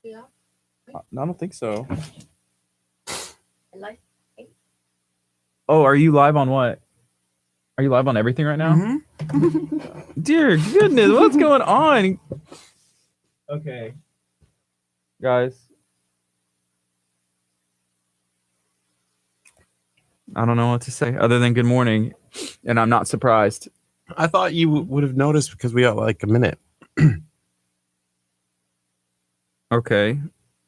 Yeah. I don't think so. Live. Oh, are you live on what? Are you live on everything right now? Mm-hmm. Dear goodness, what's going on? Okay. Guys. I don't know what to say other than good morning, and I'm not surprised. I thought you would have noticed because we got like a minute. Okay.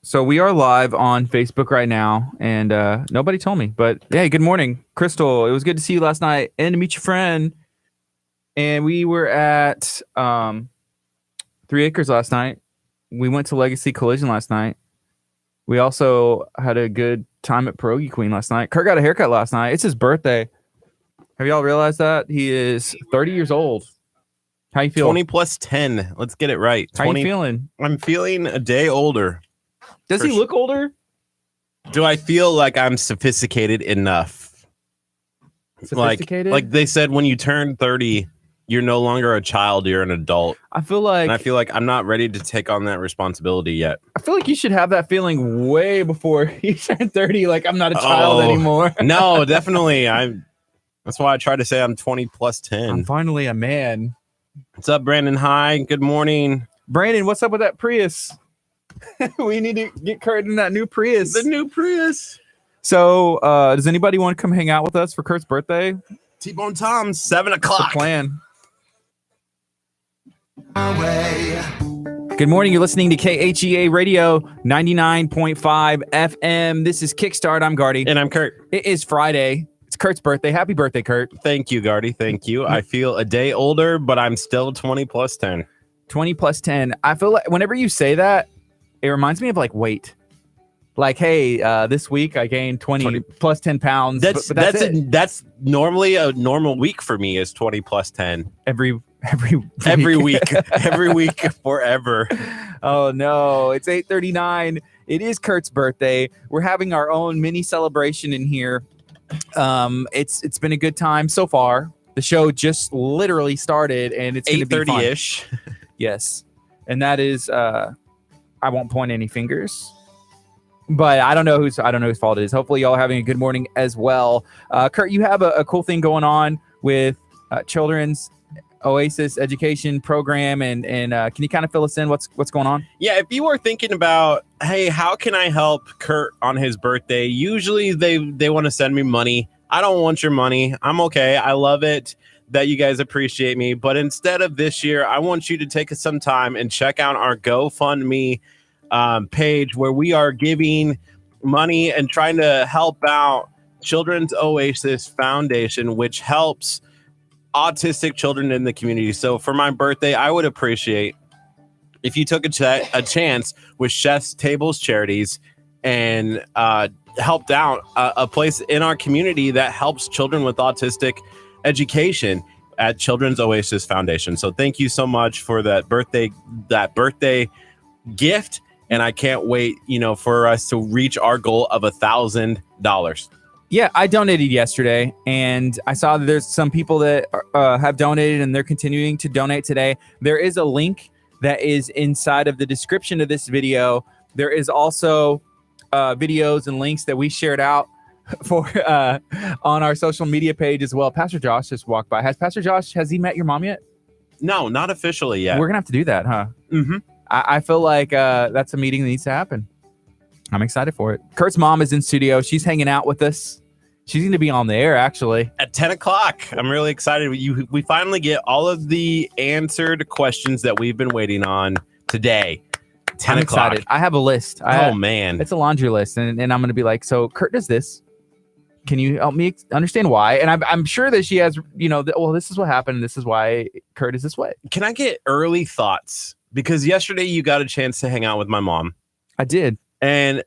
So we are live on Facebook right now, and nobody told me. But hey, good morning, Crystal. It was good to see you last night and to meet your friend. And we were at 3 Acres last night. We went to Legacy Collision last night. We also had a good time at Pierogi Queen last night. Kurt got a haircut last night. It's his birthday. Have y'all realized that? He is 30 years old. How you feel? 20 plus 10. Let's get it right. How you feeling? I'm feeling a day older. Does he look older? Do I feel like I'm sophisticated enough? Sophisticated? Like they said, when you turn 30, you're no longer a child, you're an adult. I feel like I'm not ready to take on that responsibility yet. I feel like you should have that feeling way before you turn 30. Like, I'm not a child anymore. No, definitely. That's why I try to say I'm 20 plus 10. I'm finally a man. What's up, Brandon? Hi. Good morning. Brandon, what's up with that Prius? We need to get Kurt in that new Prius. The new Prius. So, does anybody want to come hang out with us for Kurt's birthday? T-Bone Tom's 7 o'clock. What's the plan? Good morning. You're listening to KHEA Radio 99.5 FM. This is Kickstart. I'm Gardy. And I'm Curt. It is Friday. It's Kurt's birthday. Happy birthday, Kurt. Thank you, Gardy. Thank you. I feel a day older, but I'm still 20 plus 10. 20 plus 10. I feel like whenever you say that, it reminds me of like weight. Like, hey, this week I gained 20 plus 10 pounds. That's normally a normal week for me is 20 plus 10. Every week. Every week forever. Oh no, it's 8:39. It is Kurt's birthday. We're having our own mini celebration in here. It's been a good time so far. The show just literally started, and it's going to be 8:30-ish. Yes, and that is I won't point any fingers, but I don't know whose fault it is. Hopefully, y'all are having a good morning as well. Kurt, you have a cool thing going on with Children's Oasis Education Program, and can you kind of fill us in what's going on? Yeah, if you are thinking about, hey, how can I help Kurt on his birthday? Usually they want to send me money. I don't want your money. I'm okay. I love it that you guys appreciate me. But instead of this year, I want you to take some time and check out our GoFundMe page where we are giving money and trying to help out Children's Oasis Foundation, which helps autistic children in the community. So for my birthday, I would appreciate if you took a chance with Chef's Tables Charities and helped out a place in our community that helps children with autistic education at Children's Oasis Foundation. So thank you so much for that birthday gift. And I can't wait, for us to reach our goal of $1,000. Yeah, I donated yesterday, and I saw that there's some people that have donated, and they're continuing to donate today. There is a link that is inside of the description of this video. There is also videos and links that we shared out for on our social media page as well. Pastor Josh just walked by. Has he met your mom yet? No, not officially yet. We're gonna have to do that, huh? Mm-hmm. I feel like that's a meeting that needs to happen. I'm excited for it. Kurt's mom is in studio. She's hanging out with us. She's going to be on the air, actually. At 10 o'clock. I'm really excited. We finally get all of the answered questions that we've been waiting on today. 10 I'm o'clock. excited. I have a list. Man. It's a laundry list. And I'm going to be like, so Kurt does this. Can you help me understand why? And I'm sure that she has, this is what happened. And this is why Kurt is this way. Can I get early thoughts? Because yesterday you got a chance to hang out with my mom. I did. And,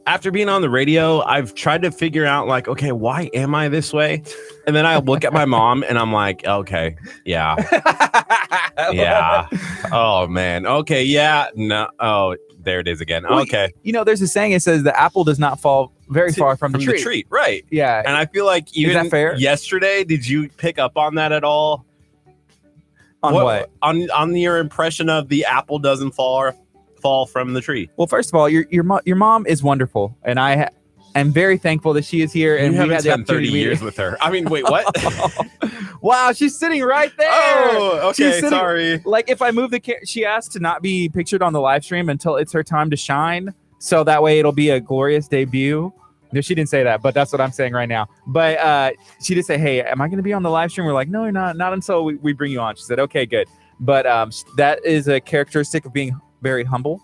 after being on the radio, I've tried to figure out like, okay, why am I this way? And then I look at my mom and I'm like, okay, yeah. Yeah. Oh, man. Okay. Yeah. No. Oh, there it is again. Well, okay. There's a saying, it says the apple does not fall very far from the tree. Right. Yeah. And I feel like even is that fair? Yesterday, did you pick up on that at all? On what? On your impression of the apple doesn't fall fall from the tree. Well, first of all, your mom is wonderful, and I am very thankful that she is here. And you we haven't had the spent 30 opportunity years with her. I mean, wait, what? Wow, she's sitting right there. Oh, okay, She's sitting, sorry. Like if I move she asked to not be pictured on the live stream until it's her time to shine, so that way it'll be a glorious debut. No, she didn't say that, but that's what I'm saying right now. But she did say, "Hey, am I going to be on the live stream?" We're like, "No, you're not. Not until we bring you on." She said, "Okay, good." But that is a characteristic of being very humble.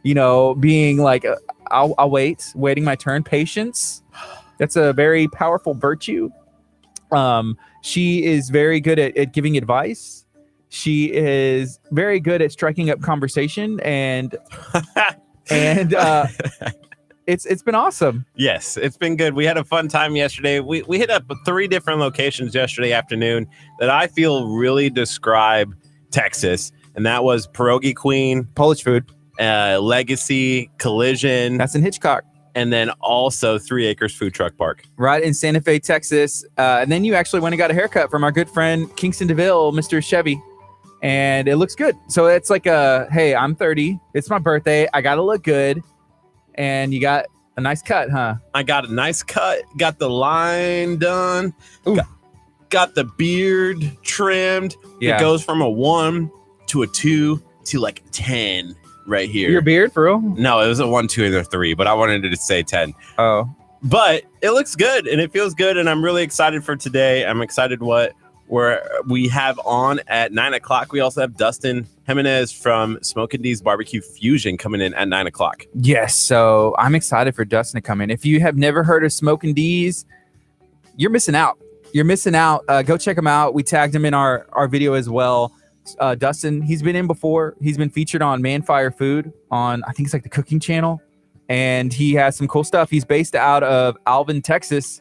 You know, being like, I'll waiting my turn. Patience. That's a very powerful virtue. She is very good at giving advice. She is very good at striking up conversation and it's been awesome. Yes, it's been good. We had a fun time yesterday. We hit up 3 different locations yesterday afternoon that I feel really describe Texas, and that was Pierogi Queen, Polish food, Legacy, Collision. That's in Hitchcock. And then also 3 Acres Food Truck Park. Right in Santa Fe, Texas. And then you actually went and got a haircut from our good friend Kingston DeVille, Mr. Chevy. And it looks good. So it's like hey, I'm 30. It's my birthday. I got to look good. And you got a nice cut, huh? I got a nice cut. Got the line done. Got the beard trimmed. Yeah. It goes from a 1 to a 2 to like 10. Right here. Your beard, for real? No, it was a 1, 2, and a 3, but I wanted to say 10. Oh. But it looks good and it feels good, and I'm really excited for today. I'm excited what we have on at 9 o'clock. We also have Dustin Jimenez from Smokin' D's Barbecue Fusion coming in at 9 o'clock. Yes, so I'm excited for Dustin to come in. If you have never heard of Smokin' D's, you're missing out. You're missing out. Go check him out. We tagged him in our video as well. Dustin, he's been in before. He's been featured on Man Fire Food on, I think it's like the cooking channel, and he has some cool stuff. He's based out of Alvin, Texas,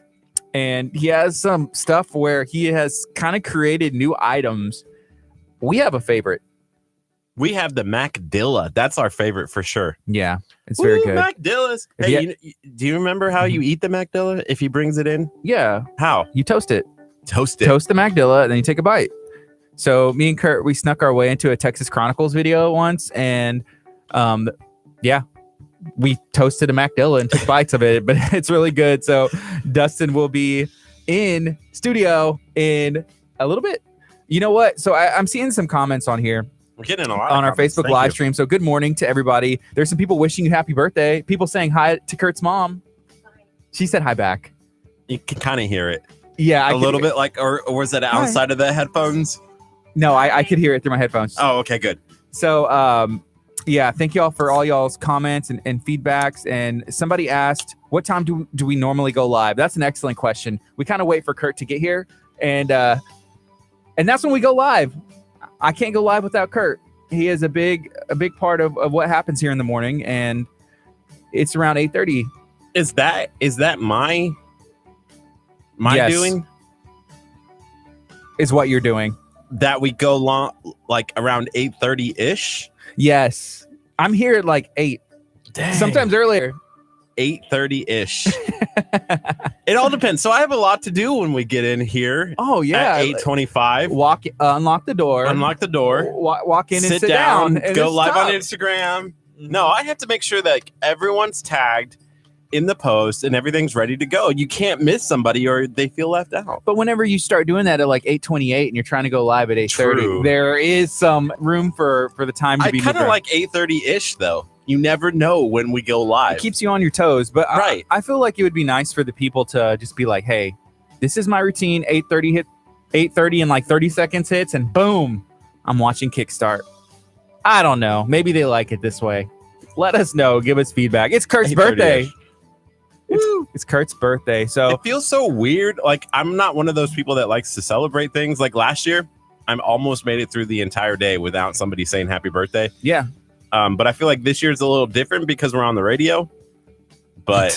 and he has some stuff where he has kind of created new items. We have a favorite. We have the Macdilla. That's our favorite for sure. Yeah, it's very good. Macdillas. Hey, do you remember how you eat the Macdilla if he brings it in? Yeah. How? You toast it. Toast it. Toast the Macdilla, and then you take a bite. So me and Kurt, we snuck our way into a Texas Chronicles video once, and we toasted a Macdilla and took bites of it, but it's really good. So Dustin will be in studio in a little bit. You know what? So I'm seeing some comments on here. We're getting a lot on our Facebook live stream. So good morning to everybody. There's some people wishing you happy birthday. People saying hi to Kurt's mom. She said hi back. You can kind of hear it. Yeah, a little bit like, or was it outside of the headphones? No, I could hear it through my headphones. Oh, okay, good. So, thank y'all for all y'all's comments and feedbacks. And somebody asked, what time do we normally go live? That's an excellent question. We kind of wait for Kurt to get here, and that's when we go live. I can't go live without Kurt. He is a big part of what happens here in the morning, and it's around 8:30. Is that my yes. doing? Is what you're doing. That we go long, like around 8:30 ish. Yes, I'm here at like 8. Dang. Sometimes earlier. 8:30 ish. It all depends. So I have a lot to do when we get in here. Oh yeah, at 8:25. Unlock the door. Unlock the door. Walk in and sit down. And go live on Instagram. No, I have to make sure that everyone's tagged in the post and everything's ready to go. You can't miss somebody or they feel left out. But whenever you start doing that at like 8:28 and you're trying to go live at 8:30, there is some room for the time to be. I kind of like 8:30 ish though. You never know when we go live. It keeps you on your toes, but right. I feel like it would be nice for the people to just be like, hey, this is my routine. 8:30 and like 30 seconds hits and boom, I'm watching Kickstart. I don't know. Maybe they like it this way. Let us know. Give us feedback. It's Kurt's birthday. It's Kurt's birthday. So it feels so weird. Like I'm not one of those people that likes to celebrate things. Like last year, I almost made it through the entire day without somebody saying happy birthday. Yeah. But I feel like this year's a little different because we're on the radio. But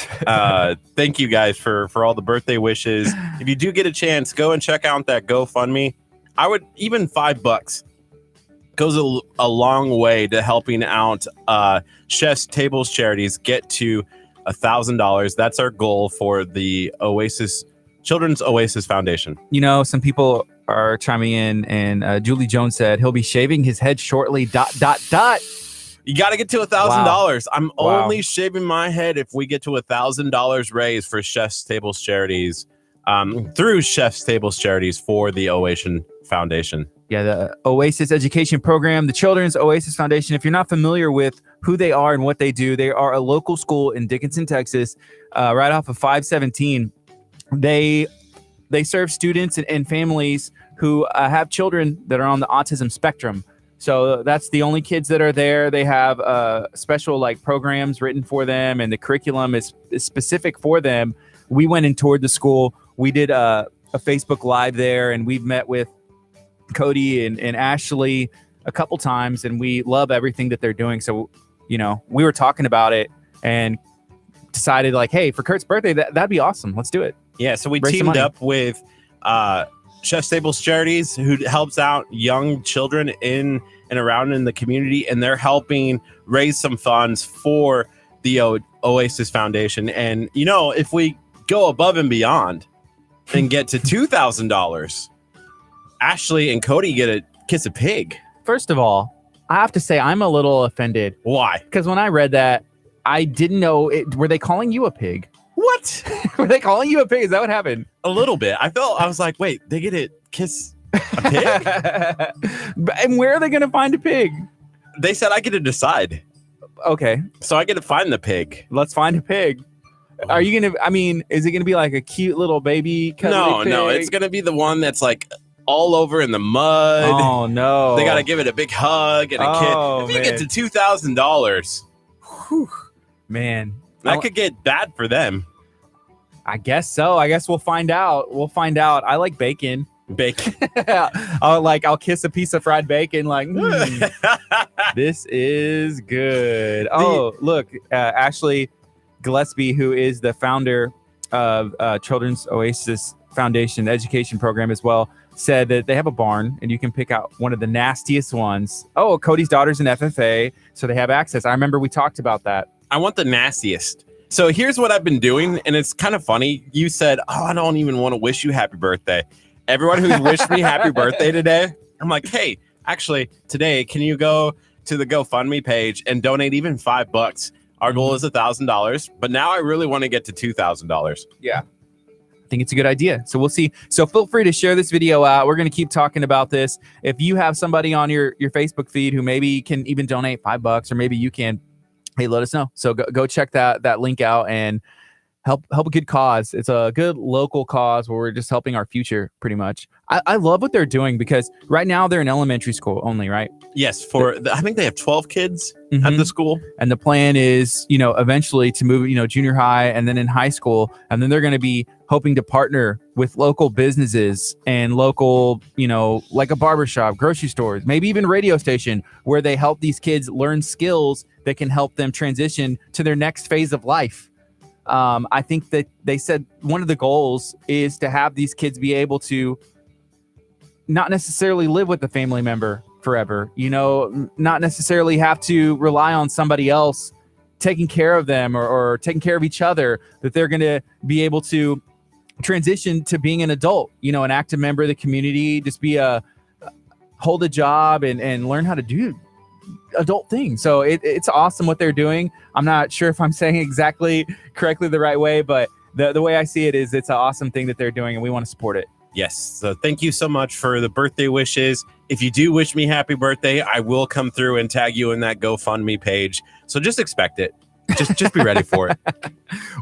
thank you guys for all the birthday wishes. If you do get a chance, go and check out that GoFundMe. I would even $5 goes a long way to helping out Chef's Tables charities get to $1,000. That's our goal for the Children's Oasis Foundation. You know, some people are chiming in, and Julie Jones said he'll be shaving his head shortly. ... You got to get to $1,000. I'm only shaving my head if we get to $1,000 raised for Chef's Tables Charities, through Chef's Tables Charities for the Oasis Foundation. Yeah, the Oasis Education Program, the Children's Oasis Foundation. If you're not familiar with who they are and what they do, they are a local school in Dickinson, Texas, right off of 517. They serve students and families who have children that are on the autism spectrum. So that's the only kids that are there. They have special like programs written for them, and the curriculum is specific for them. We went and toured the school. We did a Facebook Live there, and we've met with Cody and Ashley a couple times, and we love everything that they're doing. So, we were talking about it and decided like, hey, for Kurt's birthday, that'd be awesome. Let's do it. Yeah, so we teamed up with Chef's Tables Charities, who helps out young children in and around in the community, and they're helping raise some funds for the Oasis Foundation. And, if we go above and beyond and get to $2,000, Ashley and Cody get a kiss a pig. First of all, I have to say I'm a little offended. Why? Because when I read that, I didn't know it. Were they calling you a pig? What? Were they calling you a pig? Is that what happened? A little bit. I was like, wait, they get to kiss a pig? And where are they going to find a pig? They said I get to decide. Okay. So I get to find the pig. Let's find a pig. Are you going to, is it going to be like a cute little baby? No, it's going to be the one that's like all over in the mud. Oh, no. They got to give it a big hug and a kiss. If you get to $2,000, whew, man, that could get bad for them. I guess so. I guess we'll find out. I like bacon. I'll kiss a piece of fried bacon like, this is good. Oh, look, Ashley Gillespie, who is the founder of Children's Oasis Foundation Education Program as well, said that they have a barn and you can pick out one of the nastiest ones. Oh, Cody's daughter's an FFA, so they have access. I remember we talked about that. I want the nastiest. So here's what I've been doing, and it's kind of funny. You said, I don't even want to wish you happy birthday. Everyone who's wished me happy birthday today, I'm like, hey, actually, today, can you go to the GoFundMe page and donate even $5? Our goal is $1,000, but now I really want to get to $2,000. Yeah. I think it's a good idea. So we'll see. So feel free to share this video out. We're going to keep talking about this. If you have somebody on your Facebook feed who maybe can even donate $5, or maybe you can, hey, let us know. So go check that link out and help a good cause. It's a good local cause where we're just helping our future pretty much. I love what they're doing because right now they're in elementary school only, right? Yes. I think they have 12 kids at the school. And the plan is, eventually to move, junior high and then in high school. And then they're going to be hoping to partner with local businesses and local, like a barbershop, grocery stores, maybe even a radio station where they help these kids learn skills that can help them transition to their next phase of life. I think that they said one of the goals is to have these kids be able to not necessarily live with a family member forever, not necessarily have to rely on somebody else taking care of them or taking care of each other, that they're going to be able to transition to being an adult, an active member of the community, just hold a job and learn how to do adult things. So it's awesome what they're doing. I'm not sure if I'm saying exactly correctly the right way, but the way I see it is it's an awesome thing that they're doing and we want to support it. Yes. So thank you so much for the birthday wishes. If you do wish me happy birthday, I will come through and tag you in that GoFundMe page. So just expect it. Just be ready for it.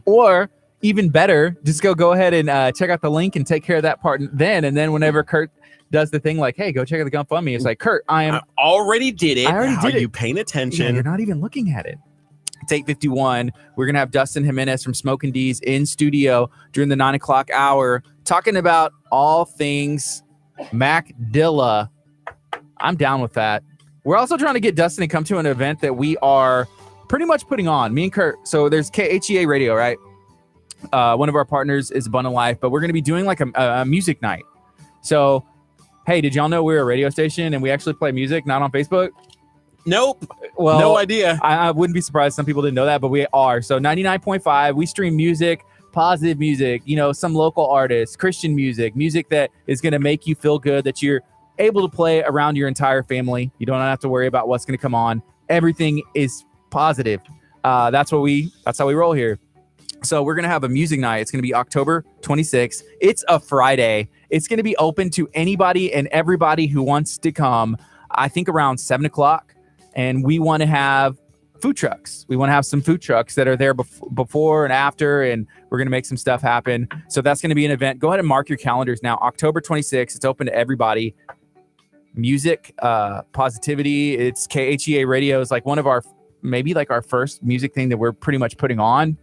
Or even better, just go ahead and check out the link and take care of that part then. And then whenever Kurt does the thing like, hey, go check out the GoFundMe, it's like, Kurt, I already did it. I already did it. Are you paying attention? Yeah, you're not even looking at it. It's 8:51. We're going to have Dustin Jimenez from Smokin' D's in studio during the 9 o'clock hour talking about all things Mac Dilla. I'm down with that. We're also trying to get Dustin to come to an event that we are pretty much putting on, me and Kurt. So there's KHEA Radio, right? One of our partners is Abundant Life, but we're going to be doing like a music night. So, hey, did y'all know we're a radio station and we actually play music, not on Facebook? Nope. Well, no idea. I wouldn't be surprised some people didn't know that, but we are. So 99.5, we stream music, positive music, some local artists, Christian music that is going to make you feel good, that you're able to play around your entire family. You don't have to worry about what's going to come on. everything is positive. That's how we roll here. So we're going to have a music night. It's going to be October 26th. It's a Friday. It's going to be open to anybody and everybody who wants to come, I think around 7 o'clock. And we want to have food trucks. We want to have some food trucks that are there before and after, and we're going to make some stuff happen. So that's going to be an event. Go ahead and mark your calendars now. October 26th. It's open to everybody. Music, positivity. It's KHEA Radio is like one of our, maybe like our first music thing that we're pretty much putting on.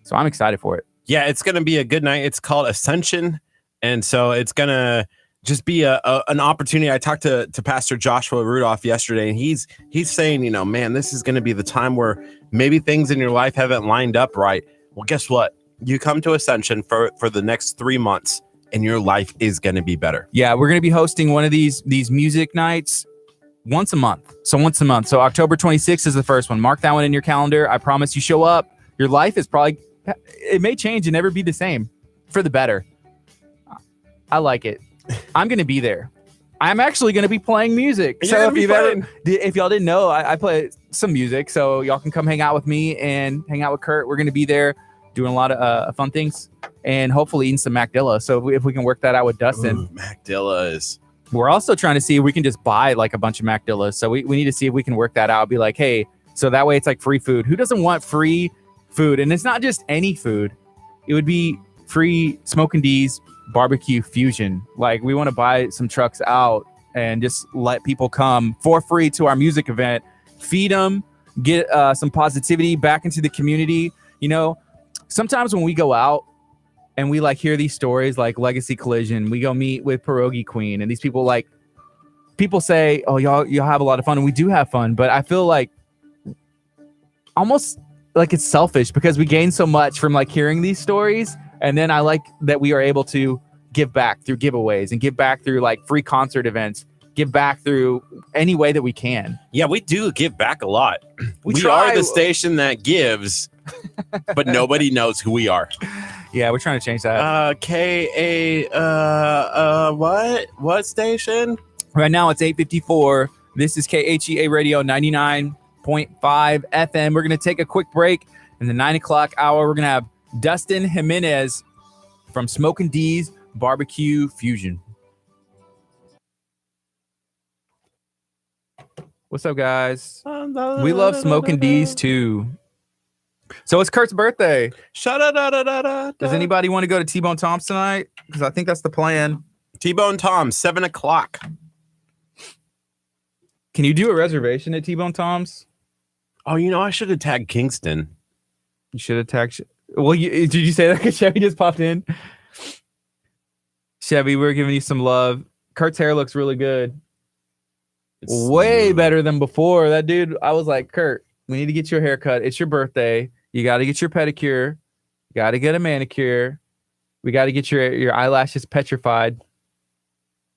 So I'm excited for it. Yeah, it's going to be a good night. It's called Ascension. And so it's going to just be an opportunity. I talked to Pastor Joshua Rudolph yesterday, and he's saying, you know, man, this is going to be the time where maybe things in your life haven't lined up right. Well, guess what? You come to Ascension for the next 3 months, and your life is going to be better. Yeah, we're going to be hosting one of these music nights once a month. So October 26th is the first one. Mark that one in your calendar. I promise you show up. Your life is probably, it may change and never be the same for the better. I like it. I'm going to be there. I'm actually going to be playing music. So if y'all didn't know, I play some music. So y'all can come hang out with me and hang out with Curt. We're going to be there doing a lot of fun things and hopefully eating some Macdilla. So if we can work that out with Dustin. Ooh, Macdillas. We're also trying to see if we can just buy like a bunch of Macdillas. So we need to see if we can work that out. Be like, hey, so that way it's like free food. Who doesn't want free food? And it's not just any food. It would be free Smokin' D's barbecue fusion. Like we want to buy some trucks out and just let people come for free to our music event, feed them, get some positivity back into the community. You know, sometimes when we go out and we like hear these stories like Legacy Collision, we go meet with Pierogi Queen, and these people say, oh, y'all have a lot of fun, and we do have fun, but I feel like almost like it's selfish because we gain so much from like hearing these stories. And then I like that we are able to give back through giveaways and give back through like free concert events, give back through any way that we can. Yeah, we do give back a lot. We try. are the station that gives, but nobody knows who we are. Yeah, we're trying to change that. What station? Right now it's 8:54. This is KHEA Radio 99.5 FM. We're going to take a quick break. In the 9 o'clock hour, we're going to have Dustin Jimenez from Smokin' D's Barbecue Fusion. What's up, guys? We love Smokin' D's too. So it's Curt's birthday. Does anybody want to go to T-Bone Tom's tonight? Because I think that's the plan. T-Bone Tom's, 7 o'clock. Can you do a reservation at T-Bone Tom's? Oh, you know, I should have tagged Kingston. You should have tagged... Well, did you say that because Chevy just popped in? Chevy, we're giving you some love. Kurt's hair looks really good. It's way better than before. That dude, I was like, Curt, we need to get your haircut. It's your birthday. You got to get your pedicure. You got to get a manicure. We got to get your eyelashes petrified.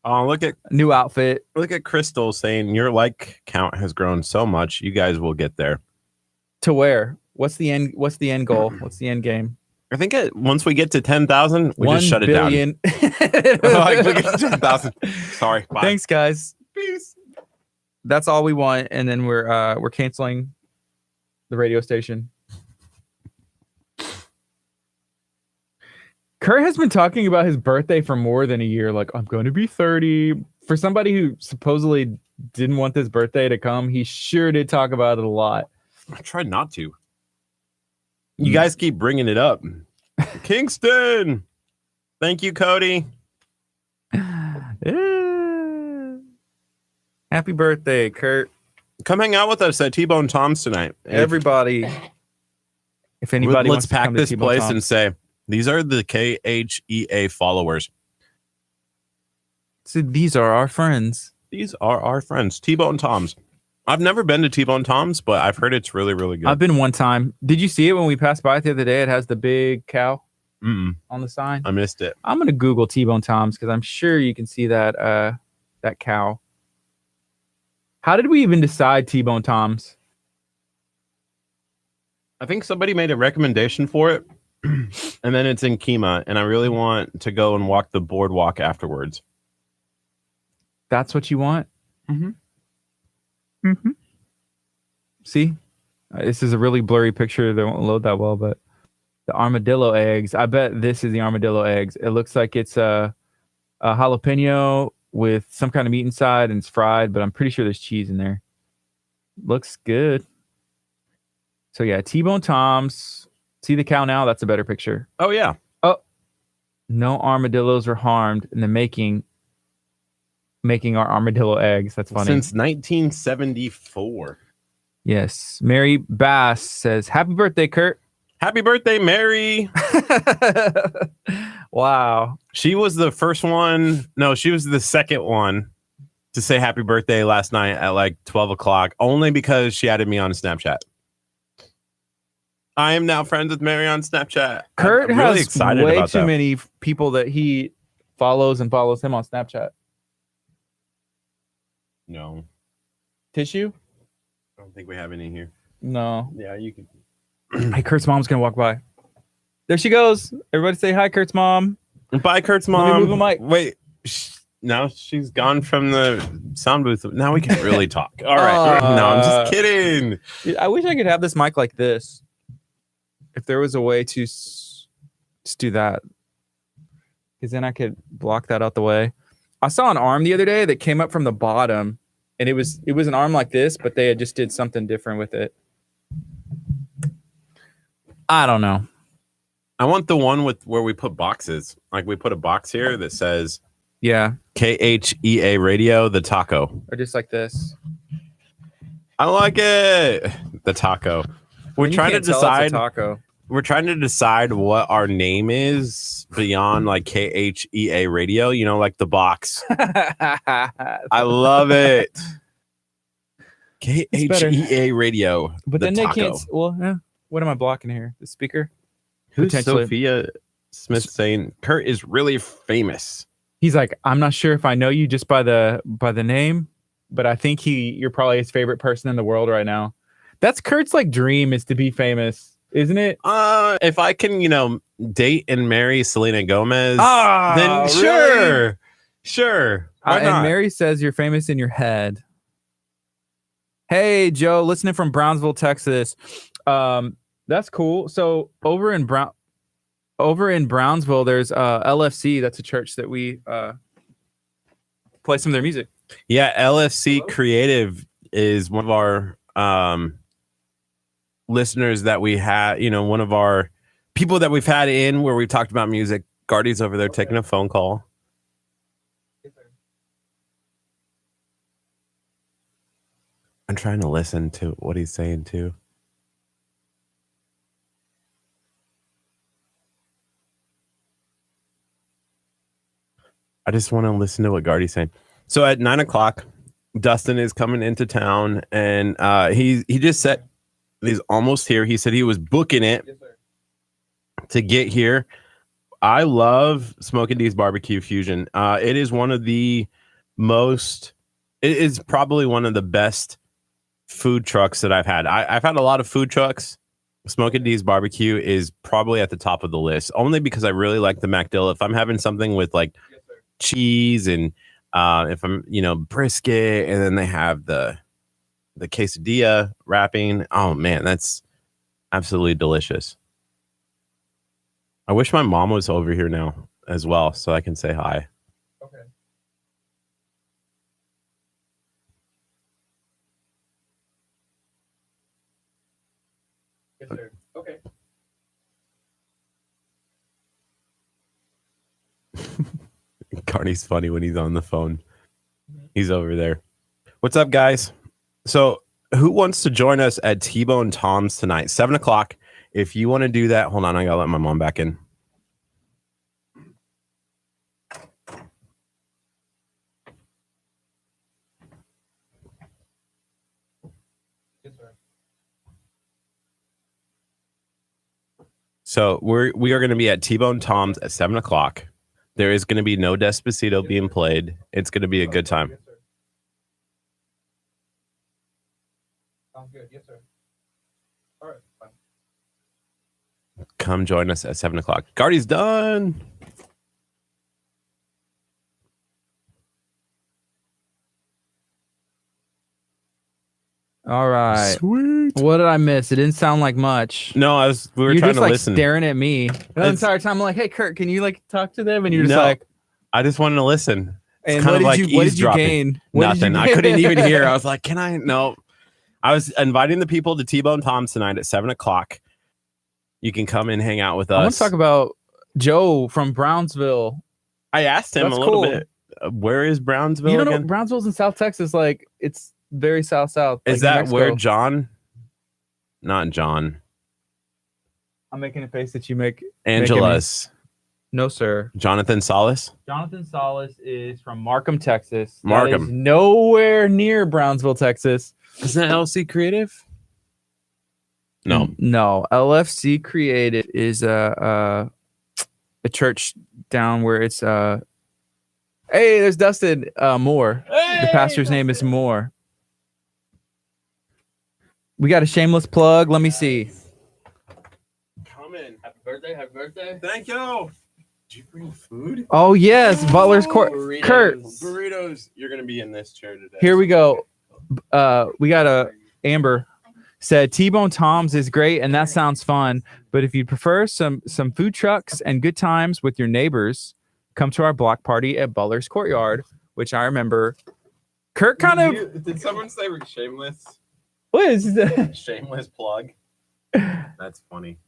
Oh, look at new outfit. Look at Crystal saying your like count has grown so much. You guys will get there. To where? What's the end goal? What's the end game? I think once we get to 10,000, we just shut it down. 1 billion. Like, we get to 10,000. Sorry. Bye. Thanks, guys. Peace. That's all we want, and then we're canceling the radio station. Curt has been talking about his birthday for more than a year. Like, I'm going to be 30. For somebody who supposedly didn't want this birthday to come, he sure did talk about it a lot. I tried not to. You guys keep bringing it up. Kingston. Thank you, Cody. Happy birthday, Curt. Come hang out with us at T-Bone Tom's tonight. Everybody. If anybody let's wants to pack come to this T-Bone place Tom's. and say, these are the KHEA followers. So these are our friends. These are our friends. T-Bone Tom's. I've never been to T-Bone Tom's, but I've heard it's really, really good. I've been one time. Did you see it when we passed by it the other day? It has the big cow on the sign. I missed it. I'm going to Google T-Bone Tom's because I'm sure you can see that that cow. How did we even decide T-Bone Tom's? I think somebody made a recommendation for it, and then it's in Kemah, and I really want to go and walk the boardwalk afterwards. That's what you want? Mm-hmm. See, this is a really blurry picture. They won't load that well, but the armadillo eggs. I bet this is the armadillo eggs. It looks like it's a jalapeno with some kind of meat inside and it's fried, but I'm pretty sure there's cheese in there. Looks good. So yeah, T-Bone Tom's. See the cow now? That's a better picture. Oh yeah. Oh, no armadillos are harmed in the making our armadillo eggs. That's funny. Since 1974. Yes. Mary Bass says, "Happy birthday, Curt." Happy birthday, Mary. Wow. She was the first one. No, she was the second one to say happy birthday last night at like 12 o'clock, only because she added me on Snapchat. I am now friends with Mary on Snapchat. Curt I'm has really excited way about too that. many people that he follows and follows him on Snapchat. No, Tissue? I don't think we have any here. No. Yeah, you can. Hey, Kurt's mom's gonna walk by. There she goes. Everybody say hi, Kurt's mom. Bye, Kurt's Let me mom. move the mic. Wait, now she's gone from the sound booth. Now we can really talk. All right. No, I'm just kidding. I wish I could have this mic like this. If there was a way to just do that, because then I could block that out the way. I saw an arm the other day that came up from the bottom, and it was an arm like this, but they had just did something different with it. I don't know. I want the one with where we put boxes. Like we put a box here that says Yeah, KHEA Radio, the taco. or just like this. I like it. The taco. We're You trying to can't tell it's a decide. taco. We're trying to decide what our name is beyond like KHEA Radio. You know, like the box. I love it. KHEA Radio. But the then taco. they can't. Well, what am I blocking here? The speaker. Who's potentially. Sophia Smith saying Curt is really famous? He's like, I'm not sure if I know you just by the name, but I think you're probably his favorite person in the world right now. That's Kurt's like dream, is to be famous, isn't it? If I can, date and marry Selena Gomez, then really? sure. Why not? And Mary says you're famous in your head. Hey, Joe, listening from Brownsville, Texas. That's cool. So over in Brownsville, there's LFC. That's a church that we play some of their music. Yeah, LFC Creative is one of our listeners that we had. One of our people that we've had in where we've talked about music. Gardy's over there taking a phone call. I'm trying to listen to what he's saying too. I just want to listen to what Gardy's saying. So at 9 o'clock, Dustin is coming into town, and he just said he's almost here. He said he was booking it to get here. I love Smoking D's Barbecue Fusion. It is one of the most. It is probably one of the best food trucks that I've had. I've had a lot of food trucks. Smoking D's Barbecue is probably at the top of the list, only because I really like the MacDill. If I'm having something with like cheese and if I'm brisket, and then they have the quesadilla wrapping, oh man, that's absolutely delicious. I wish my mom was over here now as well so I can say hi. Okay. Yes, sir. Okay. Carney's funny when he's on the phone. He's over there. What's up, guys? So who wants to join us at T-Bone Tom's tonight? 7 o'clock. If you want to do that, hold on. I got to let my mom back in. Yes, sir. So we are going to be at T-Bone Tom's at 7 o'clock. There is going to be no Despacito being played. It's going to be a good time. Yes, sir. Sounds good. Yes, sir. All right. Fine. Come join us at 7 o'clock. Gardy's done. All right. Sweet. What did I miss? It didn't sound like much. No, we were You're trying just to like listen. staring at me the entire time. I'm like, hey, Kurt, can you like talk to them? And you're just No. like, I just wanted to listen. It's and kind what of did like you what did you eavesdropping. gain? Nothing. I couldn't even hear. I was like, can I? No. I was inviting the people to T-Bone Tom's tonight at 7:00. You can come and hang out with us. I want to talk about Joe from Brownsville. I asked him That's a little cool. bit. Where is Brownsville You don't know again? Brownsville's in South Texas. Like it's very south. Is like that where Mexico. John? Not John. I'm making a face that you make. Angela's. No, sir. Jonathan Solis. Jonathan Solis is from Markham, Texas. Markham. That is nowhere near Brownsville, Texas. Isn't that LC Creative? No. No. LFC Creative is a church down where it's hey, there's Dustin Moore. Hey, the pastor's name is Moore. We got a shameless plug. Let me see. Come in. Happy birthday. Happy birthday. Thank you. Did you bring food? Oh yes, Butler's Court. Burritos. Kurt, Burritos. You're going to be in this chair today. here we go. We got a Amber said T-Bone Tom's is great and that sounds fun, but if you prefer some food trucks and good times with your neighbors, come to our block party at Butler's Courtyard, which I remember. Kurt kind of. Did someone say we're shameless? What is that? Shameless plug. That's funny.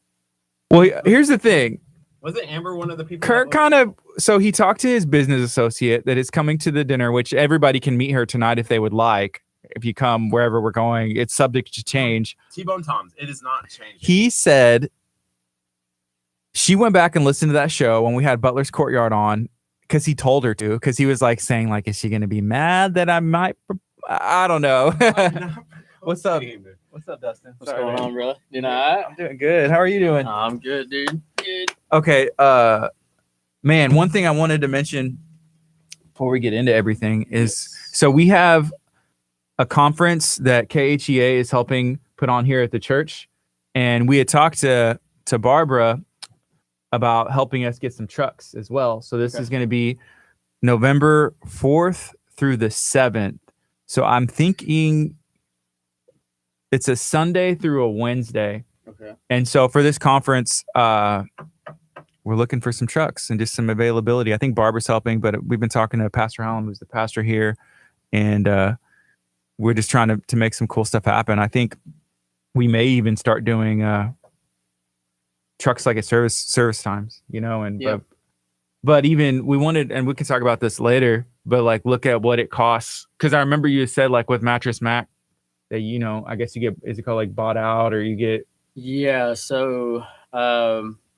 Well, here's the thing. Was it Amber one of the people? Kurt kind of, so he talked to his business associate that is coming to the dinner, which everybody can meet her tonight if they would like. If you come wherever we're going, it's subject to change. T-Bone Tom's. It is not changing. He said she went back and listened to that show when we had Butler's Courtyard on because he told her to, because he was like saying like, is she going to be mad that I might? I don't know. What's up? What's up, Dustin? What's going on, brother? You know, I'm doing good. How are you doing? I'm good, dude. Good. Okay. Man, one thing I wanted to mention before we get into everything is so we have a conference that KHEA is helping put on here at the church. And we had talked to Barbara about helping us get some trucks as well. So this is going to be November 4th through the 7th. So I'm thinking it's a Sunday through a Wednesday. Okay. And so for this conference, we're looking for some trucks and just some availability. I think Barbara's helping, but we've been talking to Pastor Hallam, who's the pastor here, and we're just trying to make some cool stuff happen. I think we may even start doing trucks like at service times, you know, and Yep. but even we wanted, and we can talk about this later, but like look at what it costs. Cause I remember you said like with Mattress Mac that, you know, I guess you get, is it called like bought out or you get? Yeah. So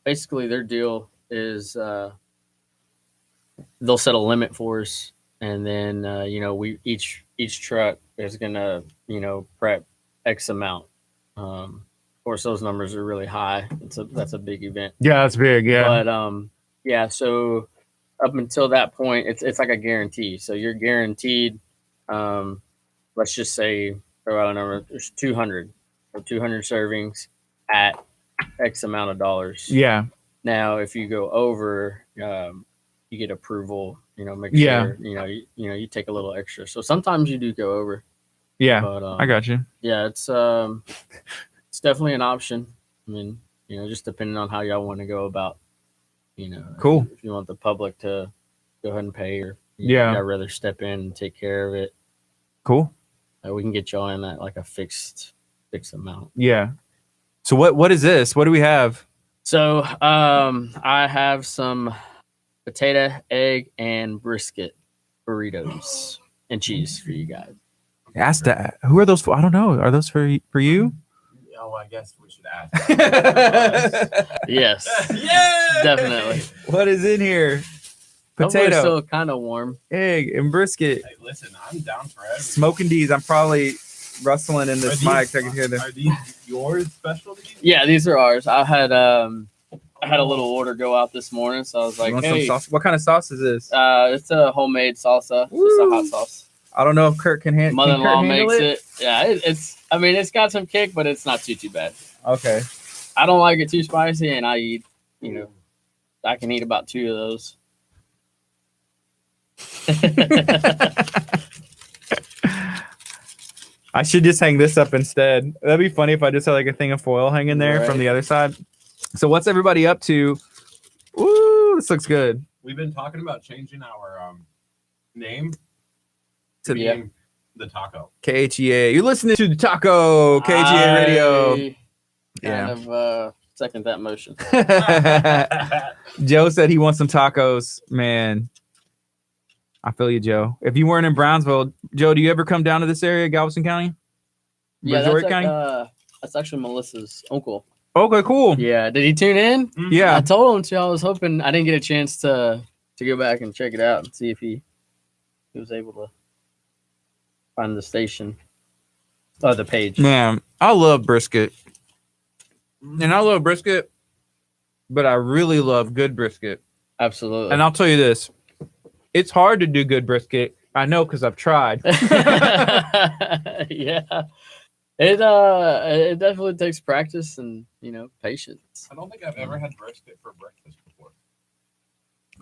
basically their deal is they'll set a limit for us. And then, you know, we each truck is going to, you know, prep X amount. Of course, those numbers are really high. That's a big event. Yeah, that's big. Yeah. But yeah, so up until that point, it's like a guarantee. So you're guaranteed. Let's just say throw out a number. There's 200 or 200 servings at X amount of dollars. Yeah. Now, if you go over, you get approval. You know, make Yeah. sure you take a little extra. So sometimes you do go over. Yeah. But I got you. yeah, it's definitely an option. I mean, you know, just depending on how y'all want to go about, you know, Cool. if you want the public to go ahead and pay, or Yeah. I'd rather step in and take care of it. Cool. We can get y'all in at like a fixed amount. Yeah. So what is this? What do we have? So I have some potato, egg, and brisket burritos and cheese for you guys. Ask that. Who are those for? I don't know. Are those for you? Oh, I guess we should ask. Yes, Yeah, definitely. What is in here? Hopefully it's Potato, still kind of warm. egg, and brisket. Hey, listen, I'm down for everything. Smoking these. I'm probably rustling in this mic. So I can hear them. Are these yours specialties? Yeah, these are ours. I had a little order go out this morning, so I was like, You want hey, some sauce? What kind of sauce is this? it's a homemade salsa, just a hot sauce. I don't know if Kurt can handle. Mother-in-law makes it. Yeah, it's got some kick, but it's not too bad. Okay. I don't like it too spicy, and I eat, I can eat about 2 of those. I should just hang this up instead. That'd be funny if I just had like a thing of foil hanging there from the other side. So what's everybody up to? Ooh, this looks good. We've been talking about changing our name To the Taco. KHEA. You're listening to the Taco KHEA Radio. Kind of second that motion. Joe said he wants some tacos. Man, I feel you, Joe. If you weren't in Brownsville, Joe, do you ever come down to this area, Galveston County? Yeah, Missouri County? that's actually Melissa's uncle. Okay, cool. Yeah, did he tune in? Yeah, I told him to. I was hoping I didn't get a chance to go back and check it out and see if he was able to find the station or the page. man, I love brisket, and I love brisket, but I really love good brisket. Absolutely. And I'll tell you this: it's hard to do good brisket. I know because I've tried. Yeah. It definitely takes practice and patience. I don't think I've ever had brisket for breakfast before.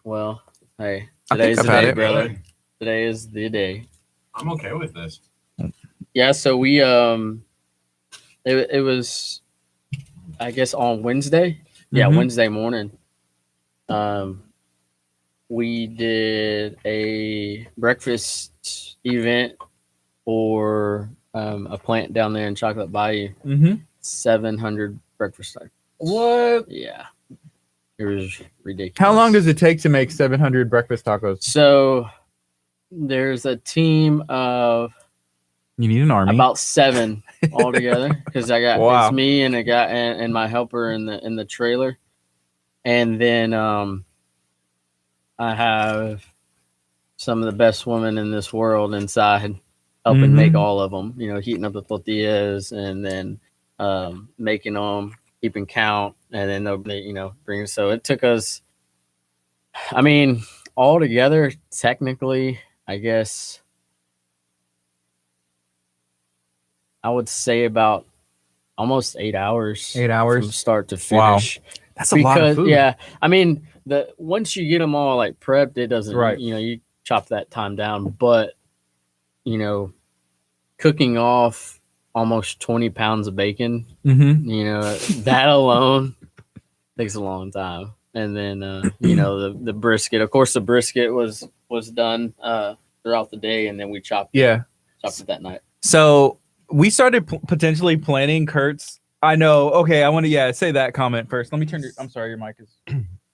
Well, hey, I think today's I've the had day, it. brother. Today is the day. I'm okay with this. Yeah, so we it was I guess on Wednesday. Yeah, Mhm. Wednesday morning. We did a breakfast event for a plant down there in Chocolate Bayou. 700 breakfast tacos. What? Yeah, it was ridiculous. How long does it take to make 700 breakfast tacos? So there's a team of You need an army. about 7 altogether because I got Wow. it's me and a guy and my helper in the trailer, and then I have some of the best women in this world inside helping make all of them. Heating up the tortillas and then making them, keeping count, and then they'll bring. So it took us. I mean, all together, technically, I guess I would say about almost 8 hours. 8 hours from start to Wow. finish. That's a lot of food. Yeah, I mean, once you get them all like prepped, it doesn't. Right. You chop that time down, but cooking off almost 20 pounds of bacon, that alone takes a long time. And then the brisket. Of course, the brisket was done throughout the day, and then we chopped it that night. So we started potentially planning Kurt's. I know. Okay, I want to say that comment first. Let me turn I'm sorry, your mic is.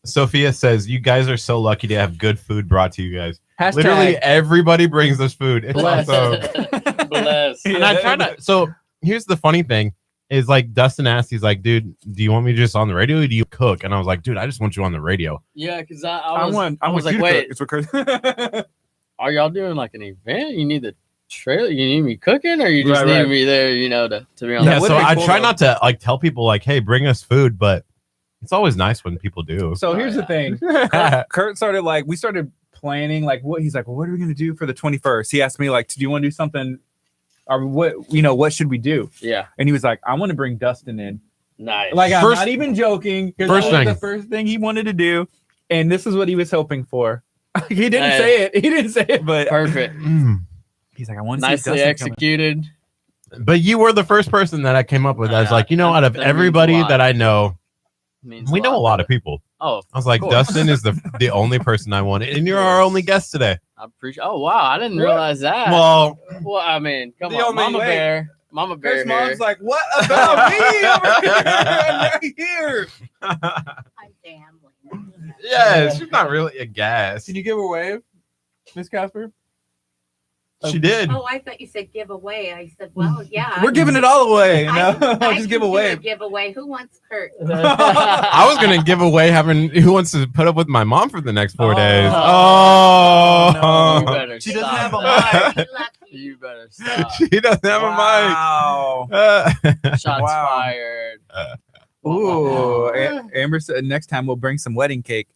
Sophia says, you guys are so lucky to have good food brought to you guys. Hashtag Literally everybody brings us food. It's Bless. awesome. Bless. And I try not. So here's the funny thing is like Dustin asked, he's like, dude, do you want me just on the radio or do you cook? And I was like, dude, I just want you on the radio. Yeah, because I was want like, you to wait, cook. It's what Kurt. are y'all doing like an event? You need the trailer? You need me cooking, or you just Right, need right. me there? To be on. Yeah, would so be I cool, try though. not to like tell people like, hey, bring us food, but it's always nice when people do. So here's the thing. Kurt started we started planning what he's like, well, what are we gonna do for the 21st? He asked me do you want to do something, or what should we do? Yeah, And he was like, I want to bring Dustin in. nice. I'm First- not even joking, because first that was thing. the first thing he wanted to do, and this is what he was hoping for. He didn't Hey. say it. He didn't say it, but Perfect. he's like, I want to see Nicely Dustin executed. But you were the first person that I came up with. I was Yeah, like, out of that means everybody a lot. that I know, Means we know a lot of people. people. Oh, I was like, course. Dustin is the only person I wanted, and you're our only guest today. I appreciate. Oh wow, I didn't What? realize that. Well, Well, I mean, come The on, only Mama way- Bear. Mama Bear Kurt's here. mom's like, what about me over here? I'm right here. I'm gambling. yeah, she's not really a guest. Can you give a wave, Miss Casper? She did. Oh, I thought you said giveaway. I said, well, yeah. We're giving it all away. I Just give a can do wave. giveaway. Who wants Kurt? I was gonna give away having who wants to put up with my mom for the next 4 Oh. days. Oh, You Oh, better She doesn't stop. have a mic. Lucky. You better stop. she doesn't have Wow. a mic. Shots Wow. fired. Ooh, Amber said next time we'll bring some wedding cake.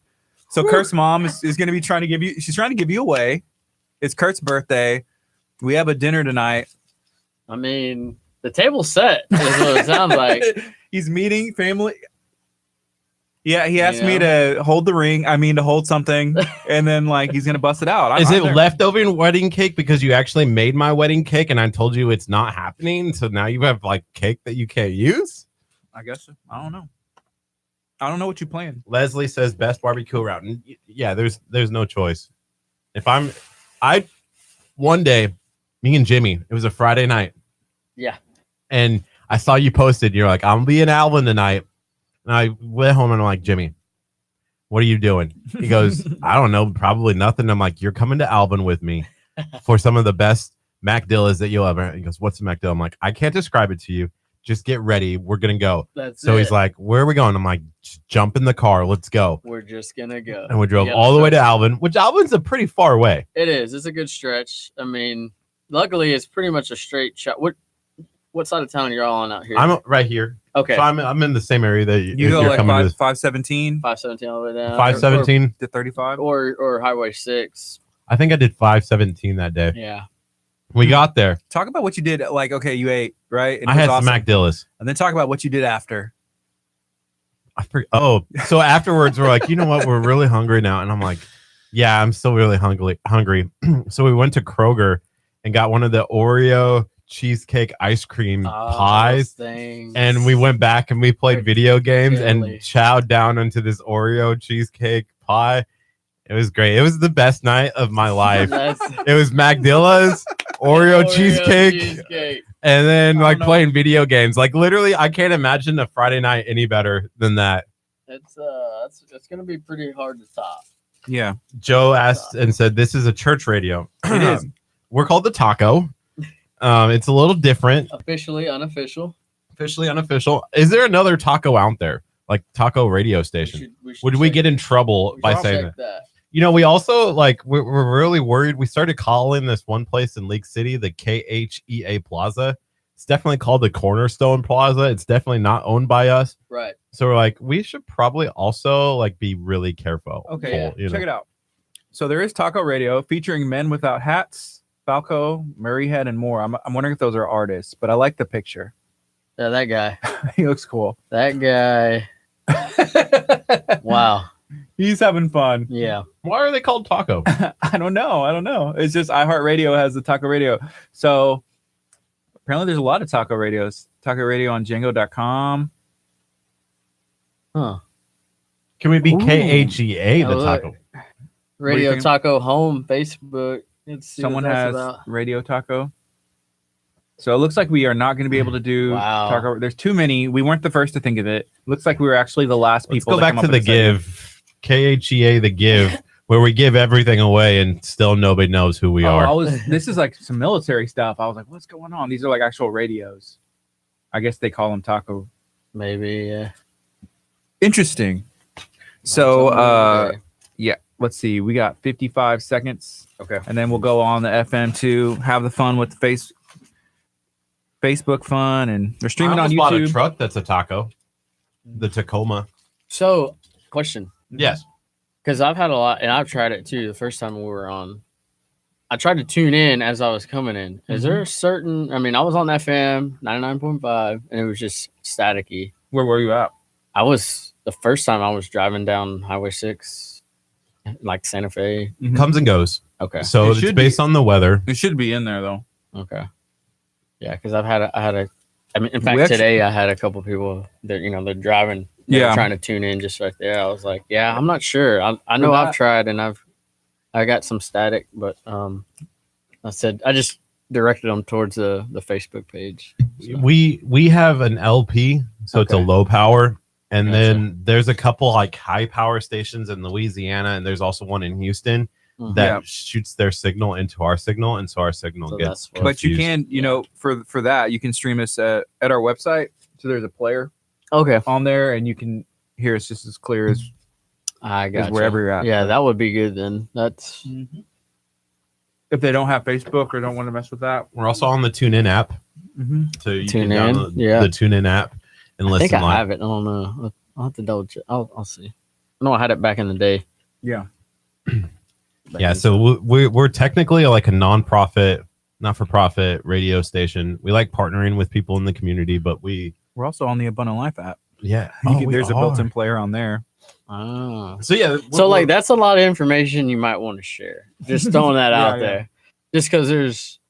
So Kurt's mom is going to be trying to give you. She's trying to give you away. It's Kurt's birthday. We have a dinner tonight. I mean, the table's set. Is what it sounds like. He's meeting family. Yeah, he asked me know? to hold the ring. I mean, to hold something, and then like he's gonna bust it out. Is I'm it there. leftover wedding cake because you actually made my wedding cake and I told you it's not happening? So now you have like cake that you can't use? I guess so. I don't know. I don't know what you plan. Leslie says best barbecue around. And yeah, there's no choice. One day, me and Jimmy, it was a Friday night. Yeah. And I saw you posted. You're like, I'm gonna be in Alvin tonight. And I went home and I'm like, Jimmy, what are you doing? He goes, I don't know, probably nothing. I'm like, you're coming to Alvin with me for some of the best Mac Dillas that you'll ever. He goes, what's a Mac Dill? I'm like, I can't describe it to you. Just get ready. We're gonna go. He's like, where are we going? I'm like, jump in the car. Let's go. We're just gonna go. And we drove all the way to Alvin, which Alvin's a pretty far away. It is. It's a good stretch. I mean, luckily it's pretty much a straight shot. What side of town are y'all on out here? I'm right here. Okay. So I'm in the same area that You go like 517, 517 all the way down. 517 to 35, or Highway 6. I think I did 517 that day. Yeah. We got there. Talk about what you did. Like, okay, you ate, right? And I it was had awesome. some Mac Dillas. And then talk about what you did after. So afterwards we're like, you know what? We're really hungry now. And I'm like, yeah, I'm still really hungry. So we went to Kroger and got one of the Oreo cheesecake ice cream pies. And we went back and we played video games and chowed down into this Oreo cheesecake pie. It was great. It was the best night of my life. It was Mac Dillas, Oreo cheesecake, and then like playing video games. Like literally, I can't imagine a Friday night any better than that. It's gonna be pretty hard to top. Yeah. Joe asked and said, "This is a church radio." It is. We're called the Taco. It's a little different. Officially, unofficial. Officially unofficial. Is there another taco out there, like taco radio station? Would we get in trouble by saying that? You know, we also like we're really worried. We started calling this one place in League City the KHEA Plaza. It's definitely called the Cornerstone Plaza. It's definitely not owned by us. Right. So we're like, we should probably also like be really careful. Okay, check it out. So there is Taco Radio featuring men without hats, Falco, Murray Head, and more. I'm wondering if those are artists, but I like the picture. Yeah, that guy. He looks cool. That guy. Wow. He's having fun. Yeah. Why are they called Taco? I don't know. It's just iHeartRadio has the Taco Radio. So apparently there's a lot of Taco Radios. Taco Radio on Django.com. Huh. Can we be KHEA the Taco? Radio Taco Home, Facebook. Someone has Radio Taco. So it looks like we are not going to be able to do Taco. There's too many. We weren't the first to think of it. Looks like we were actually the last people. Let's go back to the Give. KHEA the Give, where we give everything away and still nobody knows who we are. This is like some military stuff. I was like, what's going on? These are like actual radios. I guess they call them Taco. Maybe, yeah. Interesting. So, yeah, let's see. We got 55 seconds. Okay. And then we'll go on the FM to have the fun with the Facebook fun. And they're streaming on YouTube. Bought a truck that's a taco. The Tacoma. So, question. Yes. Because I've had a lot, and I've tried it too. The first time we were on, I tried to tune in as I was coming in. Is there a certain, I mean, I was on FM 99.5, and it was just staticky. Where were you at? The first time I was driving down Highway 6, like Santa Fe. Mm-hmm. Comes and goes. Okay. So it's based on the weather. It should be in there, though. Okay. Yeah, because I mean, in fact, today I had a couple people that, they're driving. They're trying to tune in just right there. I was like, yeah, I'm not sure. I know I've tried and I got some static, but I just directed them towards the Facebook page. So. We have an LP, so it's a low power, and then there's a couple like high power stations in Louisiana, and there's also one in Houston that shoots their signal into our signal, and so our signal gets confused. But you can, for that, you can stream us at our website. So there's a player on there, and you can hear us just as clear as wherever you're at. Yeah, that would be good then. That's if they don't have Facebook or don't want to mess with that. We're also on the TuneIn app. So you can download the TuneIn app and listen. I think I have it. I don't know. I'll have to double check. I'll see. I know I had it back in the day. Yeah. So we're technically like a non-profit, not-for-profit radio station. We like partnering with people in the community, but we're also on the Abundant Life app. Yeah. There's a built-in player on there. Oh. So yeah, So like that's a lot of information you might want to share. Just throwing that out there. Just because there's,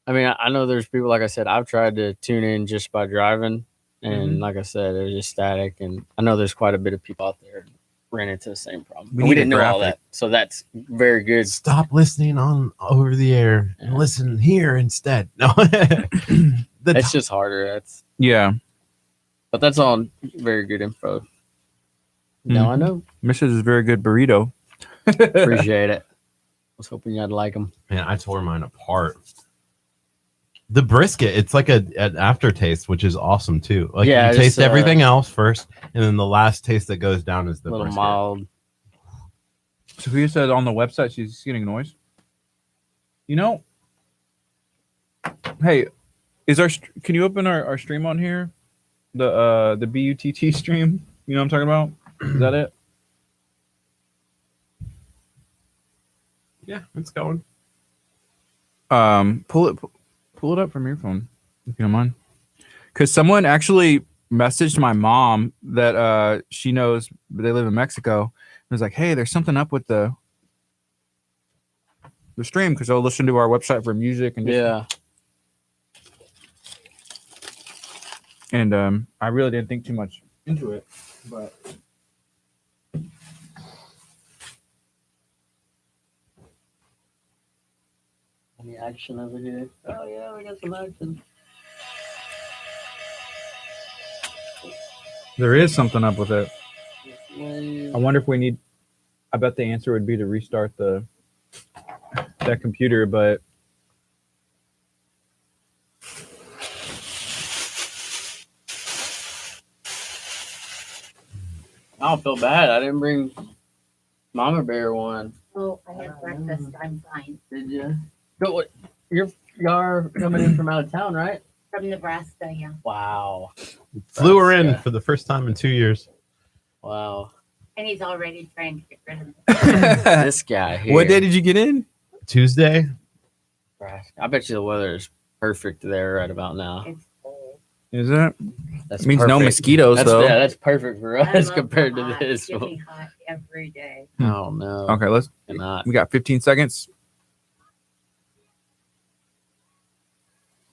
I mean, I know there's people, like I said, I've tried to tune in just by driving, and like I said, they're just static. And I know there's quite a bit of people out there ran into the same problem. We We need didn't a know all graphic. that, so that's very good. stop listening on over the air and Yeah. listen here instead. No, It's just harder. That's Yeah. but that's all very good info. Now I know. Mrs. is a very good burrito. Appreciate it. I was hoping y'd like them. Man, I tore mine apart. The brisket, it's like an aftertaste, which is awesome too. Like Yeah, you just, taste everything else first, and then the last taste that goes down is the A little brisket. mild. Sophia said on the website she's getting noise. You know, hey, can you open our stream on here? The BUTT stream. You know what I'm talking about? Is that it? Yeah, it's going. Pull it up from your phone if you don't mind. Because someone actually messaged my mom that she knows they live in Mexico. It was like, hey, there's something up with the stream because they'll listen to our website for music and Yeah. And I really didn't think too much into it, but Any action over here? Oh yeah, we got some action. there is something up with it. Wave. I wonder if we need. I bet the answer would be to restart that computer, but I don't feel bad. I didn't bring Mama Bear one. Oh, I had breakfast. I'm fine. Did you? But what? Y'all coming in from out of town, right? From Nebraska, yeah. Wow. Flew her in Yeah. for the first time in 2 years. Wow. And he's already trying to get rid of me. This guy here. what day did you get in? Tuesday. I bet you the weather is perfect there right about now. It's cold. Is it? That It means no mosquitoes though. Yeah, that's perfect for I us love compared the to hot. this. Give me hot every day. Oh no. Okay, let's. Cannot. We got 15 seconds.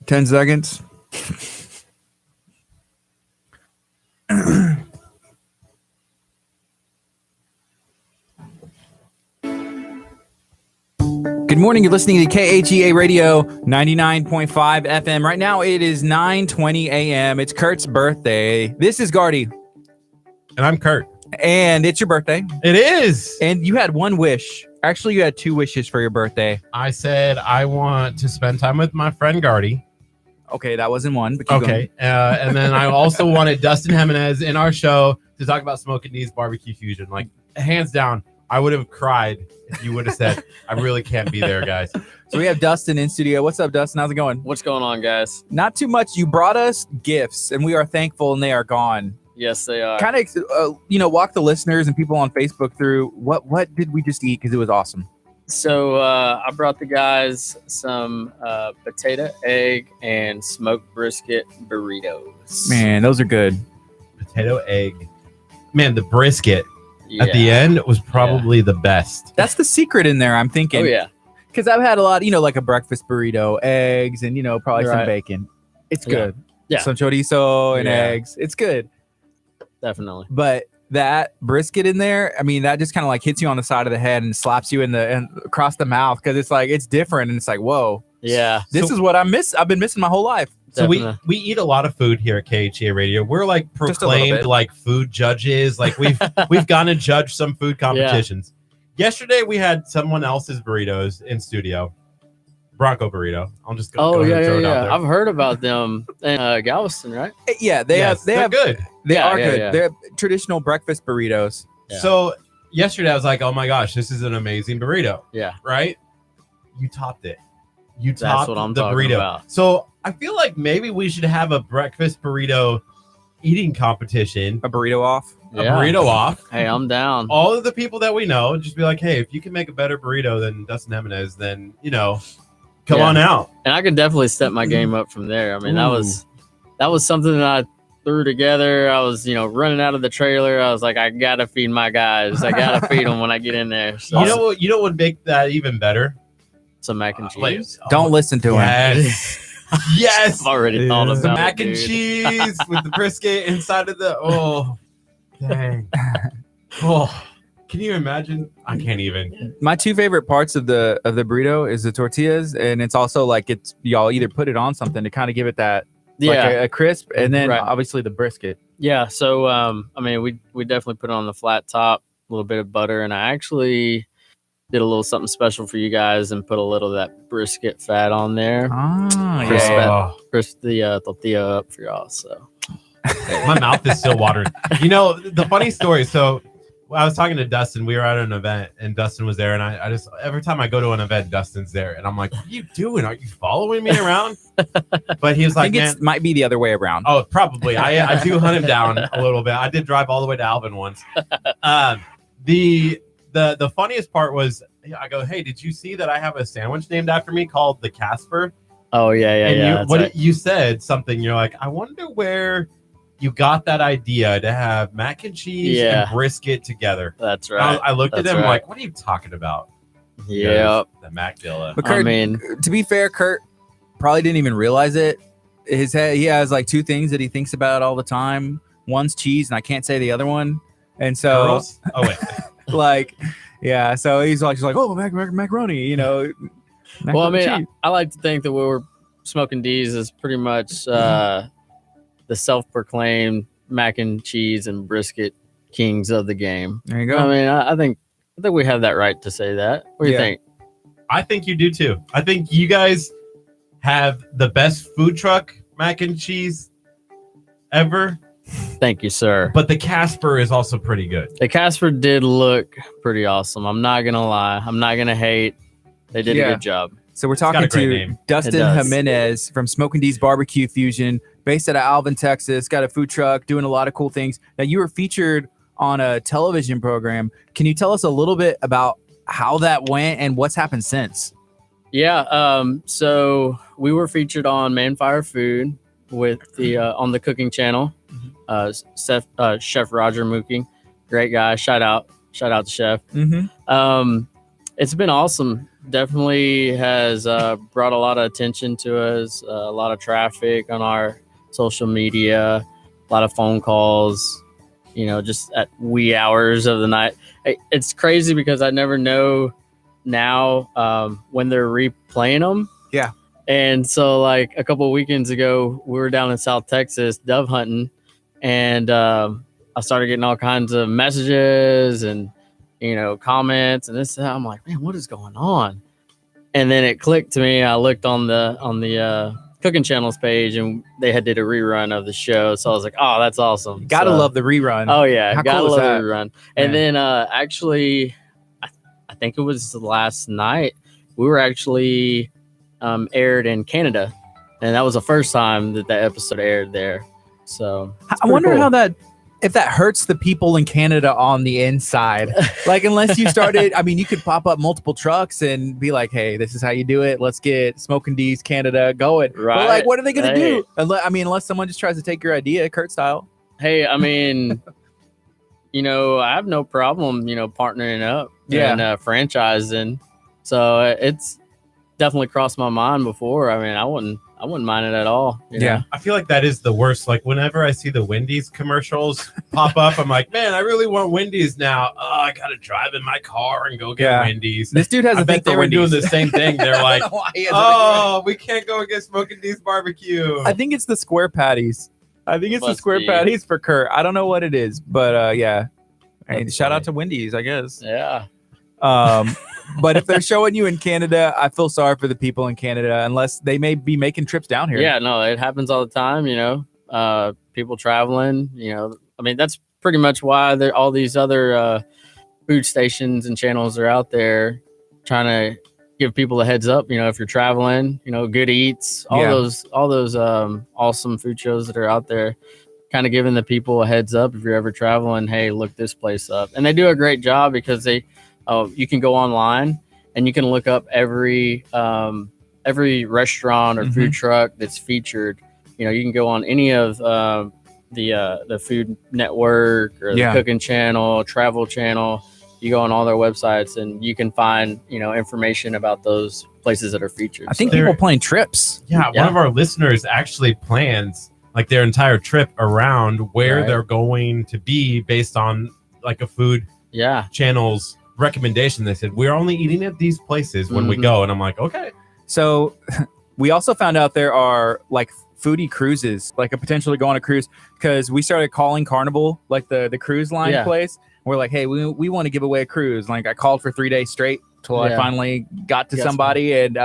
10 seconds. Good morning. You're listening to KHEA Radio 99.5 FM. Right now it is 9:20 a.m. It's Kurt's birthday. This is Gardy, And I'm Curt. and it's your birthday. It is. And you had one wish. Actually, you had two wishes for your birthday. I said I want to spend time with my friend Gardy. Okay, that wasn't one. But keep Okay. And then I also wanted Dustin Jimenez in our show to talk about Smoking Knees Barbecue Fusion. Like, hands down, I would have cried if you would have said, I really can't be there, guys. So we have Dustin in studio. What's up, Dustin? How's it going? What's going on, guys? Not too much. You brought us gifts, and we are thankful, and they are gone. Yes, they are. Kind of, walk the listeners and people on Facebook through what did we just eat because it was awesome. So I brought the guys some potato, egg, and smoked brisket burritos. Man, those are good. Potato, egg. Man, the brisket Yeah. at the end was probably the best. That's the secret in there. I'm thinking. Oh yeah. Because I've had a lot, like a breakfast burrito, eggs, and probably some Right. bacon. It's Yeah. good. Yeah. Some chorizo and Yeah. eggs. It's good. Definitely. But that brisket in there, I mean, that just kind of like hits you on the side of the head and slaps you and across the mouth because it's like it's different and it's like, whoa, Yeah. this So- is what I've been missing my whole life. So Definitely. we eat a lot of food here at KHA Radio. We're like Just a little proclaimed bit. like food judges. Like we've gone and judged some food competitions. Yesterday we had someone else's burritos in studio. Bronco burrito. I'll just go Oh ahead yeah, and throw yeah, it out yeah. there. I've heard about them in Galveston, right? Yeah, they Yes, they're they're good. They Yeah, are yeah, good. yeah. They're traditional breakfast burritos. Yeah. So yesterday I was like, oh my gosh, this is an amazing burrito, Yeah. right? You topped it. You That's topped what I'm the talking burrito. about. So I feel like maybe we should have a breakfast burrito eating competition. A burrito off. A Yeah. burrito off. Hey, I'm down. All of the people that we know, just be like, hey, if you can make a better burrito than Dustin Jimenez, then come Yeah. on out. And I could definitely step my game up from there. I mean, that was something that threw together. I was, running out of the trailer. I was like, I gotta feed my guys. I gotta feed them when I get in there. So, You know what would make that even better? some mac and cheese. Don't listen to him. Yes. Yes. I've already thought Yeah. about The it, mac and dude. cheese with the brisket inside of the dang. Oh, can you imagine? I can't even. My two favorite parts of the burrito is the tortillas, and it's also like y'all either put it on something to kind of give it that Yeah. like a crisp, and then Right. obviously the brisket. Yeah, so we definitely put it on the flat top, a little bit of butter, and I actually did a little something special for you guys and put a little of that brisket fat on there. Ah, Crisp yeah. Crisp the tortilla up for y'all. So My mouth is still watering. The funny story. So I was talking to Dustin. We were at an event, and Dustin was there. And I just every time I go to an event, Dustin's there, and I'm like, "What are you doing? Are you following me around?" But he was I like, think "Man, it might be the other way around. oh, probably. I do hunt him down a little bit. I did drive all the way to Alvin once. The funniest part was I go, "Hey, did you see that I have a sandwich named after me called the Casper?" oh yeah, And that's right. you said something. You're like, "I wonder where you got that idea to have mac and cheese Yeah. and brisket together." That's And right. I looked at That's him right. like, "What are you talking about?" He Yeah. goes, the Mac Dilla. But I Kurt, mean, to be fair, Kurt probably didn't even realize it. His head, he has like two things that he thinks about all the time. One's cheese, and I can't say the other one. And so, Girls? Oh wait, like, yeah. So he's like, oh, macaroni, well, I macaroni mean, cheese. I like to think that we're Smoking D's is pretty much the self-proclaimed mac and cheese and brisket kings of the game. There you go. I mean, I think we have that right to say that. What do you Yeah. think? I think you do too. I think you guys have the best food truck mac and cheese ever, Thank you, sir. but the Casper is also pretty good. The Casper did look pretty awesome. I'm not gonna lie. I'm not gonna hate. They did a Yeah. good job. So we're got talking a great to name. Dustin It does. Jimenez from Smoking D's Barbecue Fusion, based out of Alvin, Texas. Got a food truck, doing a lot of cool things. Now, you were featured on a television program. Can you tell us a little bit about how that went and what's happened since? Yeah. So we were featured on Man Fire Food with the on the cooking channel. Chef Roger Mookie, great guy. Shout out to Chef. Mm-hmm. It's been awesome. Definitely has brought a lot of attention to us, a lot of traffic on our social media, a lot of phone calls, just at wee hours of the night. It's crazy because I never know now when they're replaying them. Yeah. And so like a couple of weekends ago, we were down in South Texas dove hunting, and I started getting all kinds of messages and comments and this. I'm like, man, what is going on? And then it clicked to me. I looked on the cooking channels page, and they had did a rerun of the show. So I was like, oh, that's awesome. Gotta So- love the rerun. Oh yeah, How gotta cool is love that? the rerun. Man. And then actually, I think it was last night. We were actually aired in Canada, and that was the first time that episode aired there. So I wonder how if that hurts the people in Canada on the inside. Like, unless you started, I mean, you could pop up multiple trucks and be like, hey, this is how you do it. Let's get Smoking D's Canada going. But Right. like, what are they going to Hey. do? Unless someone just tries to take your idea, Kurt style. Hey, I mean, I have no problem, partnering up Yeah. and franchising. So it's definitely crossed my mind before. I mean, I wouldn't mind it at all. you know? Yeah. I feel like that is the worst. Like whenever I see the Wendy's commercials pop up, I'm like, man, I really want Wendy's now. Oh, I gotta drive in my car and go get Yeah. Wendy's. This dude has I a thing bet they for were doing Wendy's. the same thing. They're like, oh, we can't go get Smoking D's barbecue. I think it's the square patties. I think it's the Must square be. patties for Kurt. I don't know what it is, but yeah. Hey, That's shout out funny. to Wendy's, I guess. Yeah. But if they're showing you in Canada, I feel sorry for the people in Canada, unless they may be making trips down here. Yeah, no, it happens all the time, people traveling, I mean, that's pretty much why all these other food stations and channels are out there trying to give people a heads up, if you're traveling, Good Eats, all Yeah. those awesome food shows that are out there, kind of giving the people a heads up if you're ever traveling, hey, look this place up. And they do a great job because you can go online and you can look up every restaurant or food truck that's featured. You can go on any of the Food Network or the Yeah. Cooking Channel, Travel Channel. You go on all their websites and you can find, information about those places that are featured. I think So, people plan trips. Yeah, Yeah. one of our listeners actually plans like their entire trip around where Right. they're going to be based on like a food yeah, channel's recommendation. They said we're only eating at these places when we Mhm. go, and I'm like, okay. So we also found out there are like foodie cruises, like a potential to go on a cruise, because we started calling Carnival, like the cruise line Yeah. place. We're like, hey, we want to give away a cruise. Like I called for 3 days straight till I Yeah. finally got to Yes, somebody, and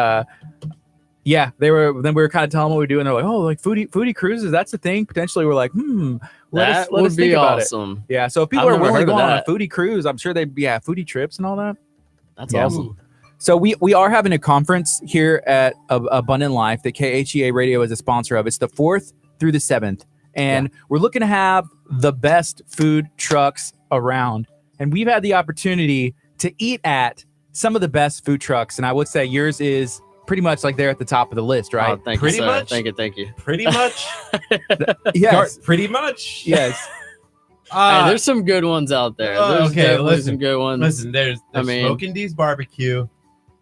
yeah, we were kind of telling them what we do, and they're like, oh, like foodie cruises, that's the thing. Potentially, we're like, let that us would think be about it. awesome. Yeah, so if people I've are never willing to heard go of on a that. foodie cruise, I'm sure foodie trips and all that. That's Yeah. awesome. So we are having a conference here at Abundant Life that KHEA Radio is a sponsor of. It's the 4th through the 7th, and we're looking to have the best food trucks around. And we've had the opportunity to eat at some of the best food trucks, and I would say yours is pretty much like they're at the top of the list, right? Oh, thank Pretty you, sir. much. Thank you. Pretty much. Yes, Pretty much. yes. Hey, there's some good ones out there. There's okay, definitely listen, some good ones. Listen, there's I mean- Smoking D's barbecue,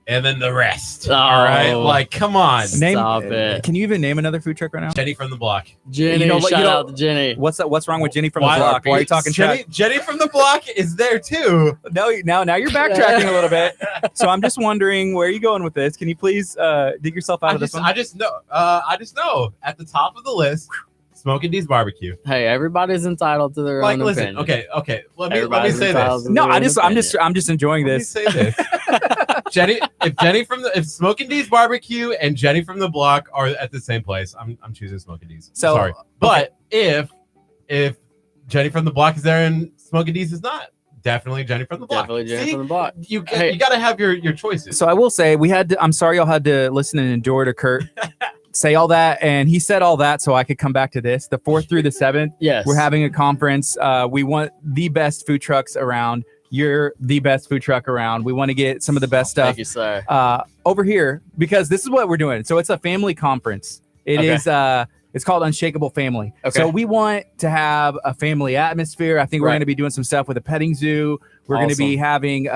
and then the rest. Oh. All right, like come on, Name, Stop it. Can you even name another food truck right now? Jenny from the block. Jenny, You know what- shout you know- out to Jenny. What's wrong with Jenny from Why- the block? Why are you talking trash? Jenny from the block is there too. No, now you're backtracking a little bit. So I'm just wondering where are you going with this? Can you please dig yourself out of this one? I just know at the top of the list, Smoking D's barbecue. Hey, everybody's entitled to their Like, own listen, opinion. okay. Let me Everybody's say entitled this. to No, their own opinion. I'm just enjoying Let me this. say this. If Smoking D's barbecue and Jenny from the block are at the same place, I'm choosing Smoking D's. So, Sorry, but if Jenny from the block is there and Smoking D's is not, definitely Jenny from the block. Definitely Jenny See? from the block. You Hey. got to have your choices. So I will say I'm sorry y'all had to listen and endure to Kurt say all that, and he said all that so I could come back to this. The 4th through the 7th, Yes. we're having a conference. We want the best food trucks around. You're the best food truck around. We want to get some of the best stuff Thank you, sir. over here because this is what we're doing. So it's a family conference. It Okay. is it's called Unshakable Family. Okay. So we want to have a family atmosphere. I think we're Right. going to be doing some stuff with a petting zoo. We're going to be having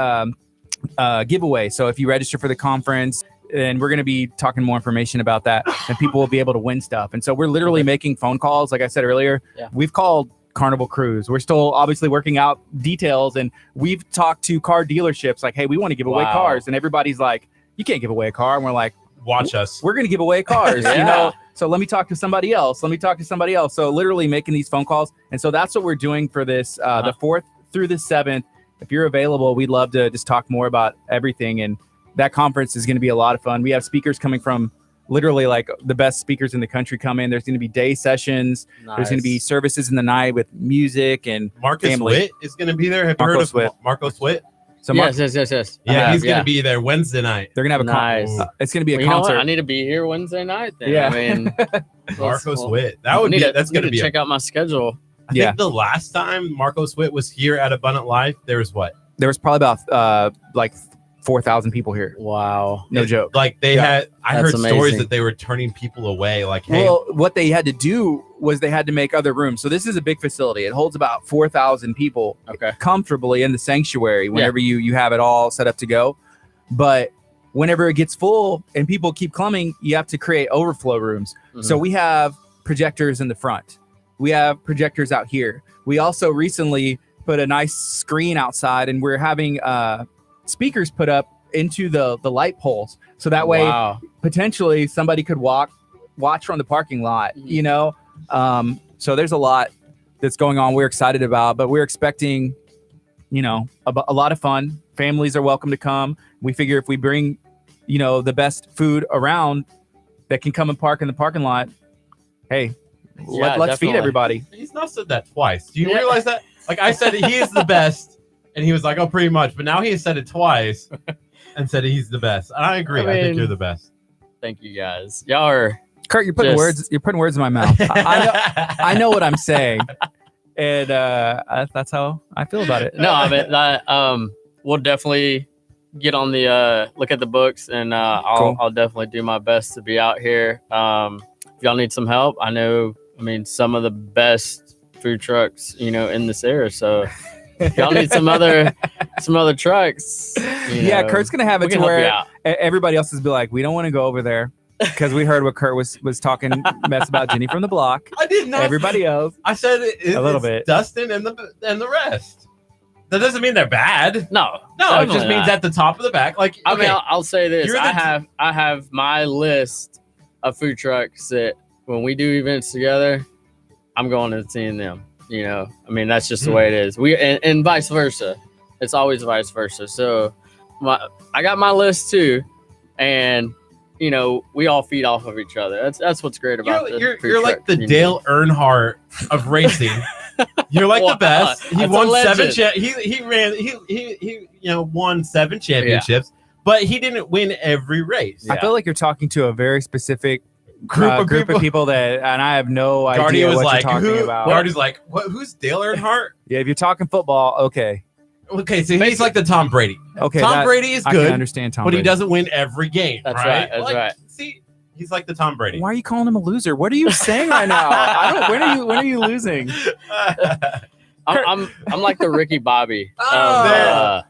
giveaway. So if you register for the conference, and we're going to be talking more information about that, and people will be able to win stuff. And so we're literally making phone calls. Like I said earlier, Yeah. we've called Carnival Cruise. We're still obviously working out details, and we've talked to car dealerships like, hey, we want to give away Wow. cars. And everybody's like, you can't give away a car. And we're like, Watch us. we're going to give away cars, you Yeah. know? So let me talk to somebody else. So literally making these phone calls. And so that's what we're doing for this, the 4th through the 7th. If you're available, we'd love to just talk more about everything. And that conference is going to be a lot of fun. We have speakers coming from literally like the best speakers in the country come in. There's going to be day sessions. There's going to be Nice. services in the night with music and Marcus family. Witt is going to be there. Have you heard Marcos of Witt. Marcos Witt? so Yes. Yeah, he's going yeah. to be there Wednesday night. they're going to have a Nice. it's going to be a Well, you know what? concert. I need to be here Wednesday night then. Yeah. I mean, Marcos well, Witt. That's going to be. check out my schedule. I Yeah. think the last time Marcos Witt was here at Abundant Life, there was what? There was probably about like 4,000 people here. Wow. No joke. Like they Yeah. had. I That's heard stories amazing. that they were turning people away. Like, hey, Well, what they had to do was they had to make other rooms. So this is a big facility. It holds about 4,000 people Okay. comfortably in the sanctuary whenever you have it all set up to go. But whenever it gets full and people keep coming, you have to create overflow rooms. Mhm. So we have projectors in the front. We have projectors out here. We also recently put a nice screen outside, and we're having speakers put up into the light poles. So that way Wow. potentially somebody could watch from the parking lot, you know? So there's a lot that's going on we're excited about, but we're expecting, you know, a lot of fun. Families are welcome to come. We figure if we bring, you know, the best food around that can come and park in the parking lot, hey, Yeah, let's feed definitely. everybody. he's not said that twice. Do you Yeah. realize that? Like I said, he is the best, and he was like, "Oh, pretty much." But now he has said it twice and said he's the best. And I agree. I think mean- you're the best. Thank you guys. Y'all are Kurt, you're putting Just- words in my mouth. I know what I'm saying. And that's how I feel about it. no. I mean, we'll definitely get on the look at the books, and Cool. I'll definitely do my best to be out here. If y'all need some help, I know. I mean, some of the best food trucks, in this area. So if y'all need some other trucks. Yeah, Kurt's gonna have we it can to help you where out. everybody else is be like, we don't want to go over there because we heard what Kurt was talking mess about Jenny from the block. I did not. Everybody else. I said A little it's bit. Dustin and the rest. That doesn't mean they're bad. No, No, it just definitely means not. at the top of the back. Like, I okay, mean, I'll say this: You're the I have my list of food trucks that when we do events together, I'm going and seeing them. I mean, that's just the way it is. And vice versa. It's always vice versa. So, I got my list too, and we all feed off of each other. That's what's great about you're like the Dale Earnhardt of racing. You're like the best. He That's won a 7 legend. he won 7 championships, but he didn't win every race. Yeah. I feel like you're talking to a very specific Group of group of people that, and I have no Gardy idea was what like, you're talking about. Gardy's like, what? Who's Dale Earnhardt? Yeah, if you're talking football, okay, Okay, so he's like the Tom Brady. okay, Tom Brady is I can good, understand Tom but Brady. he doesn't win every game. That's right. right, that's Like, right. See, he's like the Tom Brady. Why are you calling him a loser? What are you saying right now? I don't. When are you losing? I'm like the Ricky Bobby. Oh, man.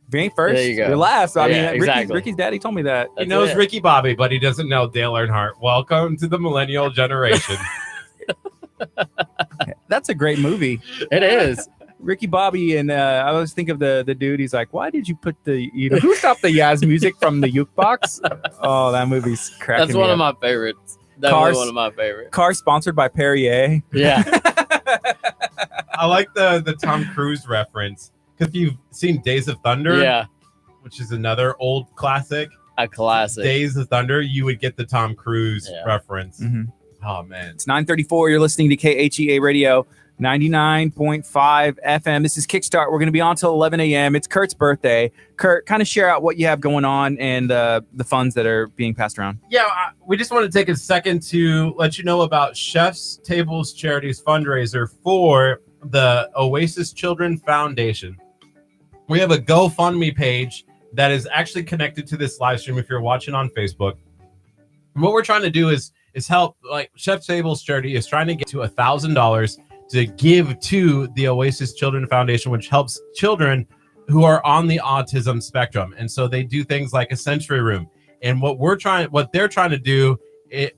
If you ain't first, There you go. you're last. I Yeah, mean, exactly. Ricky's daddy told me that. He That's knows it. Ricky Bobby, but he doesn't know Dale Earnhardt. Welcome to the millennial generation. That's a great movie. It is. Ricky Bobby, and I always think of the dude. He's like, why did you put who stopped the Yaz music from the jukebox? Oh, that movie's cracking That's me one up. of my favorites. Definitely Cars- one of my favorites. Car sponsored by Perrier. Yeah. I like the Tom Cruise reference because if you've seen Days of Thunder, Yeah. which is another old classic, A classic. Days of Thunder, you would get the Tom Cruise Yeah. reference. Mhm. Oh man, It's 9:34. You're listening to KHEA Radio 99.5 FM. This is Kickstart. We're going to be on till 11 a.m. It's Kurt's birthday. Kurt, kind of share out what you have going on and the funds that are being passed around. yeah. We just want to take a second to let you know about Chef's Tables Charities fundraiser for the Oasis Children Foundation. We have a GoFundMe page that is actually connected to this live stream if you're watching on Facebook. And what we're trying to do is help, like Chef's Tables Charity is trying to get to $1,000 to give to the Oasis Children Foundation, which helps children who are on the autism spectrum. And so they do things like a sensory room. And what they're trying to do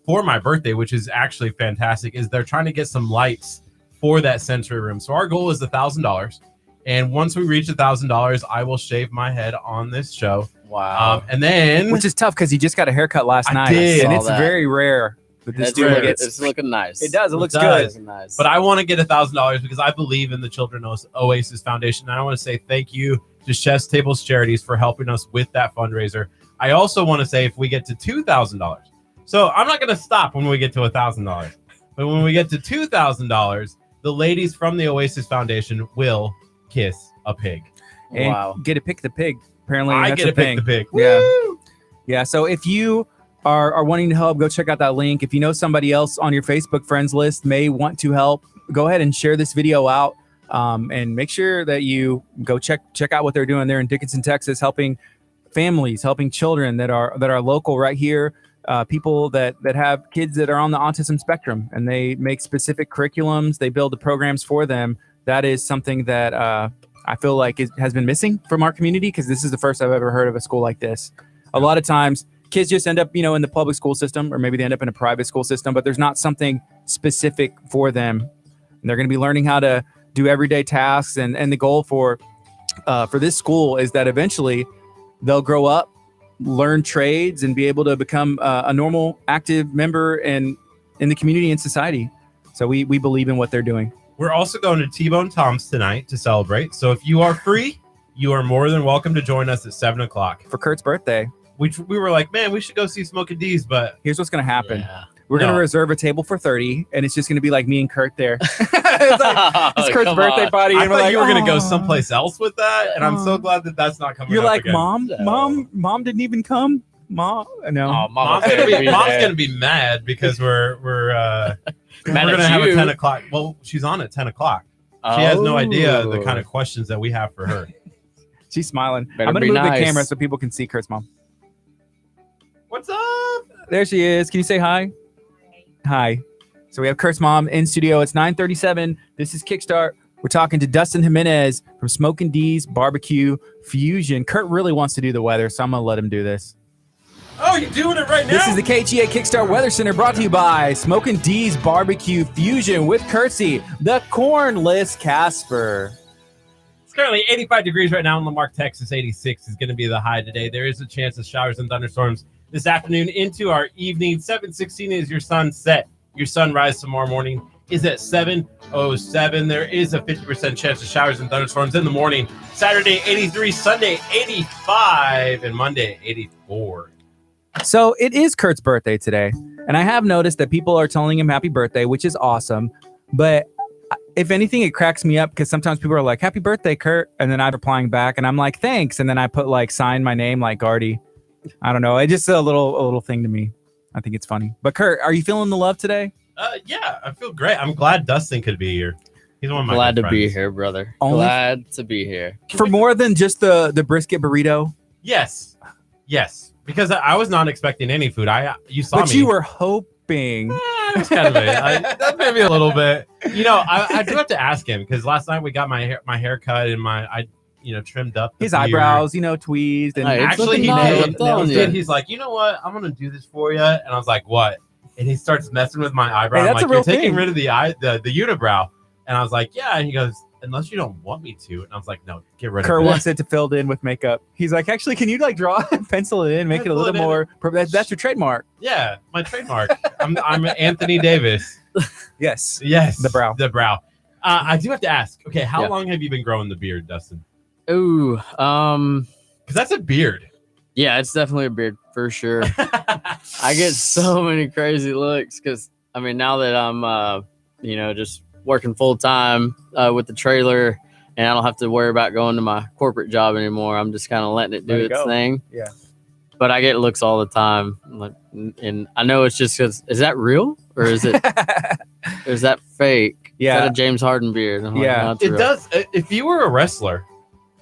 for my birthday, which is actually fantastic, is they're trying to get some lights for that sensory room. So our goal is $1,000. And once we reach $1,000, I will shave my head on this show. Wow. And then, Which is tough because he just got a haircut last I night. did. And Saw it's that. very rare that this It's, dude rare. gets. it's looking nice. It does. It looks does. good. It's nice. but I want to get $1,000 because I believe in the Children Oasis Foundation. And I want to say thank you to Chef's Tables Charities for helping us with that fundraiser. I also want to say if we get to $2,000, so I'm not going to stop when we get to $1,000, but when we get to $2,000, the ladies from the Oasis Foundation will kiss a pig. And wow. get to pick the pig. Apparently, I that's get a to pick thing. the pig. Yeah. Woo! Yeah. So if you are wanting to help, go check out that link. If you know somebody else on your Facebook friends list may want to help, go ahead and share this video out. And make sure that you go check out what they're doing there in Dickinson, Texas, helping families, helping children that are local right here. People that have kids that are on the autism spectrum, and they make specific curriculums. They build the programs for them. That is something that I feel like has been missing from our community, because this is the first I've ever heard of a school like this. A lot of times kids just end up, in the public school system, or maybe they end up in a private school system, but there's not something specific for them. And they're going to be learning how to do everyday tasks. And the goal for this school is that eventually they'll grow up, learn trades, and be able to become a normal, active member in the community and society. So we believe in what they're doing. We're also going to T-Bone Tom's tonight to celebrate. So if you are free, you are more than welcome to join us at 7 o'clock. For Kurt's birthday, We were like, man, we should go see Smoking D's, but here's what's going to happen. Yeah. We're going No. to reserve a table for 30, and it's just going to be like me and Kurt there. It's Kurt's Come birthday on. party. I and thought we're like, you were going to "Oh." go someplace else with that, and I'm so Oh. glad that that's not coming You're up like, again. Mom didn't even come. Mom, no. Oh, Mom's better gonna be there. mad because we're Mad gonna at have a you. 10 o'clock. Well, she's on at 10 o'clock. She has no idea the Oh. kind of questions that we have for her. She's smiling. Better I'm going to be move the nice. camera so people can see Kurt's mom. What's up? There she is. Can you say hi? Hi. So we have Kurt's mom in studio. It's 9:37. This is Kickstart. We're talking to Dustin Jimenez from Smokin' D's Barbecue Fusion. Kurt really wants to do the weather, so I'm going to let him do this. Oh, you're doing it right now? This is the KHEA Kickstart Weather Center brought to you by Smokin' D's Barbecue Fusion with Curtsy, the cornless Casper. It's currently 85 degrees right now in Lamarck, Texas. 86 is going to be the high today. There is a chance of showers and thunderstorms this afternoon into our evening. 7:16 is your sunset. Your sunrise tomorrow morning is at 7:07. There is a 50% chance of showers and thunderstorms in the morning. Saturday, 83. Sunday, 85. And Monday, 84. So it is Kurt's birthday today. And I have noticed that people are telling him happy birthday, which is awesome. But if anything, it cracks me up because sometimes people are like, happy birthday, Kurt. And then I'm replying back and I'm like, thanks. And then I put like sign my name like Gardy. I don't know. It's just a little thing to me. I think it's funny. But Kurt, are you feeling the love today? Yeah, I feel great. I'm glad Dustin could be here. He's one of my Glad good to be friends. here, brother. Only- Glad to be here. For more than just the brisket burrito? Yes. Because I was not expecting any food. You saw me. But you were hoping. It was kind of that maybe a little bit. You know, I do have to ask him because last night we got my hair cut and I trimmed up His beard. eyebrows, tweezed. And Hey, it's Actually, he looking nice, did. I'm telling He you. did. He's like, you know what? I'm gonna do this for you. And I was like, what? And he starts messing with my eyebrow. Hey, I'm that's like, a real you're taking thing. rid of the unibrow. And I was like, yeah. And he goes, unless you don't want me to. And I was like, no, get rid Kurt of it. wants it to filled in with makeup. He's like, actually, can you like draw and pencil it in, make it a Pencil little it in. more? That's your trademark. Yeah, my trademark. I'm Anthony Davis. Yes. Yes, The brow. The brow. I do have to ask. Okay, how Yeah. long have you been growing the beard, Dustin? Ooh, Because that's a beard. yeah, it's definitely a beard for sure. I get so many crazy looks because now that I'm just working full time with the trailer and I don't have to worry about going to my corporate job anymore. I'm just kind of letting it do Let it its go. thing. Yeah. But I get looks all the time, and I know it's just because is that real or is it or is that fake? Yeah. Is that a James Harden beard? I'm like, Yeah. no, it's It real. does. If you were a wrestler,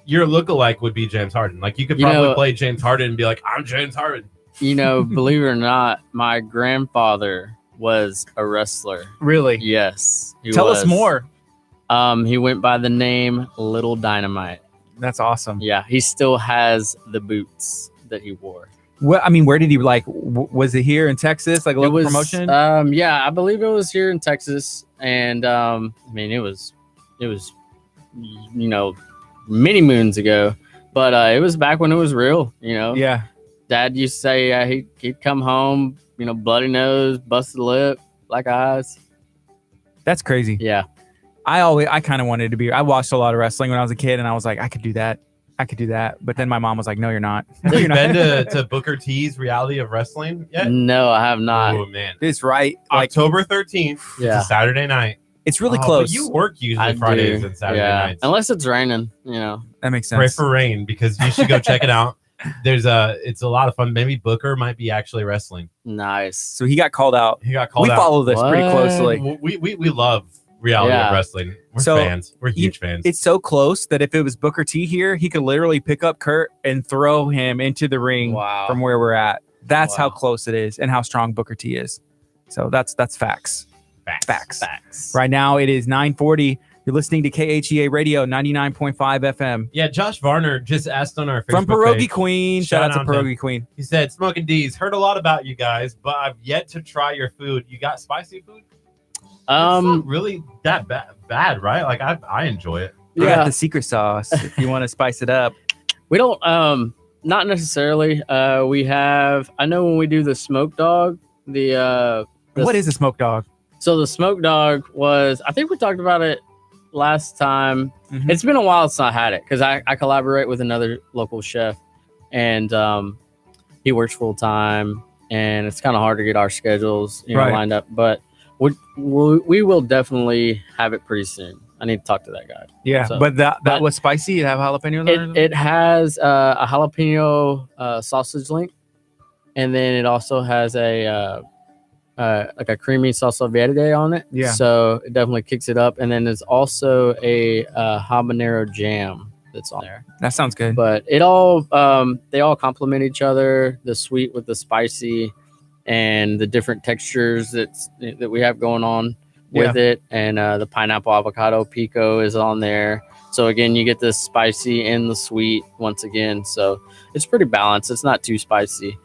your lookalike would be James Harden. Like you could You probably know- play James Harden and be like, I'm James Harden. Believe it or not, my grandfather was a wrestler. Really? Yes. he Tell us was. more. He went by the name Little Dynamite. That's awesome. Yeah, he still has the boots that he wore. Where did he was it here in Texas, like a local promotion? Yeah, I believe it was here in Texas, and it was many moons ago, but it was back when it was real. Yeah. Dad used to say he'd come home, bloody nose, busted lip, black eyes. That's crazy. Yeah. I kind of wanted to be. I watched a lot of wrestling when I was a kid, and I was like, I could do that. But then my mom was like, no, you're not. Have You're you not. been to Booker T's Reality of Wrestling yet? No, I have not. Oh man, It's right. Like October 13th. Yeah. It's a Saturday night. it's really Oh, close. But you work usually I Fridays do. and Saturday Yeah. nights. Unless it's raining, That makes Pray sense. for rain because you should go check it out. It's a lot of fun. Maybe Booker might be actually wrestling. Nice. So he got called out. He got called We out. follow this pretty What? closely. We love reality Yeah. of wrestling. We're So, fans. We're huge fans. It's so close that if it was Booker T here, he could literally pick up Kurt and throw him into the ring Wow. from where we're at. That's how Wow. close it is and how strong Booker T is. So that's facts. Facts. Facts. Right now it is 9:40. You're listening to KHEA Radio 99.5 FM. Yeah, Josh Varner just asked on our Facebook From Pierogi page. Queen. Shout out to Shout out to Pierogi Queen. He said, Smokin' D's, heard a lot about you guys, but I've yet to try your food. You got spicy food? It's not really that bad, right? Like I enjoy it. We Yeah. got the secret sauce if you want to spice it up. We don't not necessarily. We have I know when we do the smoke dog, What is a smoke dog? so the smoke dog was I think we talked about it last time. Mhm. It's been a while since I had it because I collaborate with another local chef and he works full time and it's kind of hard to get our schedules Right. lined up, but we will definitely have it pretty soon. I need to talk to that guy. Yeah, So- but that but- was spicy. It have jalapenos on it? It has a jalapeno sausage link, and then it also has a creamy salsa verde on it. Yeah. So it definitely kicks it up, and then there's also a habanero jam that's on there. That sounds good. But it all they all complement each other. The sweet with the spicy, and the different textures that we have going on with it. And the pineapple avocado pico is on there. So again, you get the spicy and the sweet once again. So it's pretty balanced. It's not too spicy.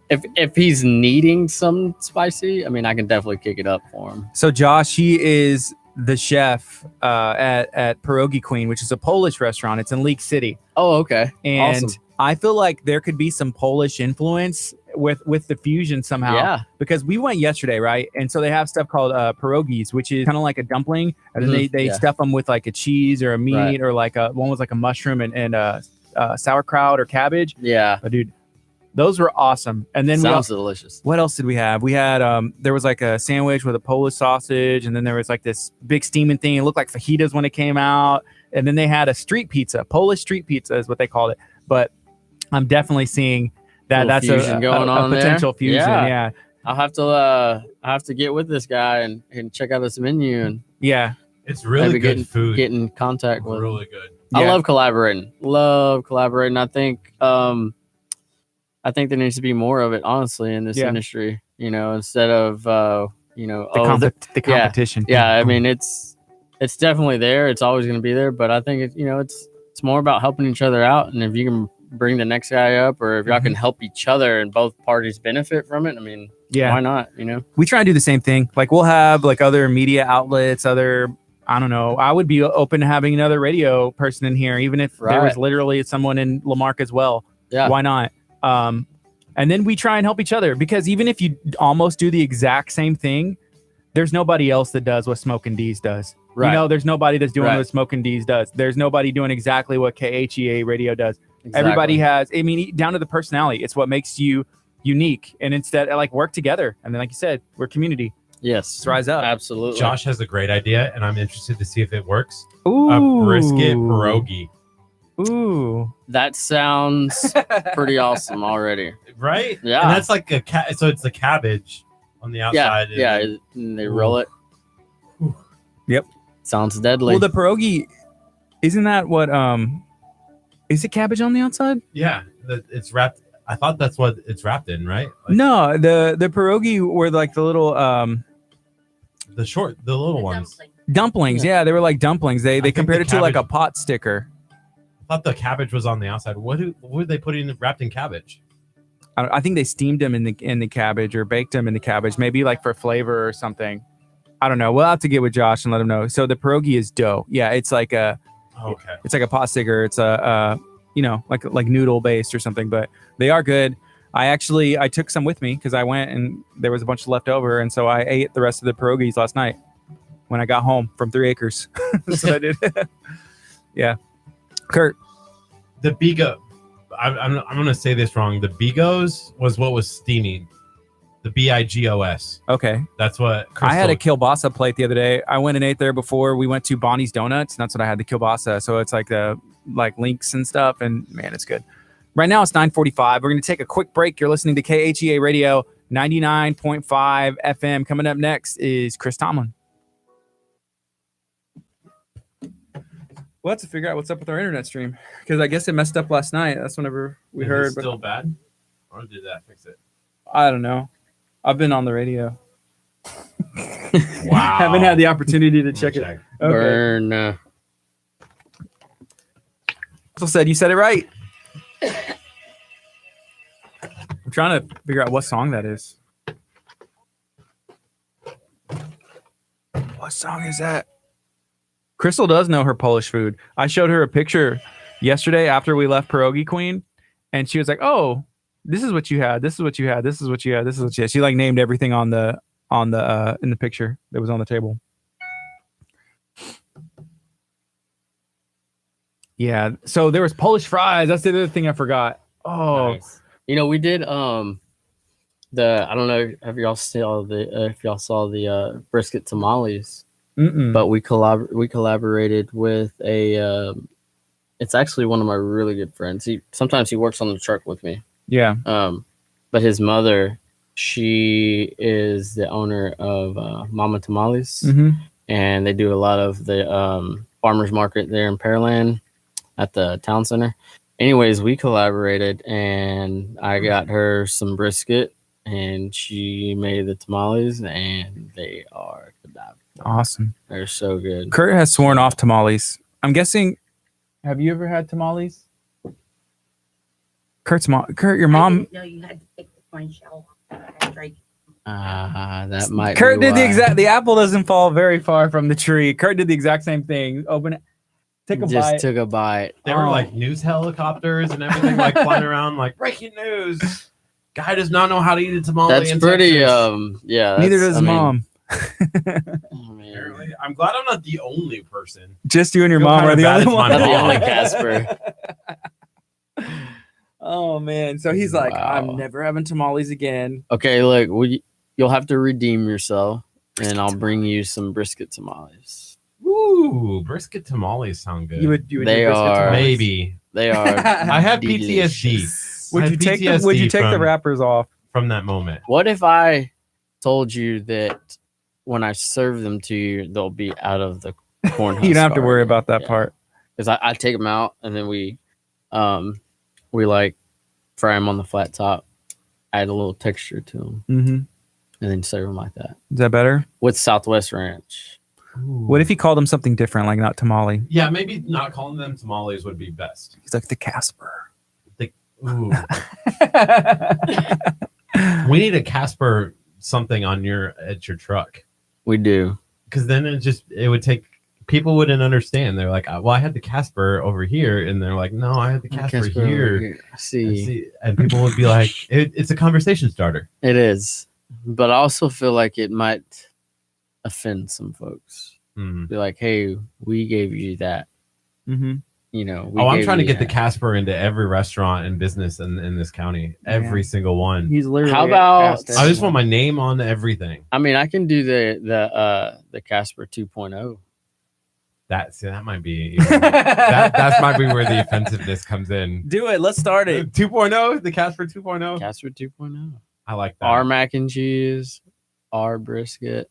If he's needing some spicy, I mean, I can definitely kick it up for him. So Josh, he is the chef at Pierogi Queen, which is a Polish restaurant. It's in Leak City. Oh, okay. And Awesome. I feel like there could be some Polish influence with the fusion somehow. Yeah. Because we went yesterday, right? And so they have stuff called pierogis, which is kind of like a dumpling, and then they stuff them with like a cheese or a meat, or like one was like a mushroom and sauerkraut or cabbage. Yeah. But dude, those were awesome. And then sounds delicious. What else did we have? We had there was like a sandwich with a Polish sausage, and then there was like this big steaming thing. It looked like fajitas when it came out. And then they had a street pizza. Polish street pizza is what they called it. But I'm definitely seeing that that's a potential fusion. Yeah. I'll have to get with this guy and check out this menu, and it's really good food. Get in contact with really good. I love collaborating. I think there needs to be more of it, honestly, in this industry. Instead of the competition. Yeah, I mean it's definitely there. It's always going to be there, but I think it's more about helping each other out, and if you can bring the next guy up, or if y'all can help each other and both parties benefit from it, I mean, why not? We try and do the same thing. Like we'll have like other media outlets, I don't know. I would be open to having another radio person in here, even if there was literally someone in Lamarck as well. Yeah, why not? And then we try and help each other, because even if you almost do the exact same thing, there's nobody else that does what Smokin' D's does. Right. There's nobody that's doing what Smokin' D's does. There's nobody doing exactly what KHEA radio does. Exactly. Everybody has, I mean, down to the personality. It's what makes you unique. And instead, work together. And then, like you said, we're community. Yes. Let's rise up. Absolutely. Josh has a great idea, and I'm interested to see if it works. Ooh. A brisket pierogi. Ooh. That sounds pretty awesome already. Right? Yeah. And that's like so it's the cabbage on the outside. Yeah. And they roll it. Ooh. Yep. Sounds deadly. Well, the pierogi, isn't that what, is it cabbage on the outside? Yeah. It's wrapped. I thought that's what it's wrapped in, right? No, the pierogi were like the little, the little ones. Dumplings. Yeah, they were like dumplings. They compared it to like a pot sticker. I thought the cabbage was on the outside. What were they putting wrapped in cabbage? I think they steamed them in the cabbage or baked them in the cabbage, maybe like for flavor or something. I don't know. We'll have to get with Josh and let him know. So the pierogi is dough. Yeah, it's like it's like a pot sticker. It's like noodle based or something, but they are good. I took some with me because I went and there was a bunch left over, and so I ate the rest of the pierogies last night when I got home from 3 Acres. That's what I did. Yeah. Kurt. The bigo. I'm going to say this wrong. The bigos was what was steaming. The BIGOS. Okay. That's what I had a kielbasa plate the other day. I went and ate there before we went to Bonnie's Donuts, and that's what I had, the kielbasa. So it's like the links and stuff, and man, it's good. Right now it's 9:45. We're going to take a quick break. You're listening to KHEA Radio 99.5 FM. Coming up next is Chris Tomlin. We'll have to figure out what's up with our internet stream, because I guess it messed up last night. That's whenever we heard. Is it still bad? Or did that fix it? I don't know. I've been on the radio. Wow. Haven't had the opportunity to check it. Okay. Burn. So said you said it right. I'm trying to figure out what song that is. What song is that? Crystal does know her Polish food. I showed her a picture yesterday after we left Pierogi Queen, and she was like, "Oh, this is what you had. This is what you had. This is what you had. This is what you had." She like named everything in the picture that was on the table. Yeah. So there was Polish fries. That's the other thing I forgot. Oh, nice. We did I don't know if y'all saw the brisket tamales. Mm-mm. But we collaborated with it's actually one of my really good friends. Sometimes he works on the truck with me. Yeah. But his mother, she is the owner of Mama Tamales, and they do a lot of the farmers market there in Pearland at the town center. Anyways, we collaborated, and I got her some brisket, and she made the tamales, and they are kebab. Awesome. They're so good. Kurt has sworn off tamales. I'm guessing. Have you ever had tamales? Kurt's mom. Kurt, your I mom. didn't know you had to take the corn shell and break it. That might. Kurt be did the why. exact. The apple doesn't fall very far from the tree. Kurt did the exact same thing. Open it. Take a Just bite. took a bite. There were Oh. like news helicopters and everything like flying around, like breaking news. Guy does not know how to eat a tamale. That's in pretty. Texas. Yeah. Neither that's- does I mean, mom. I mean, Apparently. I'm glad I'm not the only person. Just you and your Feel mom kinda are the bad only it's my one. Not the mom. only Casper. Oh man! So he's like, Wow. I'm never having tamales again. Okay, look, you'll have to redeem yourself, and I'll bring you some brisket tamales. Ooh, brisket tamales sound good. You would do They brisket are- tamales? Maybe. They are. I have delicious. PTSD. Would I you have take the Would you PTSD take the from- wrappers off? from that moment? What if I told you that when I serve them to you, they'll be out of the corn husk? You don't have to worry already? about that Yeah. part. Because I take them out and then we like fry them on the flat top, add a little texture to them, Mm-hmm. and then serve them like that Is that better? with Southwest Ranch. What if he called them something different, like not tamale? Yeah, maybe not calling them tamales would be best. He's like the Casper. Ooh. We need a Casper something on at your truck. We do. Because then it would take people wouldn't understand. They're like, well, I had the Casper over here, and they're like, no, I had the Casper here. I see. And people would be like, it's a conversation starter. It is, but I also feel like it might offend some folks. Hmm. Be like, hey, we gave you that. Mm-hmm. You know. I'm trying to get the cat. Casper into every restaurant and business in this county. Every single one. He's literally. How about- I just want my name on everything. I mean, I can do the Casper 2.0. That might be that might be where the offensiveness comes in. Do it. Let's start it. 2.0, the Casper 2.0. Casper 2.0. I like that. Our mac and cheese, our brisket,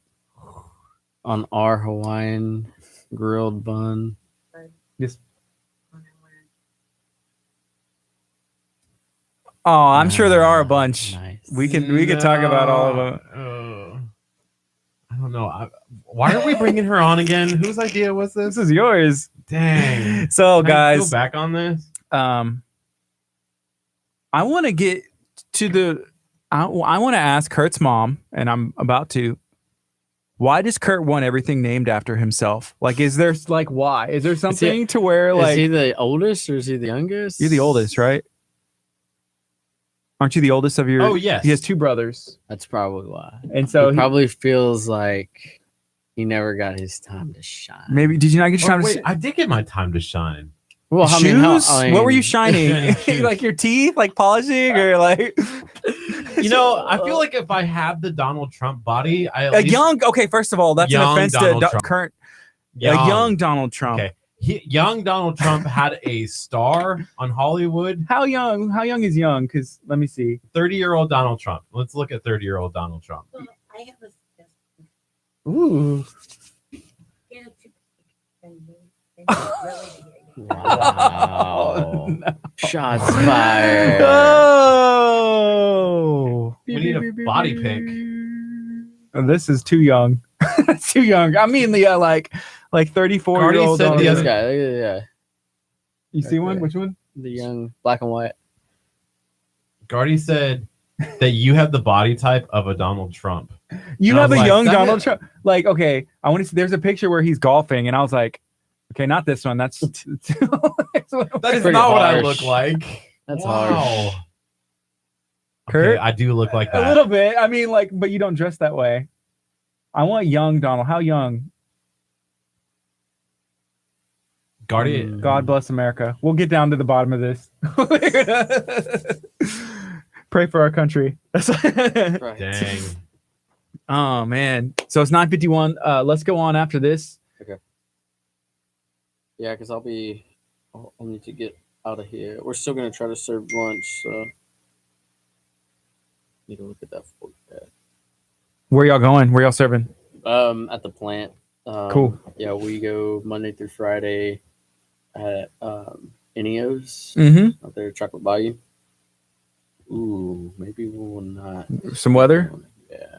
on our Hawaiian grilled bun. Oh, I'm sure there are a bunch. Nice. We could talk about all of them. I don't know. Why are we bringing her on again? Whose idea was this? This is yours. Dang. So, Can I go guys, back on this. I want to get to the. I want to ask Kurt's mom, and I'm about to. Why does Kurt want everything named after himself? Like, is there like why? Is there something to where Is like he the oldest or is he the youngest? you're the oldest, right? Aren't you the oldest of your? Oh, yes. He has two brothers, That's probably why. and so he probably feels like he never got his time to shine. maybe did you not get your time Wait, to I did get my time to shine. Well, I shoes? mean, What were you Shining shining? shoes. Like your teeth, like polishing, or like You know, I feel like if I have the Donald Trump body, a young. Okay, first of all, that's an Young offense Donald to Trump. Current. A young Donald Trump. Okay. Young Donald Trump had a star on Hollywood. How young? How young is young? Because let me see. 30-year-old Donald Trump. Let's look at 30-year-old Donald Trump. Well, I have a suggestion. Ooh. Get a two- and really get you. Wow. Oh, no. Shots fired. Oh. We need a body pic. Oh, this is too young. That's too young. I mean, yeah, like 34 Gardy year old. said Look the at other- this guy. Look at yeah, You see one? Which one? the young black and white. Gardy said that you have the body type of a Donald Trump. You And I have was a like, young that Donald is- Trump. Like, okay, I want to see. There's a picture where he's golfing, and I was like, okay, not this one. That's That is Pretty not what I harsh. look like. That's Wow. hard. Kurt? Okay, I do look like a that. little bit. I mean, like, but you don't dress that way. I want young Donald. How young? Gardy, God bless America. We'll get down to the bottom of this. Pray for our country. Right. dang. Oh man. So it's 9:51. Let's go on after this. Yeah, because I'll need to get out of here. We're still gonna try to serve lunch, so need to look at that forecast. Where y'all going? Where y'all serving? At the plant. Cool. Yeah, we go Monday through Friday at Ineos Mm-hmm. out there, at Chocolate Bayou. Ooh, maybe we will not. Some weather. Yeah.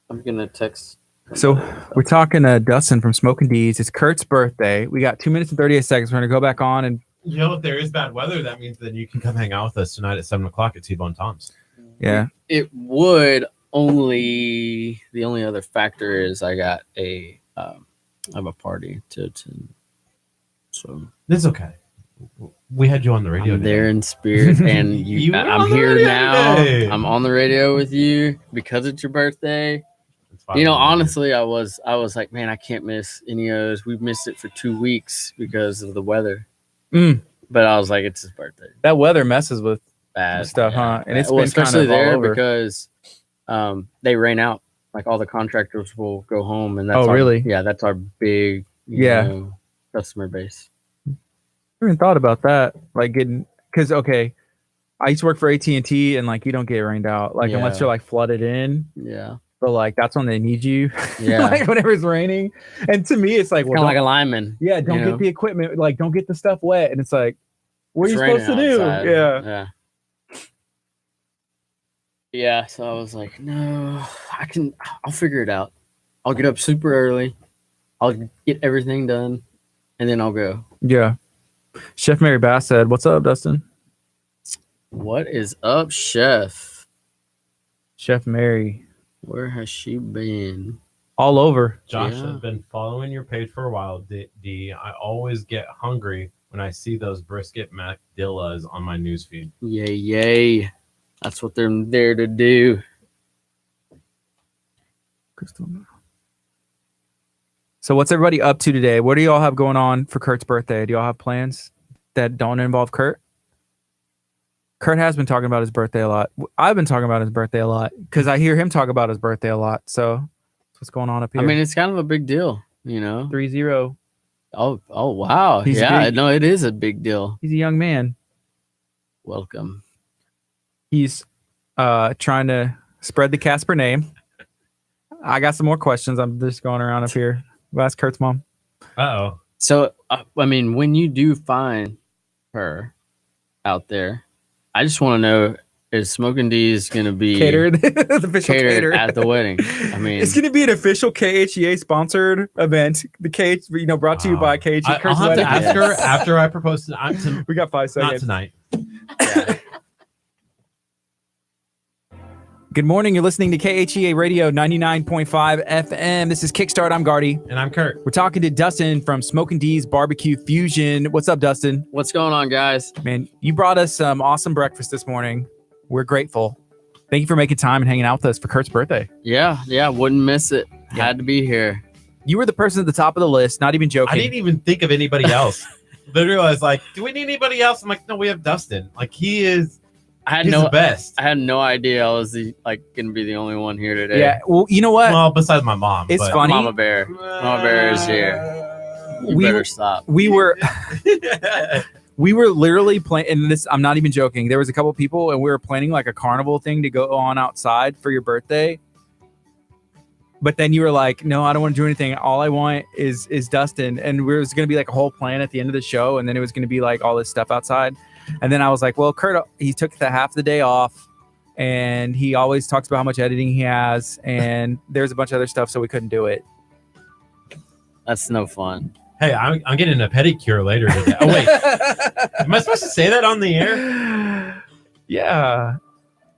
I'm gonna text. So somebody if we're talking to Dustin from Smoking D's. It's Kurt's birthday. We got 2 minutes and 38 seconds. We're gonna go back on and You know, if there is bad weather, that means then you can come hang out with us tonight at 7:00 at T-Bone Tom's. yeah. It would only. The only other factor is I got I have a party to attend. So This is okay. We had you on the radio. I'm there in spirit, and You were on I'm the here radio now. today. I'm on the radio with you because it's your birthday. It's fine. You know, honestly, I was like, man, I can't miss any of those. We've missed it for 2 weeks because of the weather. But I was like, it's his birthday. That weather messes with Bad stuff, huh? And it's well, been especially kind of all there over. because they rain out. Like all the contractors will go home, and that's Oh, really? Yeah, that's our big customer base. I haven't thought about that. Like getting because I used to work for AT&T, and like you don't get rained out, like unless Yeah. you're like flooded in. Yeah, But like that's when they need you. Yeah. Like whenever it's raining. And to me, it's like, kind of like a lineman. yeah, don't you get know? the equipment, like don't get the stuff wet. And it's like, what are It's you supposed to raining do? outside. Yeah. Yeah, so I was like, no, I'll figure it out. I'll get up super early. I'll get everything done, and then I'll go. Yeah. Chef Mary Bass said, "What's up, Dustin?" What is up, Chef? Chef Mary. Where has she been? All over. Josh, Yeah. I've been following your page for a while, D. I always get hungry when I see those brisket Macdillas on my newsfeed. Yay, yay. That's what they're there to do. So what's everybody up to today? What do y'all have going on for Kurt's birthday? Do y'all have plans that don't involve Kurt? Kurt has been talking about his birthday a lot. I've been talking about his birthday a lot because I hear him talk about his birthday a lot. So that's what's going on up here. I mean, it's kind of a big deal, you know? 3-0. Oh, wow. He's yeah, big. no, it is a big deal. He's a young man. Welcome. He's trying to spread the Casper name. I got some more questions. I'm just going around up here. We'll ask Kurt's mom. Uh-oh. So, I mean, when you do find her out there, I just want to know, is Smoking D's going to be Catered. The official catered cater. at the wedding? I mean, It's going to be an official KHEA sponsored event. The KH, brought to you by KHEA. I'll Kurt's have to wedding. ask her after I propose to We got 5 not seconds. tonight. Good morning. You're listening to KHEA Radio 99.5 FM. This is Kickstart. I'm Gardy. And I'm Kurt. We're talking to Dustin from Smoking D's Barbecue Fusion. What's up, Dustin? what's going on, guys? Man, you brought us some awesome breakfast this morning. We're grateful. Thank you for making time and hanging out with us for Kurt's birthday. Yeah, wouldn't miss it. Yeah. Had to be here. You were the person at the top of the list, not even joking. I didn't even think of anybody else. Literally, I was like, do we need anybody else? I'm like, no, we have Dustin. Like, he's the best. I had no idea I was gonna be the only one here today. Yeah, well, you know what? Well, besides my mom. It's but- funny. Mama Bear. Mama Bear is here. You We better were- stop. We were literally playing, and this, I'm not even joking. There was a couple people, and we were planning like a carnival thing to go on outside for your birthday. But then you were like, no, I don't want to do anything. All I want is Dustin. And it was going to be like a whole plan at the end of the show. And then it was going to be like all this stuff outside. And then I was like, well, Kurt, he took the half the day off, and he always talks about how much editing he has. And there's a bunch of other stuff, so we couldn't do it. That's no fun. Hey, I'm getting a pedicure later today. Oh, wait. Am I supposed to say that on the air? Yeah,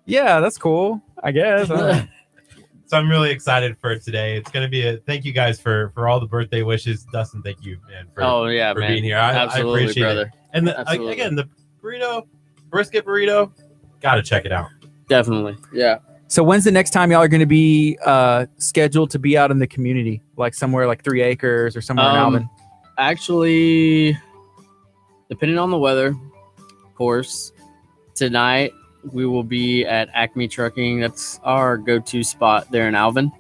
that's cool, I guess. So I'm really excited for today. It's going to be thank you guys for all the birthday wishes. Dustin, thank you, man, for man. being here. I Absolutely, appreciate brother. it. And Absolutely. again, the brisket burrito, got to check it out. Definitely. Yeah. So when's the next time y'all are going to be scheduled to be out in the community, like somewhere like 3 Acres or somewhere in Alvin? Actually, depending on the weather, of course, tonight we will be at Acme Trucking. That's our go-to spot there in Alvin.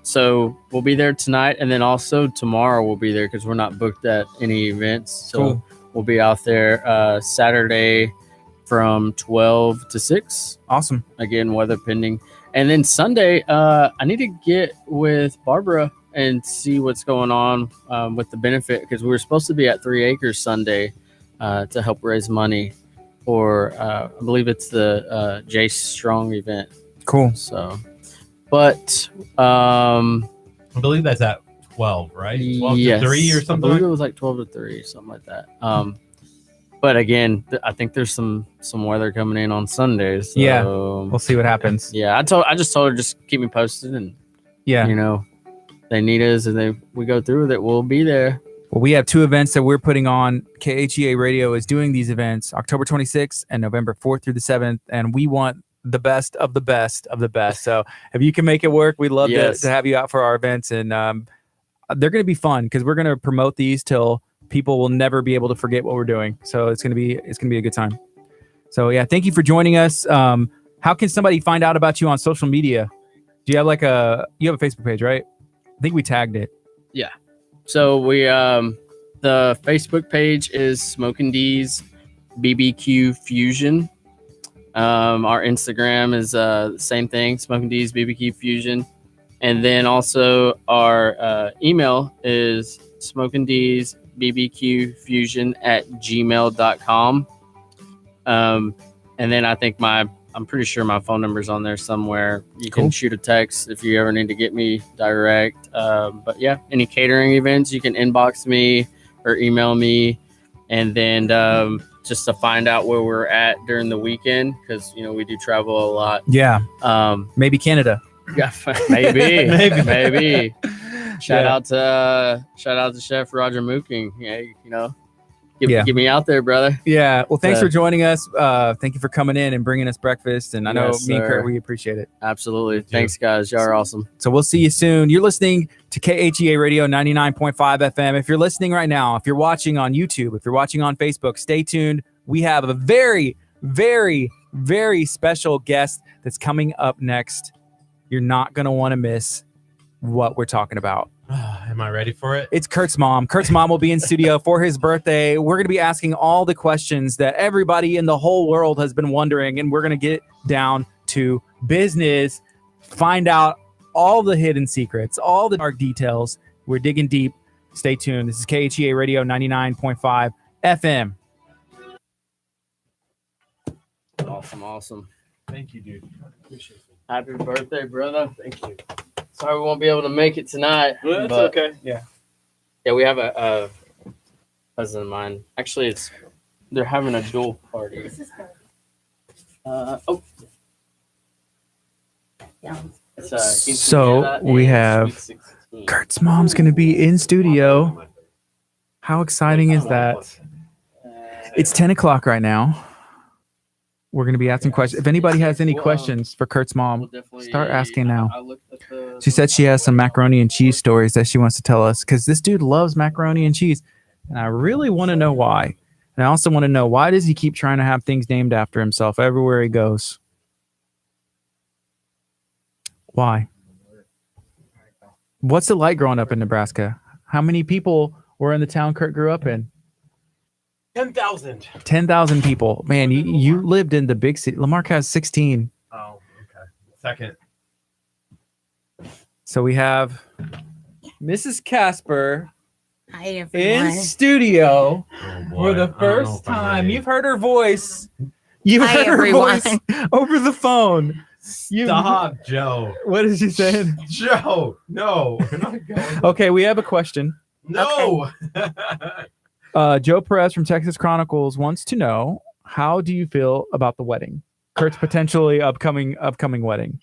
So we'll be there tonight, and then also tomorrow we'll be there because we're not booked at any events. So Cool. we'll be out there Saturday from 12 to 6. Awesome. Again, weather pending. And then Sunday, I need to get with Barbara and see what's going on with the benefit, because we were supposed to be at 3 Acres Sunday to help raise money or I believe it's the Jace Strong event. Cool. So, but I believe that's at 12, right? 12 yes, to 3 or I something. believe it was like 12 to 3, something like that. But again, I think there's some weather coming in on Sundays. So, Yeah. We'll see what happens. yeah, I just told her just keep me posted, and Yeah. you know, they need us, and we go through with it. We'll be there. Well, we have 2 events that we're putting on. KHEA Radio is doing these events October 26th and November 4th through the 7th, and we want the best of the best of the best. So if you can make it work, we'd love Yes. to have you out for our events, and they're going to be fun because we're going to promote these till people will never be able to forget what we're doing. So it's going to be a good time. So yeah, thank you for joining us. How can somebody find out about you on social media? Do you have you have a Facebook page, right? I think we tagged it. Yeah. So we the Facebook page is Smokin' D's BBQ Fusion. Our Instagram is the same thing, Smokin' D's BBQ Fusion. And then also our email is Smokin' D's BBQ Fusion @gmail.com. And then I think I'm pretty sure my phone number's on there somewhere. You can shoot a text if you ever need to get me direct. But yeah, any catering events, you can inbox me or email me. And then just to find out where we're at during the weekend, because we do travel a lot. Yeah. Maybe Canada. Yeah, maybe. Maybe. Shout out to Chef Roger Mooking. Yeah, get me out there, brother. Yeah. Well, thanks for joining us. Thank you for coming in and bringing us breakfast. And I know me and Kurt, we appreciate it. Absolutely. Thanks, guys. Y'all are awesome. So we'll see you soon. You're listening to KHEA Radio 99.5 FM. If you're listening right now, if you're watching on YouTube, if you're watching on Facebook, stay tuned. We have a very, very, very special guest that's coming up next. You're not going to want to miss what we're talking about. Am I ready for it? It's Kurt's mom. Kurt's mom will be in studio for his birthday. We're going to be asking all the questions that everybody in the whole world has been wondering, and we're going to get down to business, find out all the hidden secrets, all the dark details. We're digging deep. Stay tuned. This is KHEA Radio 99.5 FM. Awesome. Thank you, dude. Appreciate it. Happy birthday, brother. Thank you. Sorry we won't be able to make it tonight. Well, that's but, okay. Yeah. Yeah, we have a cousin of mine. Actually, they're having a dual party. This is good. Yeah. So we have Kurt's mom's going to be in studio. How exciting is that? It's 10 o'clock right now. We're going to be asking questions. If anybody has any questions for Kurt's mom, start asking now. She said she has some macaroni and cheese stories that she wants to tell us because this dude loves macaroni and cheese. And I really want to know why. And I also want to know, why does he keep trying to have things named after himself everywhere he goes? Why? What's it like growing up in Nebraska? How many people were in the town Kurt grew up in? 10,000. 10,000 people. Man, you lived in the big city. Lamarck has 16. Oh, okay. Second. So we have Mrs. Casper Hi, everyone. in studio Oh, boy. for the I don't know first if I'm time. ready. You've heard her voice. You've Hi, heard her everyone. voice over the phone. Stop, Joe. What is she saying? Joe, no. We're not going. Okay, we have a question. No. Joe Perez from Texas Chronicles wants to know, how do you feel about the wedding? Kurt's potentially upcoming wedding.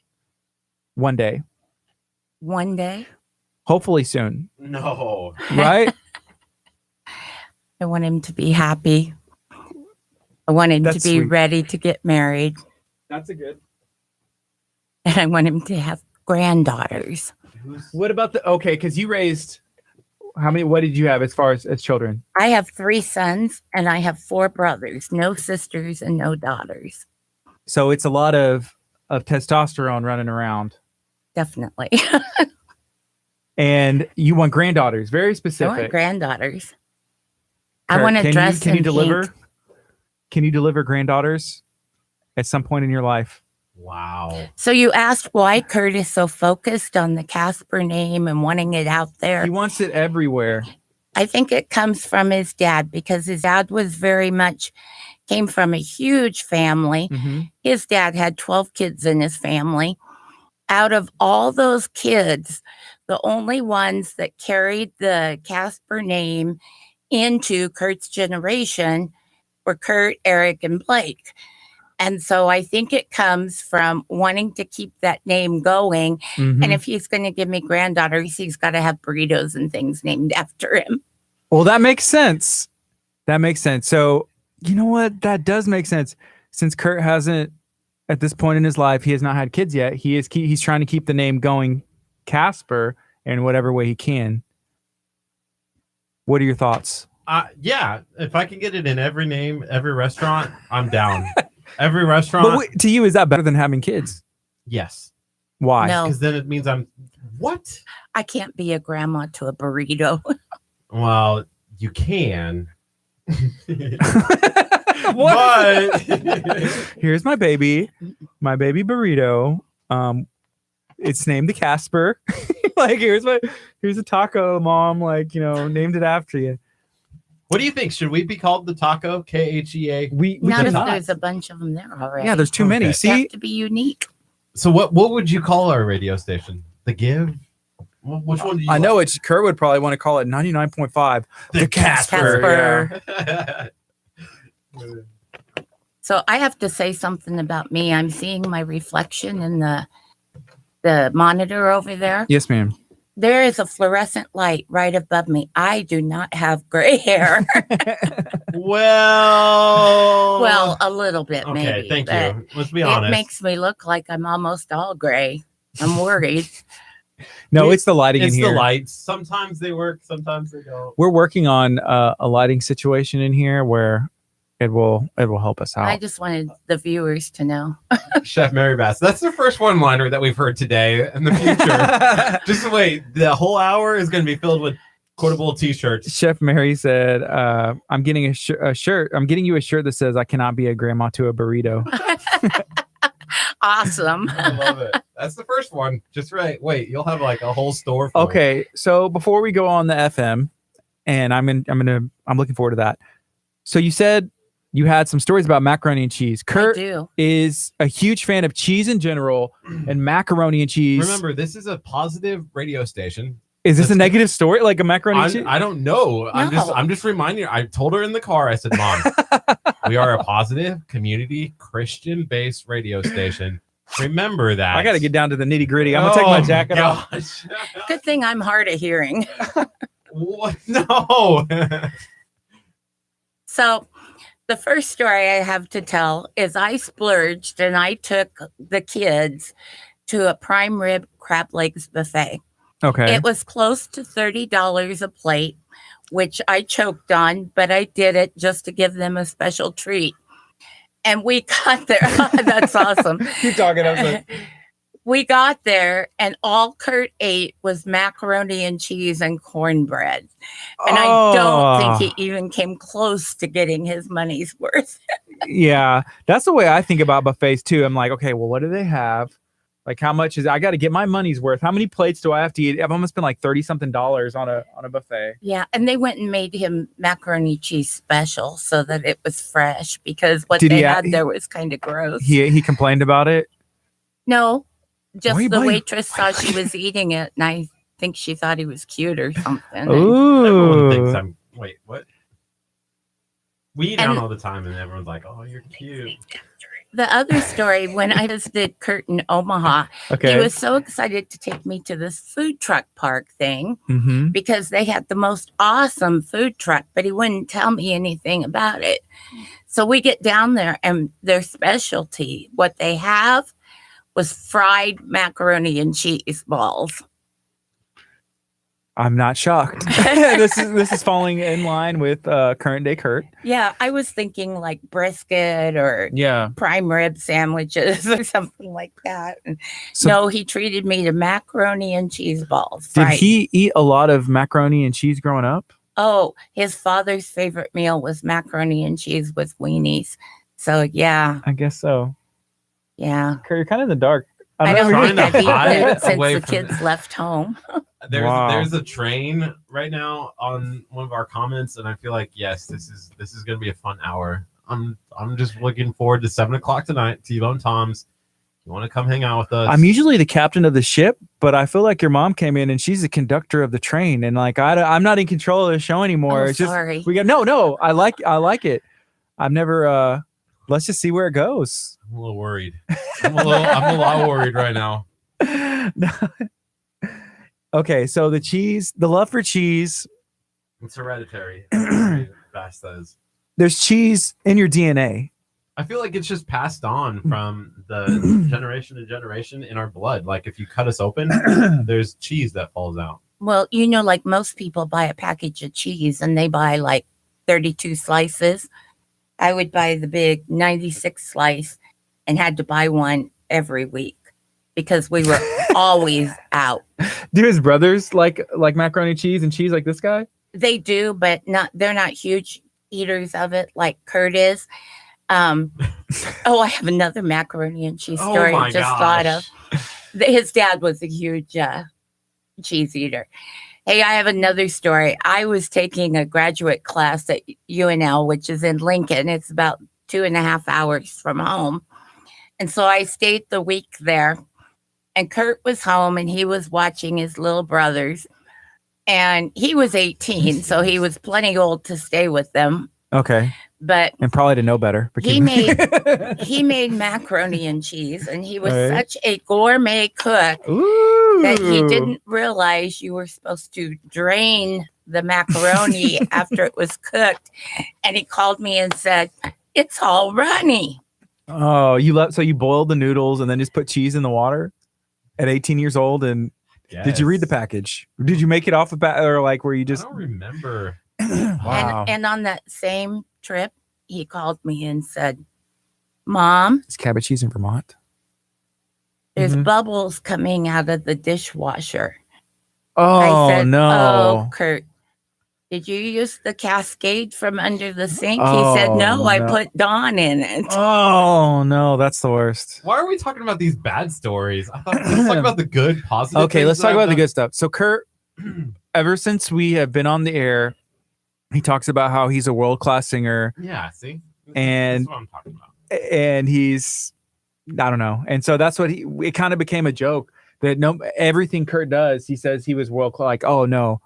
One day. One day, Hopefully soon. No. Right? I want him to be happy. I want him That's to be sweet. ready to get married. That's a good. And I want him to have granddaughters. What about because you raised, how many, what did you have as far as children? I have 3 sons and I have 4 brothers, no sisters and no daughters. So it's a lot of testosterone running around. Definitely. And you want granddaughters, very I specific. want granddaughters. Kurt, I want to dress Can you in deliver? pink. Can you deliver granddaughters at some point in your life? Wow. So you asked why Kurt is so focused on the Casper name and wanting it out there. He wants it everywhere. I think it comes from his dad because his dad was very much came from a huge family. Mm-hmm. His dad had 12 kids in his family. Out of all those kids, the only ones that carried the Casper name into Kurt's generation were Kurt, Eric, and Blake. And so I think it comes from wanting to keep that name going. Mm-hmm. And if he's going to give me granddaughters, he's got to have burritos and things named after him. Well, that makes sense. That makes sense. So, you know what? That does make sense. Since Kurt hasn't, at this point in his life, he has not had kids yet. He's trying to keep the name going, Casper, in whatever way he can. What are your thoughts? Yeah, if I can get it in every name, every restaurant, I'm down. Every restaurant. But wait, to you, is that better than having kids? Yes. Why? No. Because then it means I'm what? I can't be a grandma to a burrito. Well, you can. What? But Here's my baby burrito. It's named the Casper. Like here's a taco, mom. Like named it after you. what do you think? Should we be called the taco? KHEA. We Not can if not. there's a bunch of them there already. Yeah, there's too many. Okay. You See, have to be unique. So what would you call our radio station? The Give? Which one do you I know like? it's Kurt would probably want to call it 99.5. The Casper. Yeah. So I have to say something about me. I'm seeing my reflection in the monitor over there. Yes, ma'am. There is a fluorescent light right above me. I do not have gray hair. Well, A little bit, okay, maybe. thank but you. Let's be honest. It makes me look like I'm almost all gray. I'm worried. No, it's the lighting It's in the here. lights. Sometimes they work, sometimes they don't. We're working on a lighting situation in here where it will help us out. I just wanted the viewers to know. Chef Mary Bass. That's the first one-liner that we've heard today. In the future, just wait. The whole hour is going to be filled with quotable T-shirts. Chef Mary said, "I'm getting a shirt. I'm getting you a shirt that says I cannot be a grandma to a burrito." Awesome. I love it. That's the first one. Just right. Wait, you'll have like a whole store. Full. Okay, so before we go on the FM, and I'm looking forward to that. So you said you had some stories about macaroni and cheese. I Kurt do. is a huge fan of cheese in general and macaroni and cheese. Remember, this is a positive radio station. Is this a that's- negative story, like a macaroni and cheese? I don't know. No. I'm just reminding you. I told her in the car. I said, "Mom, we are a positive, community, Christian-based radio station. Remember that." I got to get down to the nitty gritty. I'm gonna take my jacket off. off. Good thing I'm hard of hearing. What? No. So the first story I have to tell is I splurged and I took the kids to a prime rib crab legs buffet. Okay. It was close to $30 a plate, which I choked on, but I did it just to give them a special treat. And we got there. That's awesome. Keep talking. I'm like, We got there, and all Kurt ate was macaroni and cheese and cornbread. And I don't think he even came close to getting his money's worth. Yeah, that's the way I think about buffets too. I'm like, okay, well, what do they have? Like, how much is I got to get my money's worth? How many plates do I have to eat? I've almost spent like $30-something on a buffet. Yeah, and they went and made him macaroni cheese special so that it was fresh because what Did they he had there was kind of gross. He complained about it. No, just Wait, the wait, waitress saw she was eating it, and I think she thought he was cute or something. and- Everyone thinks Ooh. I'm. Wait, what? We eat out all the time, and everyone's like, "Oh, you're cute." The other story, when I visited Kurt in Omaha, Okay. he was so excited to take me to this food truck park thing Mm-hmm. because they had the most awesome food truck, but he wouldn't tell me anything about it. So we get down there, and their specialty, what they have, was fried macaroni and cheese balls. I'm not shocked. This is falling in line with current day Kurt. Yeah, I was thinking like brisket or Yeah. prime rib sandwiches or something like that. And So no, he treated me to macaroni and cheese balls. did fried. he eat a lot of macaroni and cheese growing up? Oh, his father's favorite meal was macaroni and cheese with weenies. So yeah, I guess so. yeah. Kurt, you're kind of in the dark. I don't don't know. think trying to I've eaten hide it since away the from kids left home. Wow. There's a train right now on one of our comments, and I feel like yes, this is going to be a fun hour. I'm just looking forward to 7:00 tonight. T-Bone Tom's. You want to come hang out with us? I'm usually the captain of the ship, but I feel like your mom came in and she's the conductor of the train, and like I'm not in control of the show anymore. Oh, it's just sorry. we got no. I like it. I've never. Let's just see where it goes. I'm a little worried. I'm a lot worried right now. Okay, so the love for cheese. It's hereditary. Bass says. There's cheese in your DNA. I feel like it's just passed on from the generation to generation in our blood. Like if you cut us open, there's cheese that falls out. Well, like most people buy a package of cheese and they buy like 32 slices. I would buy the big 96 slice and had to buy one every week because we were always out. Do his brothers like macaroni and cheese like this guy? They do, but they're not huge eaters of it like Curt is. I have another macaroni and cheese story I just thought of. His dad was a huge cheese eater. Hey, I have another story. I was taking a graduate class at UNL, which is in Lincoln. It's about 2.5 hours from home. And so I stayed the week there. And Curt was home and he was watching his little brothers. And he was 18, so he was plenty old to stay with them. Okay. And probably to know better. He made macaroni and cheese, and he was such a gourmet cook that he didn't realize you were supposed to drain the macaroni after it was cooked. And he called me and said, "It's all runny." Oh, so you boiled the noodles and then just put cheese in the water at 18 years old? And did you read the package? Did you make it off the bat, or like were you just? I don't remember. Wow. And on that same trip, he called me and said, "Mom, it's cabbage cheese in Vermont. There's bubbles coming out of the dishwasher." Oh, I said, no. "Oh, Curt, did you use the Cascade from under the sink?" He said, no, I put Dawn in it. Oh, no, that's the worst. Why are we talking about these bad stories? I thought let's talk about the good, positive. Okay, let's talk about the good stuff. So Curt, ever since we have been on the air, he talks about how he's a world-class singer. Yeah, see? And that's what I'm talking about. And he's, I don't know. And so that's what it kind of became a joke that everything Curt does, he says he was world-class. Like, oh, no.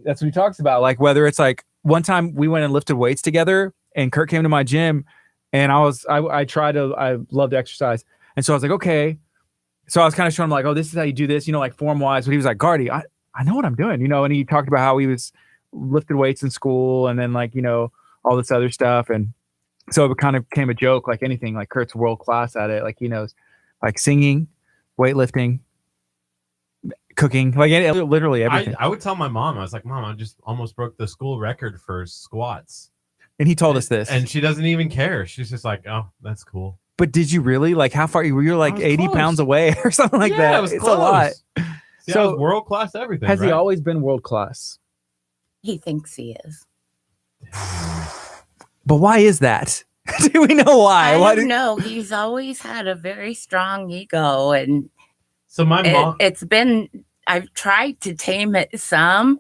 That's what he talks about. Like, whether it's like one time we went and lifted weights together and Curt came to my gym and I love to exercise. And so I was like, okay. So I was kind of showing him like, oh, this is how you do this, like form wise. But he was like, Gardy, I know what I'm doing, and he talked about how he was lifted weights in school and then like, all this other stuff. And so it kind of became a joke, like anything, like Curt's world class at it. Like he knows like singing, weightlifting, cooking, like literally everything. I would tell my mom, I was like, Mom, I just almost broke the school record for squats. And he told us this. And she doesn't even care. She's just like, oh, that's cool. But did you really? Like how far? You were like 80 pounds away or something like that. It was it's close. A lot. Yeah, so world class everything. Has he always been world class? He thinks he is. But why is that? Do we know why? I don't know. He's always had a very strong ego, and so my mom. I've tried to tame it some.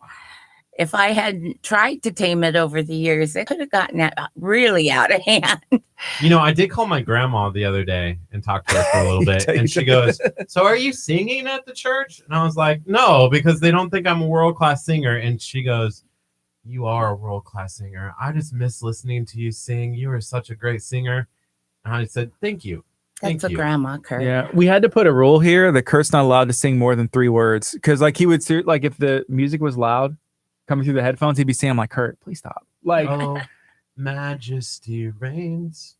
If I hadn't tried to tame it over the years, it could have gotten really out of hand. I did call my grandma the other day and talk to her for a little bit. And she goes, "So are you singing at the church?" And I was like, "No, because they don't think I'm a world-class singer." And she goes, "You are a world-class singer. I just miss listening to you sing. You are such a great singer." And I said, "Thank you." That's a grandma, Curt. Yeah, we had to put a rule here that Curt's not allowed to sing more than 3 words. Because like he would, like if the music was loud coming through the headphones, he'd be saying, I'm like, Curt, please stop. Like, oh, majesty reigns.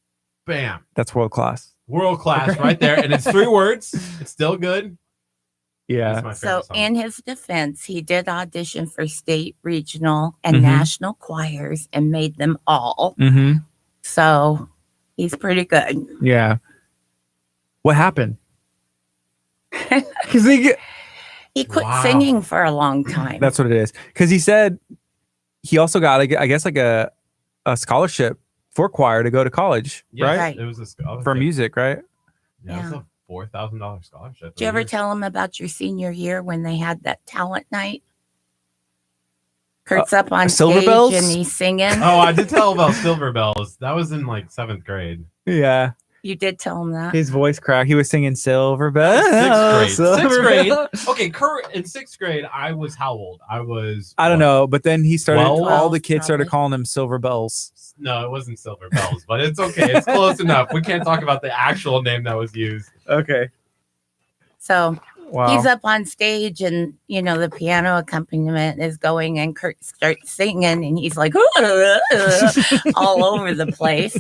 Bam. That's world class. World class right there. And it's 3 words. It's still good. Yeah. So in his defense, he did audition for state, regional, and national choirs and made them all. Mm-hmm. So he's pretty good. Yeah. What happened? Because he quit singing for a long time. That's what it is. Because he said he also got, I guess, like a scholarship for choir to go to college, right? It was a scholarship for music, right? Yeah, it was a $4,000 scholarship. Did you ever tell him about your senior year when they had that talent night? Kurt's up on Silver stage Bells? and he's singing. Oh, I did tell about Silver Bells. That was in like 7th grade. Yeah. You did tell him that. His voice cracked. He was singing Silver Bells. 6th grade. Silver 6th grade. Bells. Okay, Kurt, in 6th grade, I was how old? I don't know, but then he started. 12? All the kids started Probably. calling him Silver Bells. No, it wasn't Silver Bells, but it's okay. It's close enough. We can't talk about the actual name that was used. Okay. So Wow. he's up on stage and, the piano accompaniment is going and Kurt starts singing and he's like all over the place.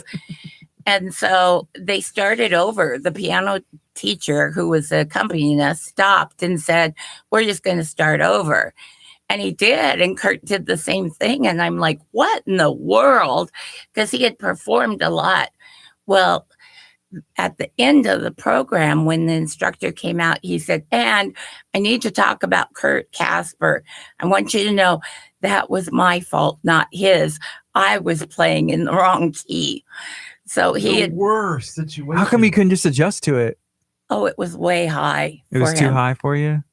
And so they started over. The piano teacher who was accompanying us stopped and said, we're just going to start over. And he did. And Kurt did the same thing. And I'm like, what in the world? Because he had performed a lot. Well, at the end of the program, when the instructor came out, he said, and I need to talk about Curt Casper. I want you to know that was my fault, not his. I was playing in the wrong key. So he had worst situation. How come you couldn't just adjust to it? Oh, it was way high. It was for too him. high for you?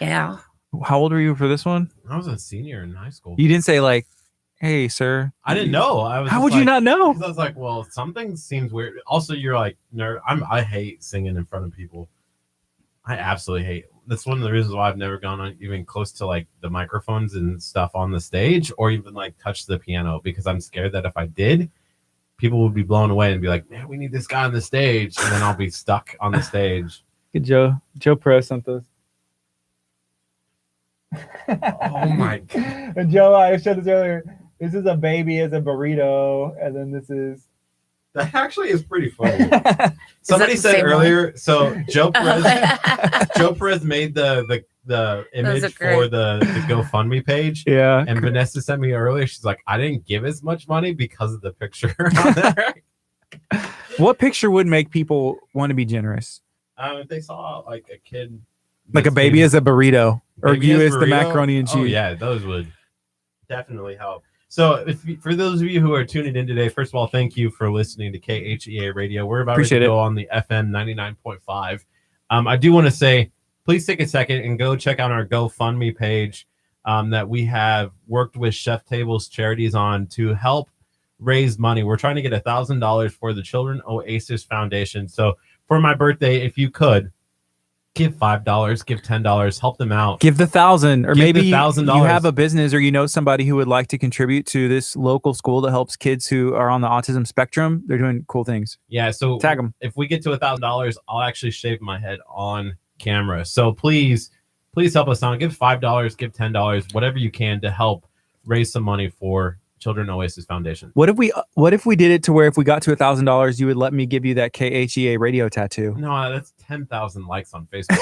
Yeah. How old were you for this one? I was a senior in high school. You didn't say like, hey, sir. I didn't know. I was. How just would you like- not know? 'cause I was like, well, something seems weird. Also, you're like, nerd. I hate singing in front of people. I absolutely hate. That's one of the reasons why I've never gone on even close to like the microphones and stuff on the stage, or even like touch the piano, because I'm scared that if I did, people would be blown away and be like, man, we need this guy on the stage, and then I'll be stuck on the stage. Good Joe. Joe Perez sent this. Oh my god. And Joe, I showed this earlier. This is a baby as a burrito, and then this is. That actually is pretty funny. Somebody the said same earlier, so Joe Perez made the image are for great. the GoFundMe page. Yeah. And Vanessa sent me earlier. She's like, I didn't give as much money because of the picture on there. What picture would make people want to be generous? If they saw like a kid, Like a that's baby being- as a burrito, or baby you as the burrito? macaroni and cheese. Oh yeah, those would definitely help. So, for those of you who are tuning in today, first of all, thank you for listening to KHEA Radio. We're about Appreciate to it. go on the FM 99.5. I do want to say, please take a second and go check out our GoFundMe page that we have worked with Chef Tables Charities on to help raise money. We're trying to get $1,000 for the Children Oasis Foundation. So, for my birthday, if you could, give $5, give $10, help them out. Give the 1,000, or Give maybe the you $1,000. have a business, or you know somebody who would like to contribute to this local school that helps kids who are on the autism spectrum. They're doing cool things. Yeah, so Tag them. if we get to $1,000, I'll actually shave my head on camera. So please help us out. Give $5, give $10, whatever you can to help raise some money for Children Oasis Foundation. What if we did it to where if we got to $1,000, you would let me give you that KHEA radio tattoo? No, that's 10,000 likes on Facebook.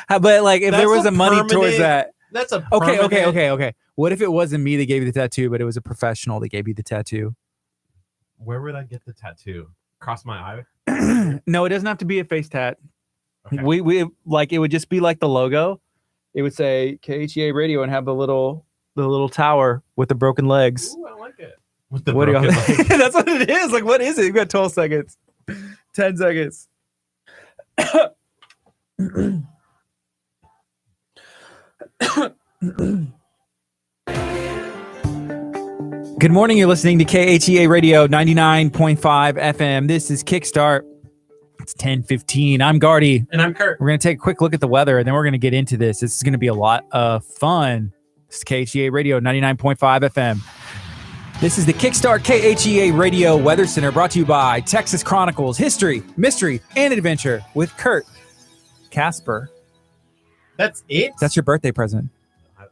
But like, if there That's was a a money towards permanent- that. That's a Okay. What if it wasn't me that gave you the tattoo, but it was a professional that gave you the tattoo? Where would I get the tattoo? Across my eye? No, it doesn't have to be a face tat. Okay. We like, it would just be like the logo. It would say KHEA radio and have the little tower with the broken legs. Ooh, I like it. With the What do broken y'all leg. That's what it is. Like, what is it? You got 12 seconds. 10 seconds. Good morning. You're listening to KHEA Radio 99.5 FM. This is Kickstart. It's 10:15. I'm Gardy. And I'm Kurt. We're going to take a quick look at the weather, and then we're going to get into this. This is going to be a lot of fun. This is KHEA Radio 99.5 FM. This is the Kickstart KHEA Radio Weather Center, brought to you by Texas Chronicles, History, Mystery, and Adventure with Curt Casper. That's it? That's your birthday present.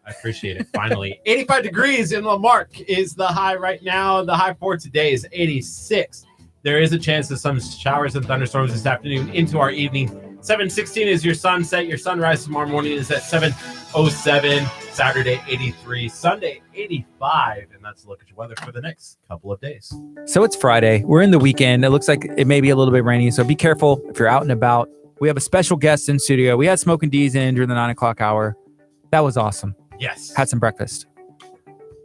I appreciate it. Finally, 85 degrees in Lamarck is the high right now. The high for today is 86. There is a chance of some showers and thunderstorms this afternoon into our evening. 7:16 is your sunset. Your sunrise tomorrow morning is at 7:07. Saturday, 83. Sunday, 85. And that's a look at your weather for the next couple of days. So it's Friday. We're in the weekend. It looks like it may be a little bit rainy, so be careful if you're out and about. We have a special guest in studio. We had Smoking D's in during the 9 o'clock hour. That was awesome. Yes. Had some breakfast.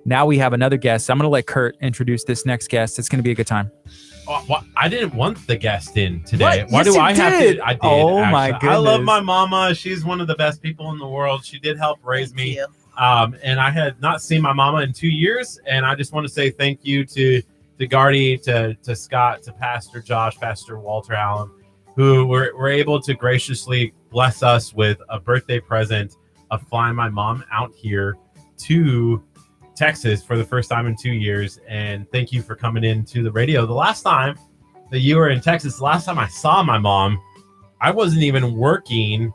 Now we have another guest. I'm going to let Curt introduce this next guest. It's going to be a good time. Oh, well, I didn't want the guest in today. What? Why Yes, do you I have did. to? I did. Oh, my actually. I love goodness. my mama. She's one of the best people in the world. She did help raise me. And I had not seen my mama in 2 years. And I just want to say thank you to Gardy, to Scott, to Pastor Josh, Pastor Walter Allen, who were able to graciously bless us with a birthday present of flying my mom out here to Texas for the first time in 2 years. And thank you for coming into the radio. The last time that you were in Texas, the last time I saw my mom, I wasn't even working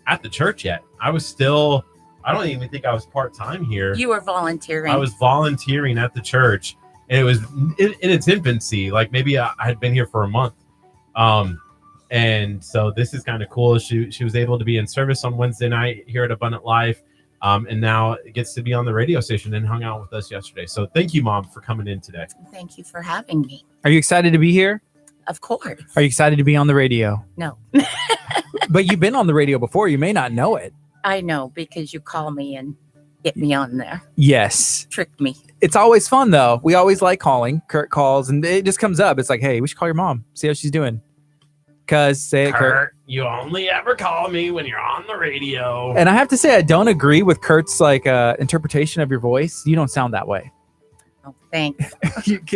at the church yet. I don't even think I was part-time here. You were volunteering. I was volunteering at the church, and it was in its infancy. Like maybe I had been here for a month. And so this is kind of cool. She was able to be in service on Wednesday night here at Abundant Life. And now gets to be on the radio station and hung out with us yesterday. So thank you, Mom, for coming in today. Thank you for having me. Are you excited to be here? Of course. Are you excited to be on the radio? No. But you've been on the radio before. You may not know it. I know, because you call me and get me on there. Yes. Trick me. It's always fun, though. We always like calling. Kurt calls, and it just comes up. It's like, hey, we should call your mom. See how she's doing. Because, say it, Kurt. You only ever call me when you're on the radio. And I have to say, I don't agree with Kurt's interpretation of your voice. You don't sound that way. Oh, thanks.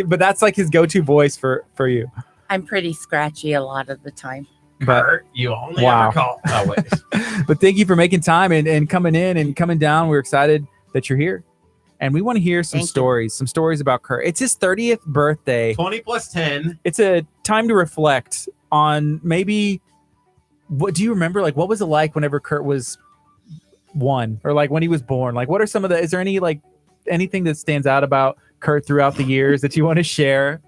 But that's like his go-to voice for you. I'm pretty scratchy a lot of the time. Kurt, you only ever call. Oh, wait. But thank you for making time and coming in and coming down. We're excited that you're here. And we want to hear some stories about Kurt. It's his 30th birthday. 20 plus 10. It's a time to reflect on maybe, what do you remember? Like, what was it like whenever Kurt was 1, or like when he was born? Like, what are some of is there any anything that stands out about Kurt throughout the years that you want to share?